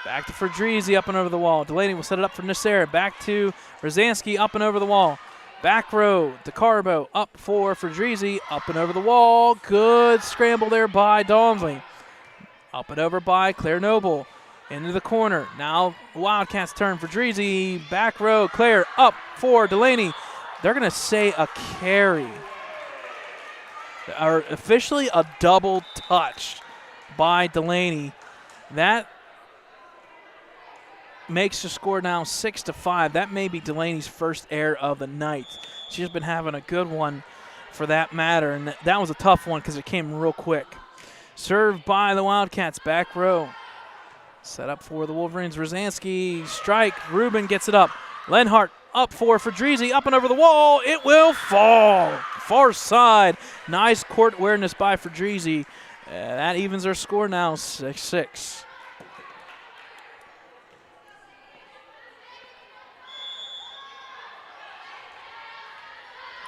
Back to Fedrizzi, up and over the wall. Delaney will set it up for Nasser. Back to Rosansky, up and over the wall. Back row, DeCarbo up for Fedrizzi, up and over the wall. Good scramble there by Donnelly. Up and over by Claire Noble. Into the corner. Now Wildcats turn. Fedrizzi, back row. Claire up for Delaney. They're going to say a carry. Or officially a double touch by Delaney. That makes the score now 6-5. That may be Delaney's first error of the night. She's been having a good one for that matter, and that was a tough one because it came real quick. Served by the Wildcats, back row. Set up for the Wolverines. Rosansky, strike. Rubin gets it up. Lenhart up for Fedrizzi, up and over the wall. It will fall. Far side. Nice court awareness by Fedrizzi. That evens our score now, 6-6.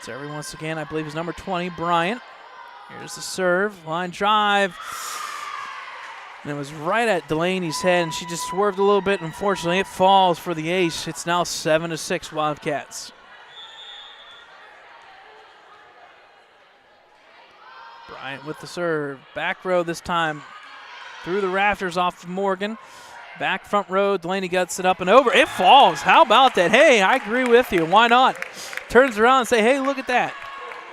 Serving once again, I believe is number 20, Bryant. Here's the serve, line drive. And it was right at Delaney's head, and she just swerved a little bit. Unfortunately, it falls for the ace. It's now 7-6 Wildcats. Bryant with the serve. Back row this time. Through the rafters off of Morgan. Back front row, Delaney gets it up and over. It falls. How about that? Hey, I agree with you. Why not? Turns around and say, hey, look at that.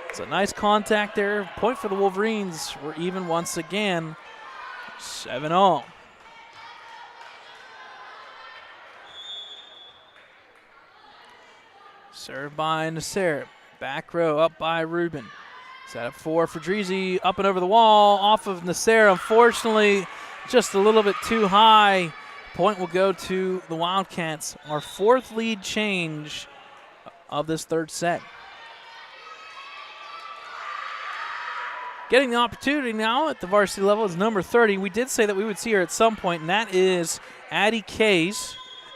It's a nice contact there. Point for the Wolverines. We're even once again. 7-all. Served by Nasser. Back row up by Rubin. Set up for Fedrizzi. Up and over the wall. Off of Nasser. Unfortunately, just a little bit too high. Point will go to the Wildcats. Our fourth lead change of this third set. Getting the opportunity now at the varsity level is number 30. We did say that we would see her at some point, and that is Addie Kays,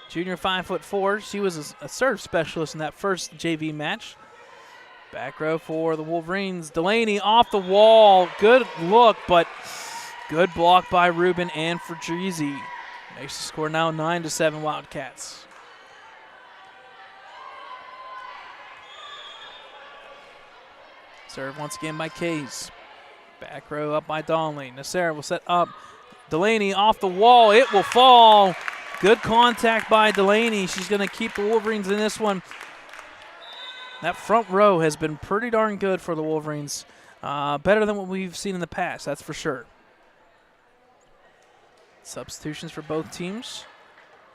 junior 5'4". She was a serve specialist in that first JV match. Back row for the Wolverines. Delaney off the wall. Good look, but good block by Rubin and Fedrizzi. Makes the score now 9-7 Wildcats. Serve once again by Kays. Back row up by Donnelly. Nasser will set up. Delaney off the wall. It will fall. Good contact by Delaney. She's going to keep the Wolverines in this one. That front row has been pretty darn good for the Wolverines. Better than what we've seen in the past, that's for sure. Substitutions for both teams.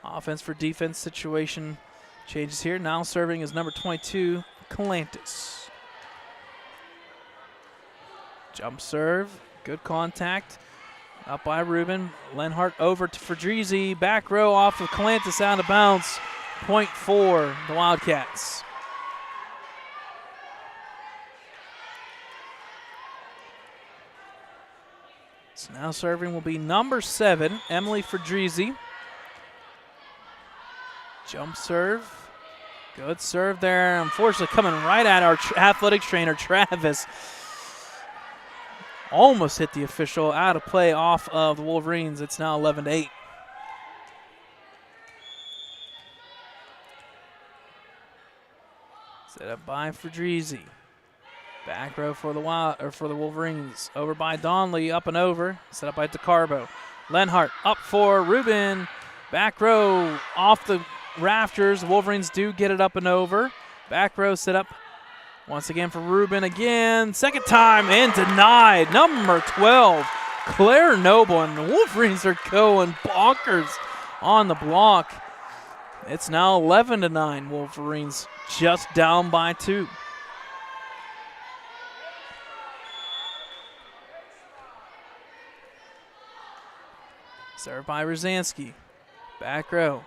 Offense for defense situation changes here. Now serving is number 22, Calantis. Jump serve, good contact. Up by Rubin. Lenhart over to Fedrizzi. Back row off of Calantis, out of bounds. Point for the Wildcats. So now serving will be number 7, Emily Fedrizzi. Jump serve. Good serve there. Unfortunately, coming right at our athletic trainer, Travis. Almost hit the official. Out of play off of the Wolverines. It's now 11-8. Set up by Fedrizzi. Back row for the Wolverines. Over by Donnelly, up and over. Set up by DeCarbo. Lenhart up for Rubin. Back row off the rafters. The Wolverines do get it up and over. Back row set up once again for Rubin again. Second time and denied. Number 12, Claire Noble. And the Wolverines are going bonkers on the block. It's now 11-9. Wolverines just down by 2. Served by Rosansky. Back row.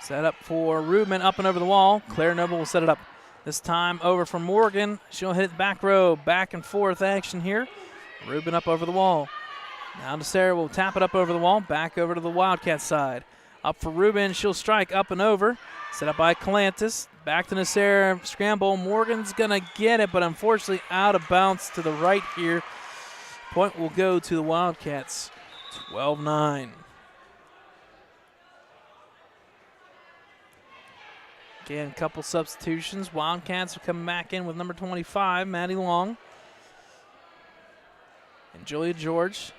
Set up for Rubin, up and over the wall. Claire Noble will set it up. This time over for Morgan. She'll hit the back row. Back and forth action here. Rubin up over the wall. Now to Sarah will tap it up over the wall. Back over to the Wildcat side. Up for Rubin. She'll strike up and over. Set up by Calantis. Back to Nasser. Scramble. Morgan's going to get it, but unfortunately out of bounds to the right here. Point will go to the Wildcats. 12-9. Again, a couple substitutions. Wildcats are coming back in with number 25, Maddie Long. And Julia George,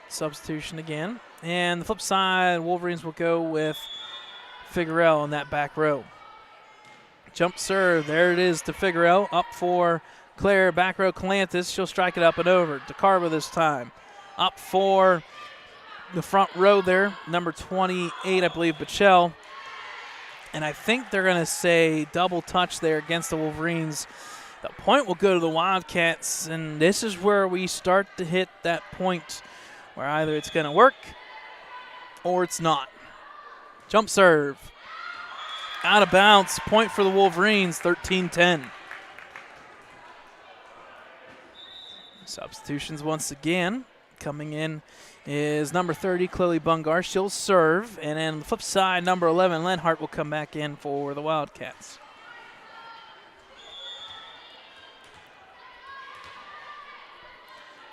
substitution again. And the flip side, Wolverines will go with Figueroa on that back row. Jump serve, there it is to Figueroa. Up for Claire, back row Calantis. She'll strike it up and over. DeCarbo this time. Up for the front row there, number 28, I believe, Bachel. And I think they're going to say double touch there against the Wolverines. The point will go to the Wildcats, and this is where we start to hit that point where either it's going to work or it's not. Jump serve. Out of bounds. Point for the Wolverines, 13-10. Substitutions once again. Coming in is number 30, Chloe Bungar. She'll serve. And then on the flip side, number 11, Lenhart will come back in for the Wildcats.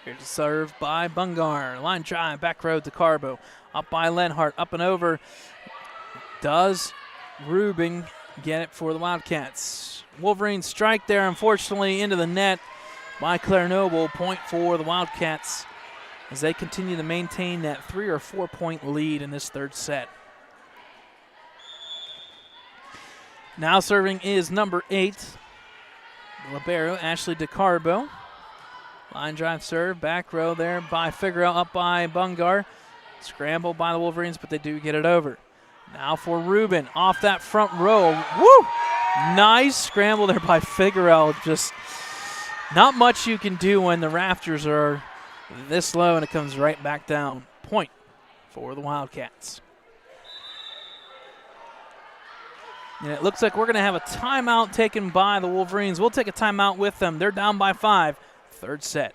Here's a serve by Bungar. Line drive, back row to Carbo. Up by Lenhart, up and over. Does Rubin get it for the Wildcats? Wolverines strike there, unfortunately, into the net by Claire Noble. Point for the Wildcats as they continue to maintain that 3 or 4 point lead in this third set. Now serving is number 8, libero Ashley DeCarbo. Line drive serve, back row there by Figueroa, up by Bungar. Scramble by the Wolverines, but they do get it over. Now for Rubin, off that front row. Woo! Nice scramble there by Figueroa. Just not much you can do when the rafters are this low and it comes right back down. Point for the Wildcats. And it looks like we're going to have a timeout taken by the Wolverines. We'll take a timeout with them. They're down by 5. Third set.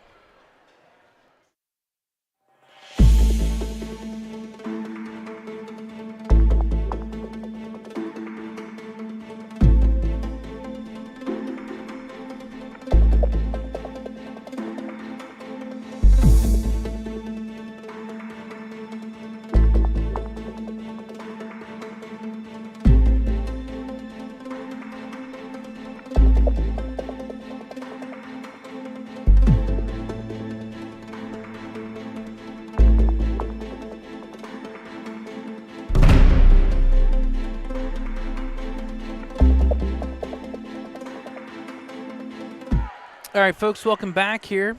All right, folks, welcome back here.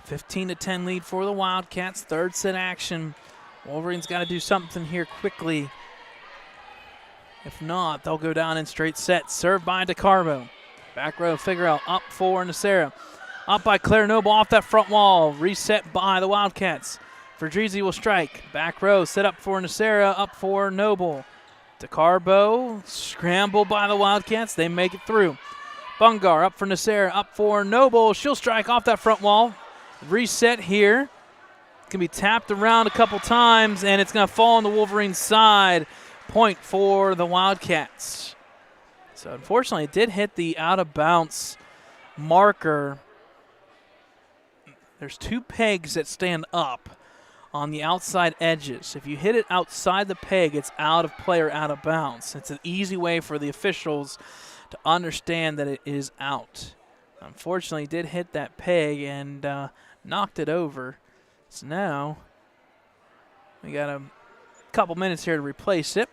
15-10 lead for the Wildcats. Third set action. Wolverines got to do something here quickly. If not, they'll go down in straight sets. Served by DeCarbo. Back row, Figueroa up for Nacera. Up by Claire Noble off that front wall. Reset by the Wildcats. Verdrizzi will strike. Back row, set up for Nacera, up for Noble. DeCarbo, scrambled by the Wildcats. They make it through. Bungar up for Nacera, up for Noble. She'll strike off that front wall. Reset here. It's going to be tapped around a couple times, and it's going to fall on the Wolverines' side. Point for the Wildcats. So unfortunately, it did hit the out-of-bounds marker. There's 2 pegs that stand up on the outside edges. If you hit it outside the peg, it's out of play or out of bounds. It's an easy way for the officials to understand that it is out. Unfortunately, it did hit that peg and knocked it over. So now we got a couple minutes here to replace it.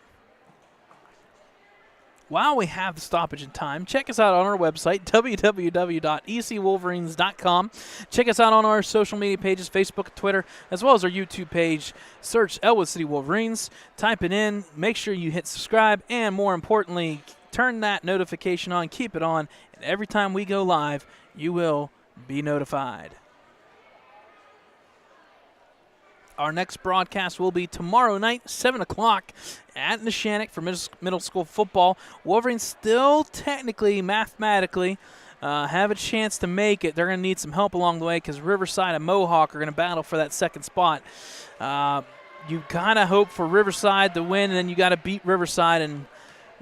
While we have the stoppage in time, check us out on our website, www.ecwolverines.com. Check us out on our social media pages, Facebook, Twitter, as well as our YouTube page. Search Ellwood City Wolverines. Type it in. Make sure you hit subscribe. And more importantly, turn that notification on. Keep it on. And every time we go live, you will be notified. Our next broadcast will be tomorrow night, 7 o'clock at Neshannock for middle school football. Wolverines still technically, mathematically, have a chance to make it. They're going to need some help along the way because Riverside and Mohawk are going to battle for that second spot. You kind of hope for Riverside to win, and then you got to beat Riverside and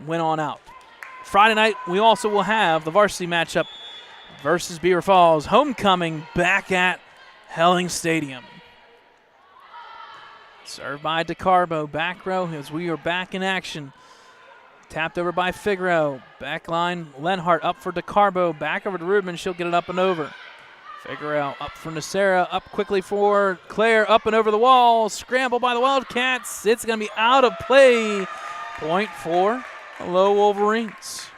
win on out. Friday night, we also will have the varsity matchup versus Beaver Falls. Homecoming back at Helling Stadium. Served by DeCarbo, back row as we are back in action. Tapped over by Figueroa. Back line, Lenhart up for DeCarbo. Back over to Rubin. She'll get it up and over. Figueroa up for Nacera. Up quickly for Claire. Up and over the wall. Scramble by the Wildcats. It's going to be out of play. Point for the Low Wolverines.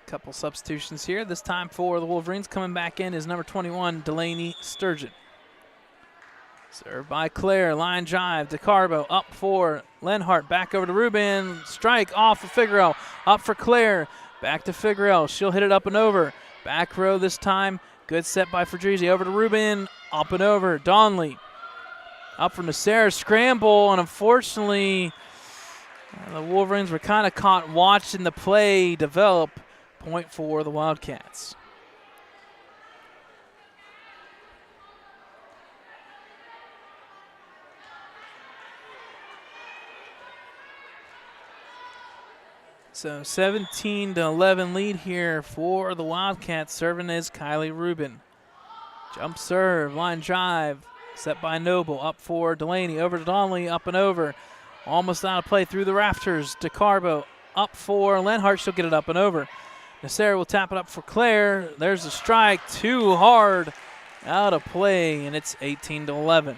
Couple substitutions here. This time for the Wolverines. Coming back in is number 21, Delaney Sturgeon. Served by Claire. Line drive. DeCarbo up for Lenhart. Back over to Rubin. Strike off for Figueroa. Up for Claire. Back to Figueroa. She'll hit it up and over. Back row this time. Good set by Fedrizzi. Over to Rubin. Up and over. Donley. Up for Nacera. Scramble. And unfortunately, the Wolverines were kind of caught watching the play develop. Point for the Wildcats. So 17-11 lead here for the Wildcats. Serving is Kylie Rubin. Jump serve, line drive, set by Noble. Up for Delaney, over to Donnelly, up and over. Almost out of play through the rafters. DeCarbo up for Lenhart. She'll get it up and over. Nacera will tap it up for Claire. There's a strike, too hard, out of play, and it's 18-11.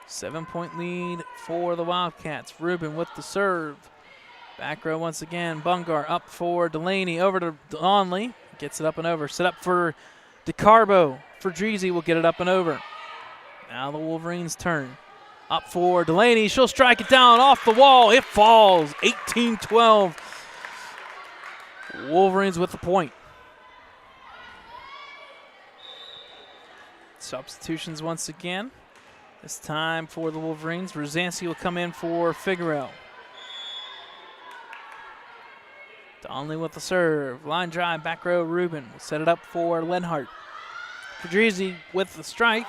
Seven-point lead for the Wildcats. Rubin with the serve. Back row once again. Bungar up for Delaney. Over to Donley. Gets it up and over. Set up for DeCarbo. Fedrizzi will get it up and over. Now the Wolverines' turn. Up for Delaney. She'll strike it down off the wall. It falls. 18-12. Wolverines with the point. Substitutions once again. This time for the Wolverines, Rosansky will come in for Figueroa. Donnelly with the serve. Line drive, back row, Rubin will set it up for Lenhart. Fedrizzi with the strike.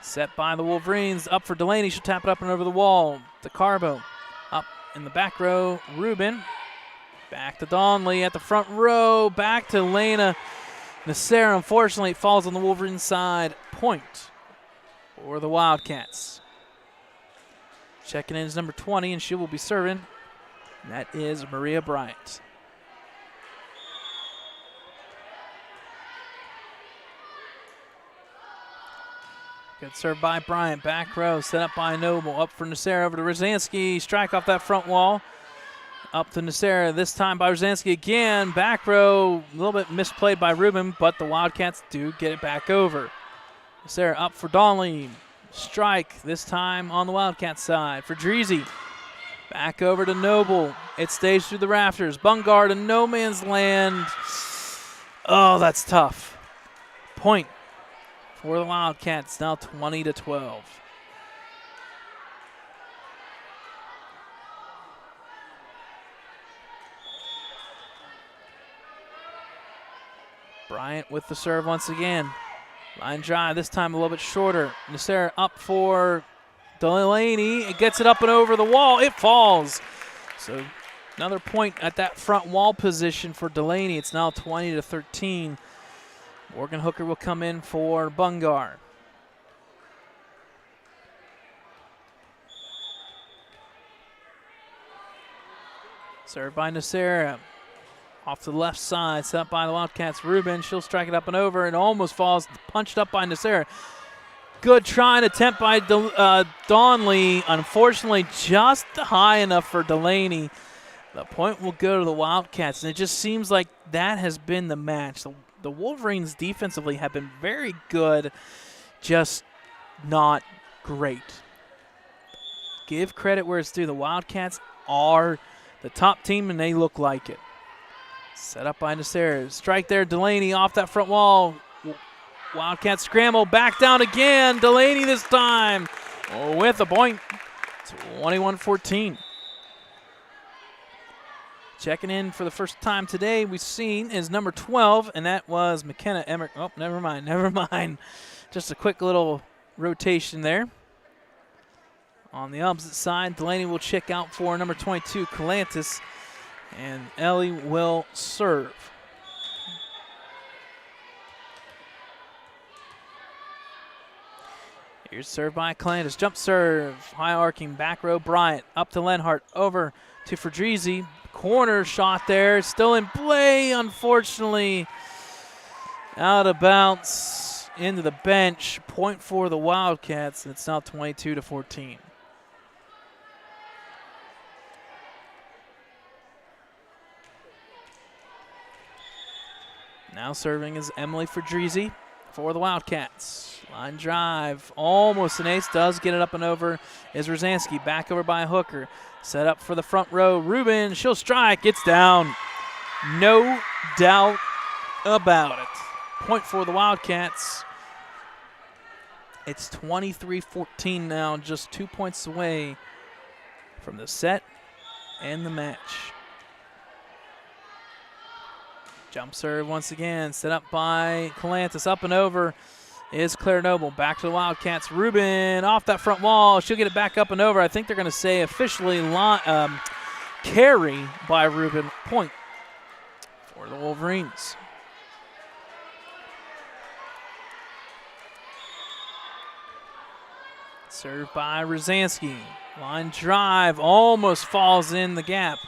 Set by the Wolverines. Up for Delaney. She'll tap it up and over the wall. DeCarbo up in the back row. Rubin. Back to Donnelly at the front row. Back to Lena. Nacera, unfortunately, falls on the Wolverines side. Point for the Wildcats. Checking in is number 20, and she will be serving. And that is Maria Bryant. Good serve by Bryant. Back row, set up by Noble. Up for Nacera, over to Rosansky. Strike off that front wall. Up to Nacera, this time by Rosansky again. Back row, a little bit misplayed by Rubin, but the Wildcats do get it back over. Nacera up for Donnelly. Strike, this time on the Wildcats side. Fedrizzi. Back over to Noble. It stays through the rafters. Bungar to no man's land. Oh, that's tough. Point for the Wildcats, now 20-12. Bryant with the serve once again. Line drive, this time a little bit shorter. Nacera up for Delaney. It gets it up and over the wall. It falls. So another point at that front wall position for Delaney. It's now 20-13. Morgan Hooker will come in for Bungar. Served by Nacera. Off to the left side, set up by the Wildcats. Rubin, she'll strike it up and over. It almost falls, punched up by Nacera. Good try and attempt by Donnelly. Unfortunately, just high enough for Delaney. The point will go to the Wildcats, and it just seems like that has been the match. The Wolverines defensively have been very good, just not great. Give credit where it's due. The Wildcats are the top team, and they look like it. Set up by Nacera. Strike there, Delaney off that front wall. Wildcats scramble, back down again. Delaney this time with a point. 21-14. Checking in for the first time today we've seen is number 12, and that was McKenna Emmerich. Oh, never mind. Just a quick little rotation there. On the opposite side, Delaney will check out for number 22, Calantis, and Ellie will serve. Here's serve by Calantis. Jump serve. High arcing back row. Bryant up to Lenhart. Over to Fedrizzi. Corner shot there. Still in play, unfortunately. Out of bounds into the bench. Point for the Wildcats. And it's now 22-14. Now serving is Emily Fedrizzi for the Wildcats. Line drive, almost an ace, does get it up and over, is Rosansky. Back over by Hooker. Set up for the front row. Rubin, she'll strike, gets down. No doubt about it. Point for the Wildcats. It's 23-14 now, just 2 points away from the set and the match. Jump serve once again, set up by Calantis, up and over is Claire Noble. Back to the Wildcats. Rubin off that front wall. She'll get it back up and over. I think they're going to say officially carry by Rubin. Point for the Wolverines. Served by Rosansky. Line drive almost falls in the gap.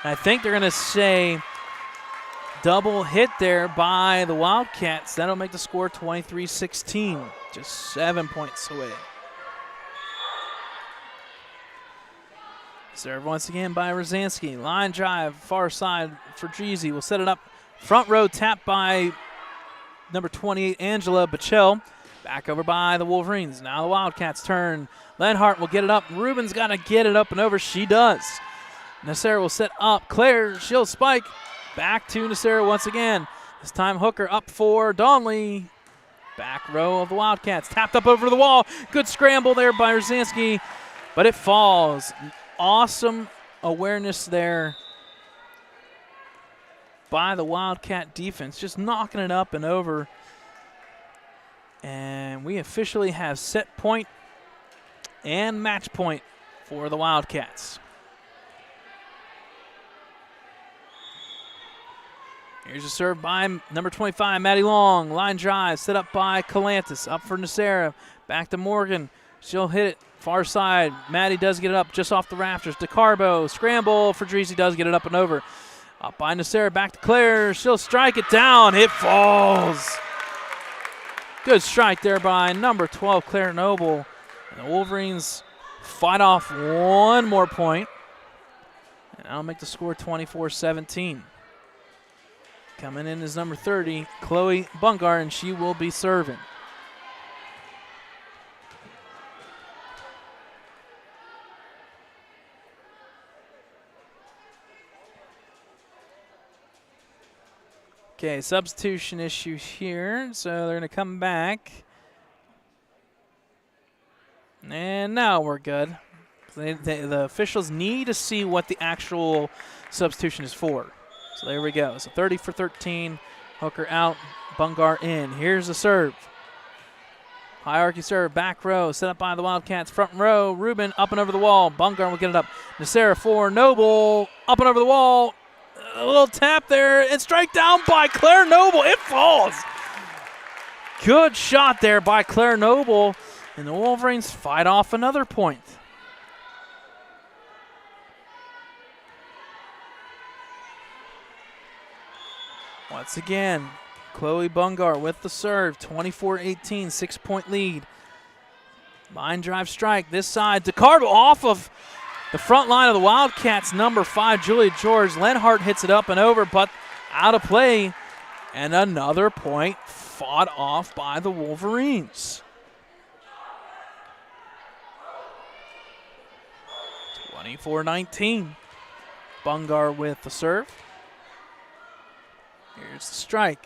And I think they're going to say double hit there by the Wildcats. That'll make the score 23-16, just 7 points away. Serve once again by Rosansky. Line drive, far side for Fedrizzi. Will set it up. Front row tap by number 28, Angela Bachel. Back over by the Wolverines. Now the Wildcats turn. Lenhart will get it up. Rubin's got to get it up and over. She does. Nasser will set up. Claire, she'll spike. Back to Nasser once again. This time Hooker up for Donley. Back row of the Wildcats. Tapped up over the wall. Good scramble there by Rosansky, but it falls. Awesome awareness there by the Wildcat defense. Just knocking it up and over. And we officially have set point and match point for the Wildcats. Here's a serve by number 25, Maddie Long. Line drive, set up by Calantis. Up for Nasera. Back to Morgan. She'll hit it far side. Maddie does get it up just off the rafters. DeCarbo, scramble. Fedrizzi does get it up and over. Up by Nasera, back to Claire. She'll strike it down. It falls. Good strike there by number 12, Claire Noble. And the Wolverines fight off one more point. And that'll make the score 24-17. Coming in is number 30, Chloe Bungar, and she will be serving. Okay, substitution issue here, so they're going to come back. And now we're good. The officials need to see what the actual substitution is for. So there we go. So 30 for 13. Hooker out. Bungar in. Here's the serve. Hierarchy serve. Back row. Set up by the Wildcats. Front row. Rubin up and over the wall. Bungar will get it up. Nasera for Noble. Up and over the wall. A little tap there. And strike down by Claire Noble. It falls. Good shot there by Claire Noble. And the Wolverines fight off another point. Once again, Chloe Bungar with the serve, 24-18, 6-point lead. Line drive strike, this side, DeCarbo off of the front line of the Wildcats, number 5, Julia George. Lenhart hits it up and over, but out of play. And another point fought off by the Wolverines. 24-19. Bungar with the serve. Here's the strike.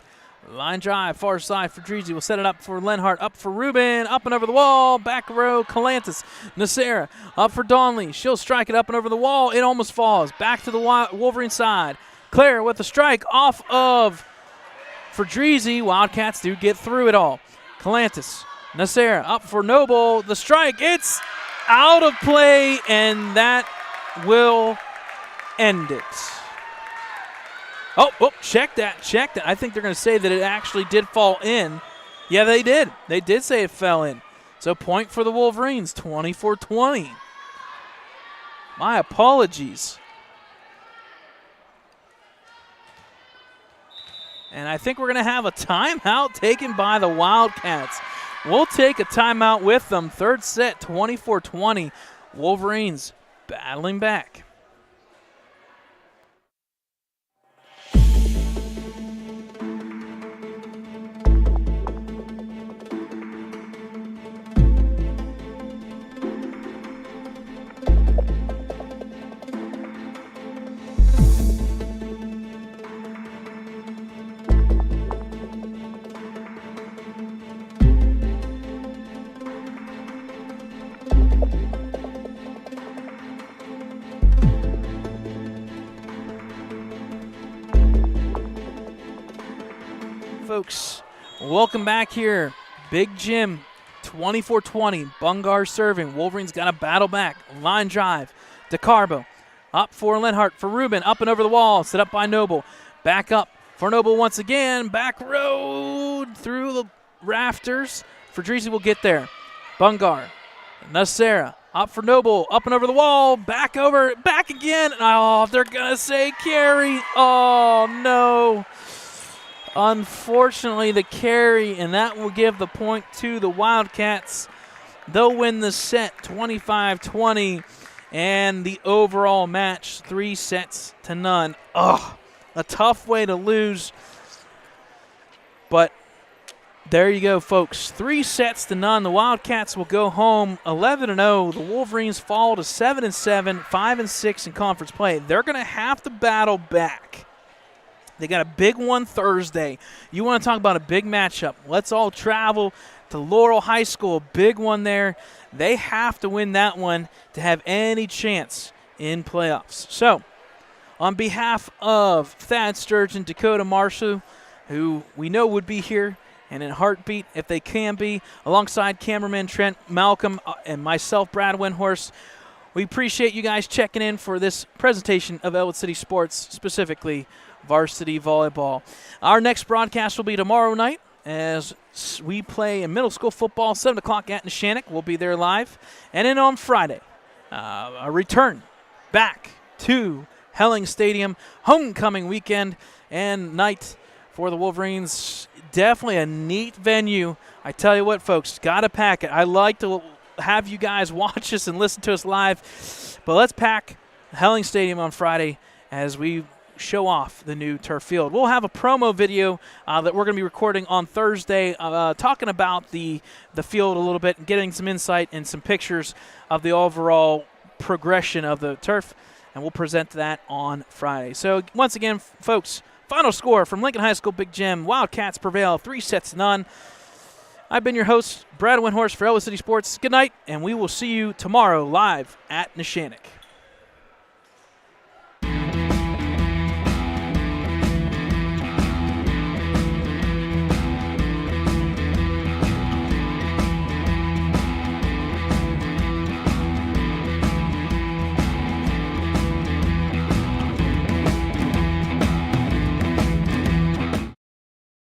Line drive, far side for Fedrizzi. Will set it up for Lenhart. Up for Rubin. Up and over the wall. Back row, Calantis. Nasera up for Donley. She'll strike it up and over the wall. It almost falls. Back to the Wolverine side. Claire with the strike off of Fedrizzi. Wildcats do get through it all. Calantis. Nasera up for Noble. The strike. It's out of play, and that will end it. Oh, check that. I think they're going to say that it actually did fall in. Yeah, they did. They did say it fell in. So point for the Wolverines, 24-20. My apologies. And I think we're going to have a timeout taken by the Wildcats. We'll take a timeout with them. Third set, 24-20. Wolverines battling back. Folks, welcome back here. Big Jim, 24-20. Bungar serving. Wolverines got to battle back. Line drive. DeCarbo. Up for Lenhart. For Rubin. Up and over the wall. Set up by Noble. Back up for Noble once again. Back road through the rafters. Fedrizzi will get there. Bungar. Nacera. Up for Noble. Up and over the wall. Back over. Back again. Oh, they're going to say carry. Oh, no. Unfortunately, the carry, and that will give the point to the Wildcats. They'll win the set 25-20, and the overall match 3-0. Ugh, a tough way to lose, but there you go, folks. 3-0. The Wildcats will go home 11-0. The Wolverines fall to 7-7, 5-6 in conference play. They're going to have to battle back. They got a big one Thursday. You want to talk about a big matchup. Let's all travel to Laurel High School. Big one there. They have to win that one to have any chance in playoffs. So, on behalf of Thad Sturgeon, Dakota Marshall, who we know would be here, and in heartbeat if they can be, alongside cameraman Trent Malcolm and myself, Brad Windhorst, we appreciate you guys checking in for this presentation of Ellwood City Sports, specifically Varsity Volleyball. Our next broadcast will be tomorrow night as we play in middle school football, 7 o'clock at Neshannock. We'll be there live. And then on Friday, a return back to Helling Stadium, homecoming weekend and night for the Wolverines. Definitely a neat venue. I tell you what, folks, got to pack it. I like to have you guys watch us and listen to us live, but let's pack Helling Stadium on Friday as we show off the new turf field. We'll have a promo video that we're going to be recording on Thursday talking about the field a little bit and getting some insight and some pictures of the overall progression of the turf, and we'll present that on Friday. So once again, folks, final score from Lincoln High School Big Jim. Wildcats prevail 3-0. I've been your host, Brad Windhorst for Ellwood City Sports. Good night, and we will see you tomorrow live at Neshannock.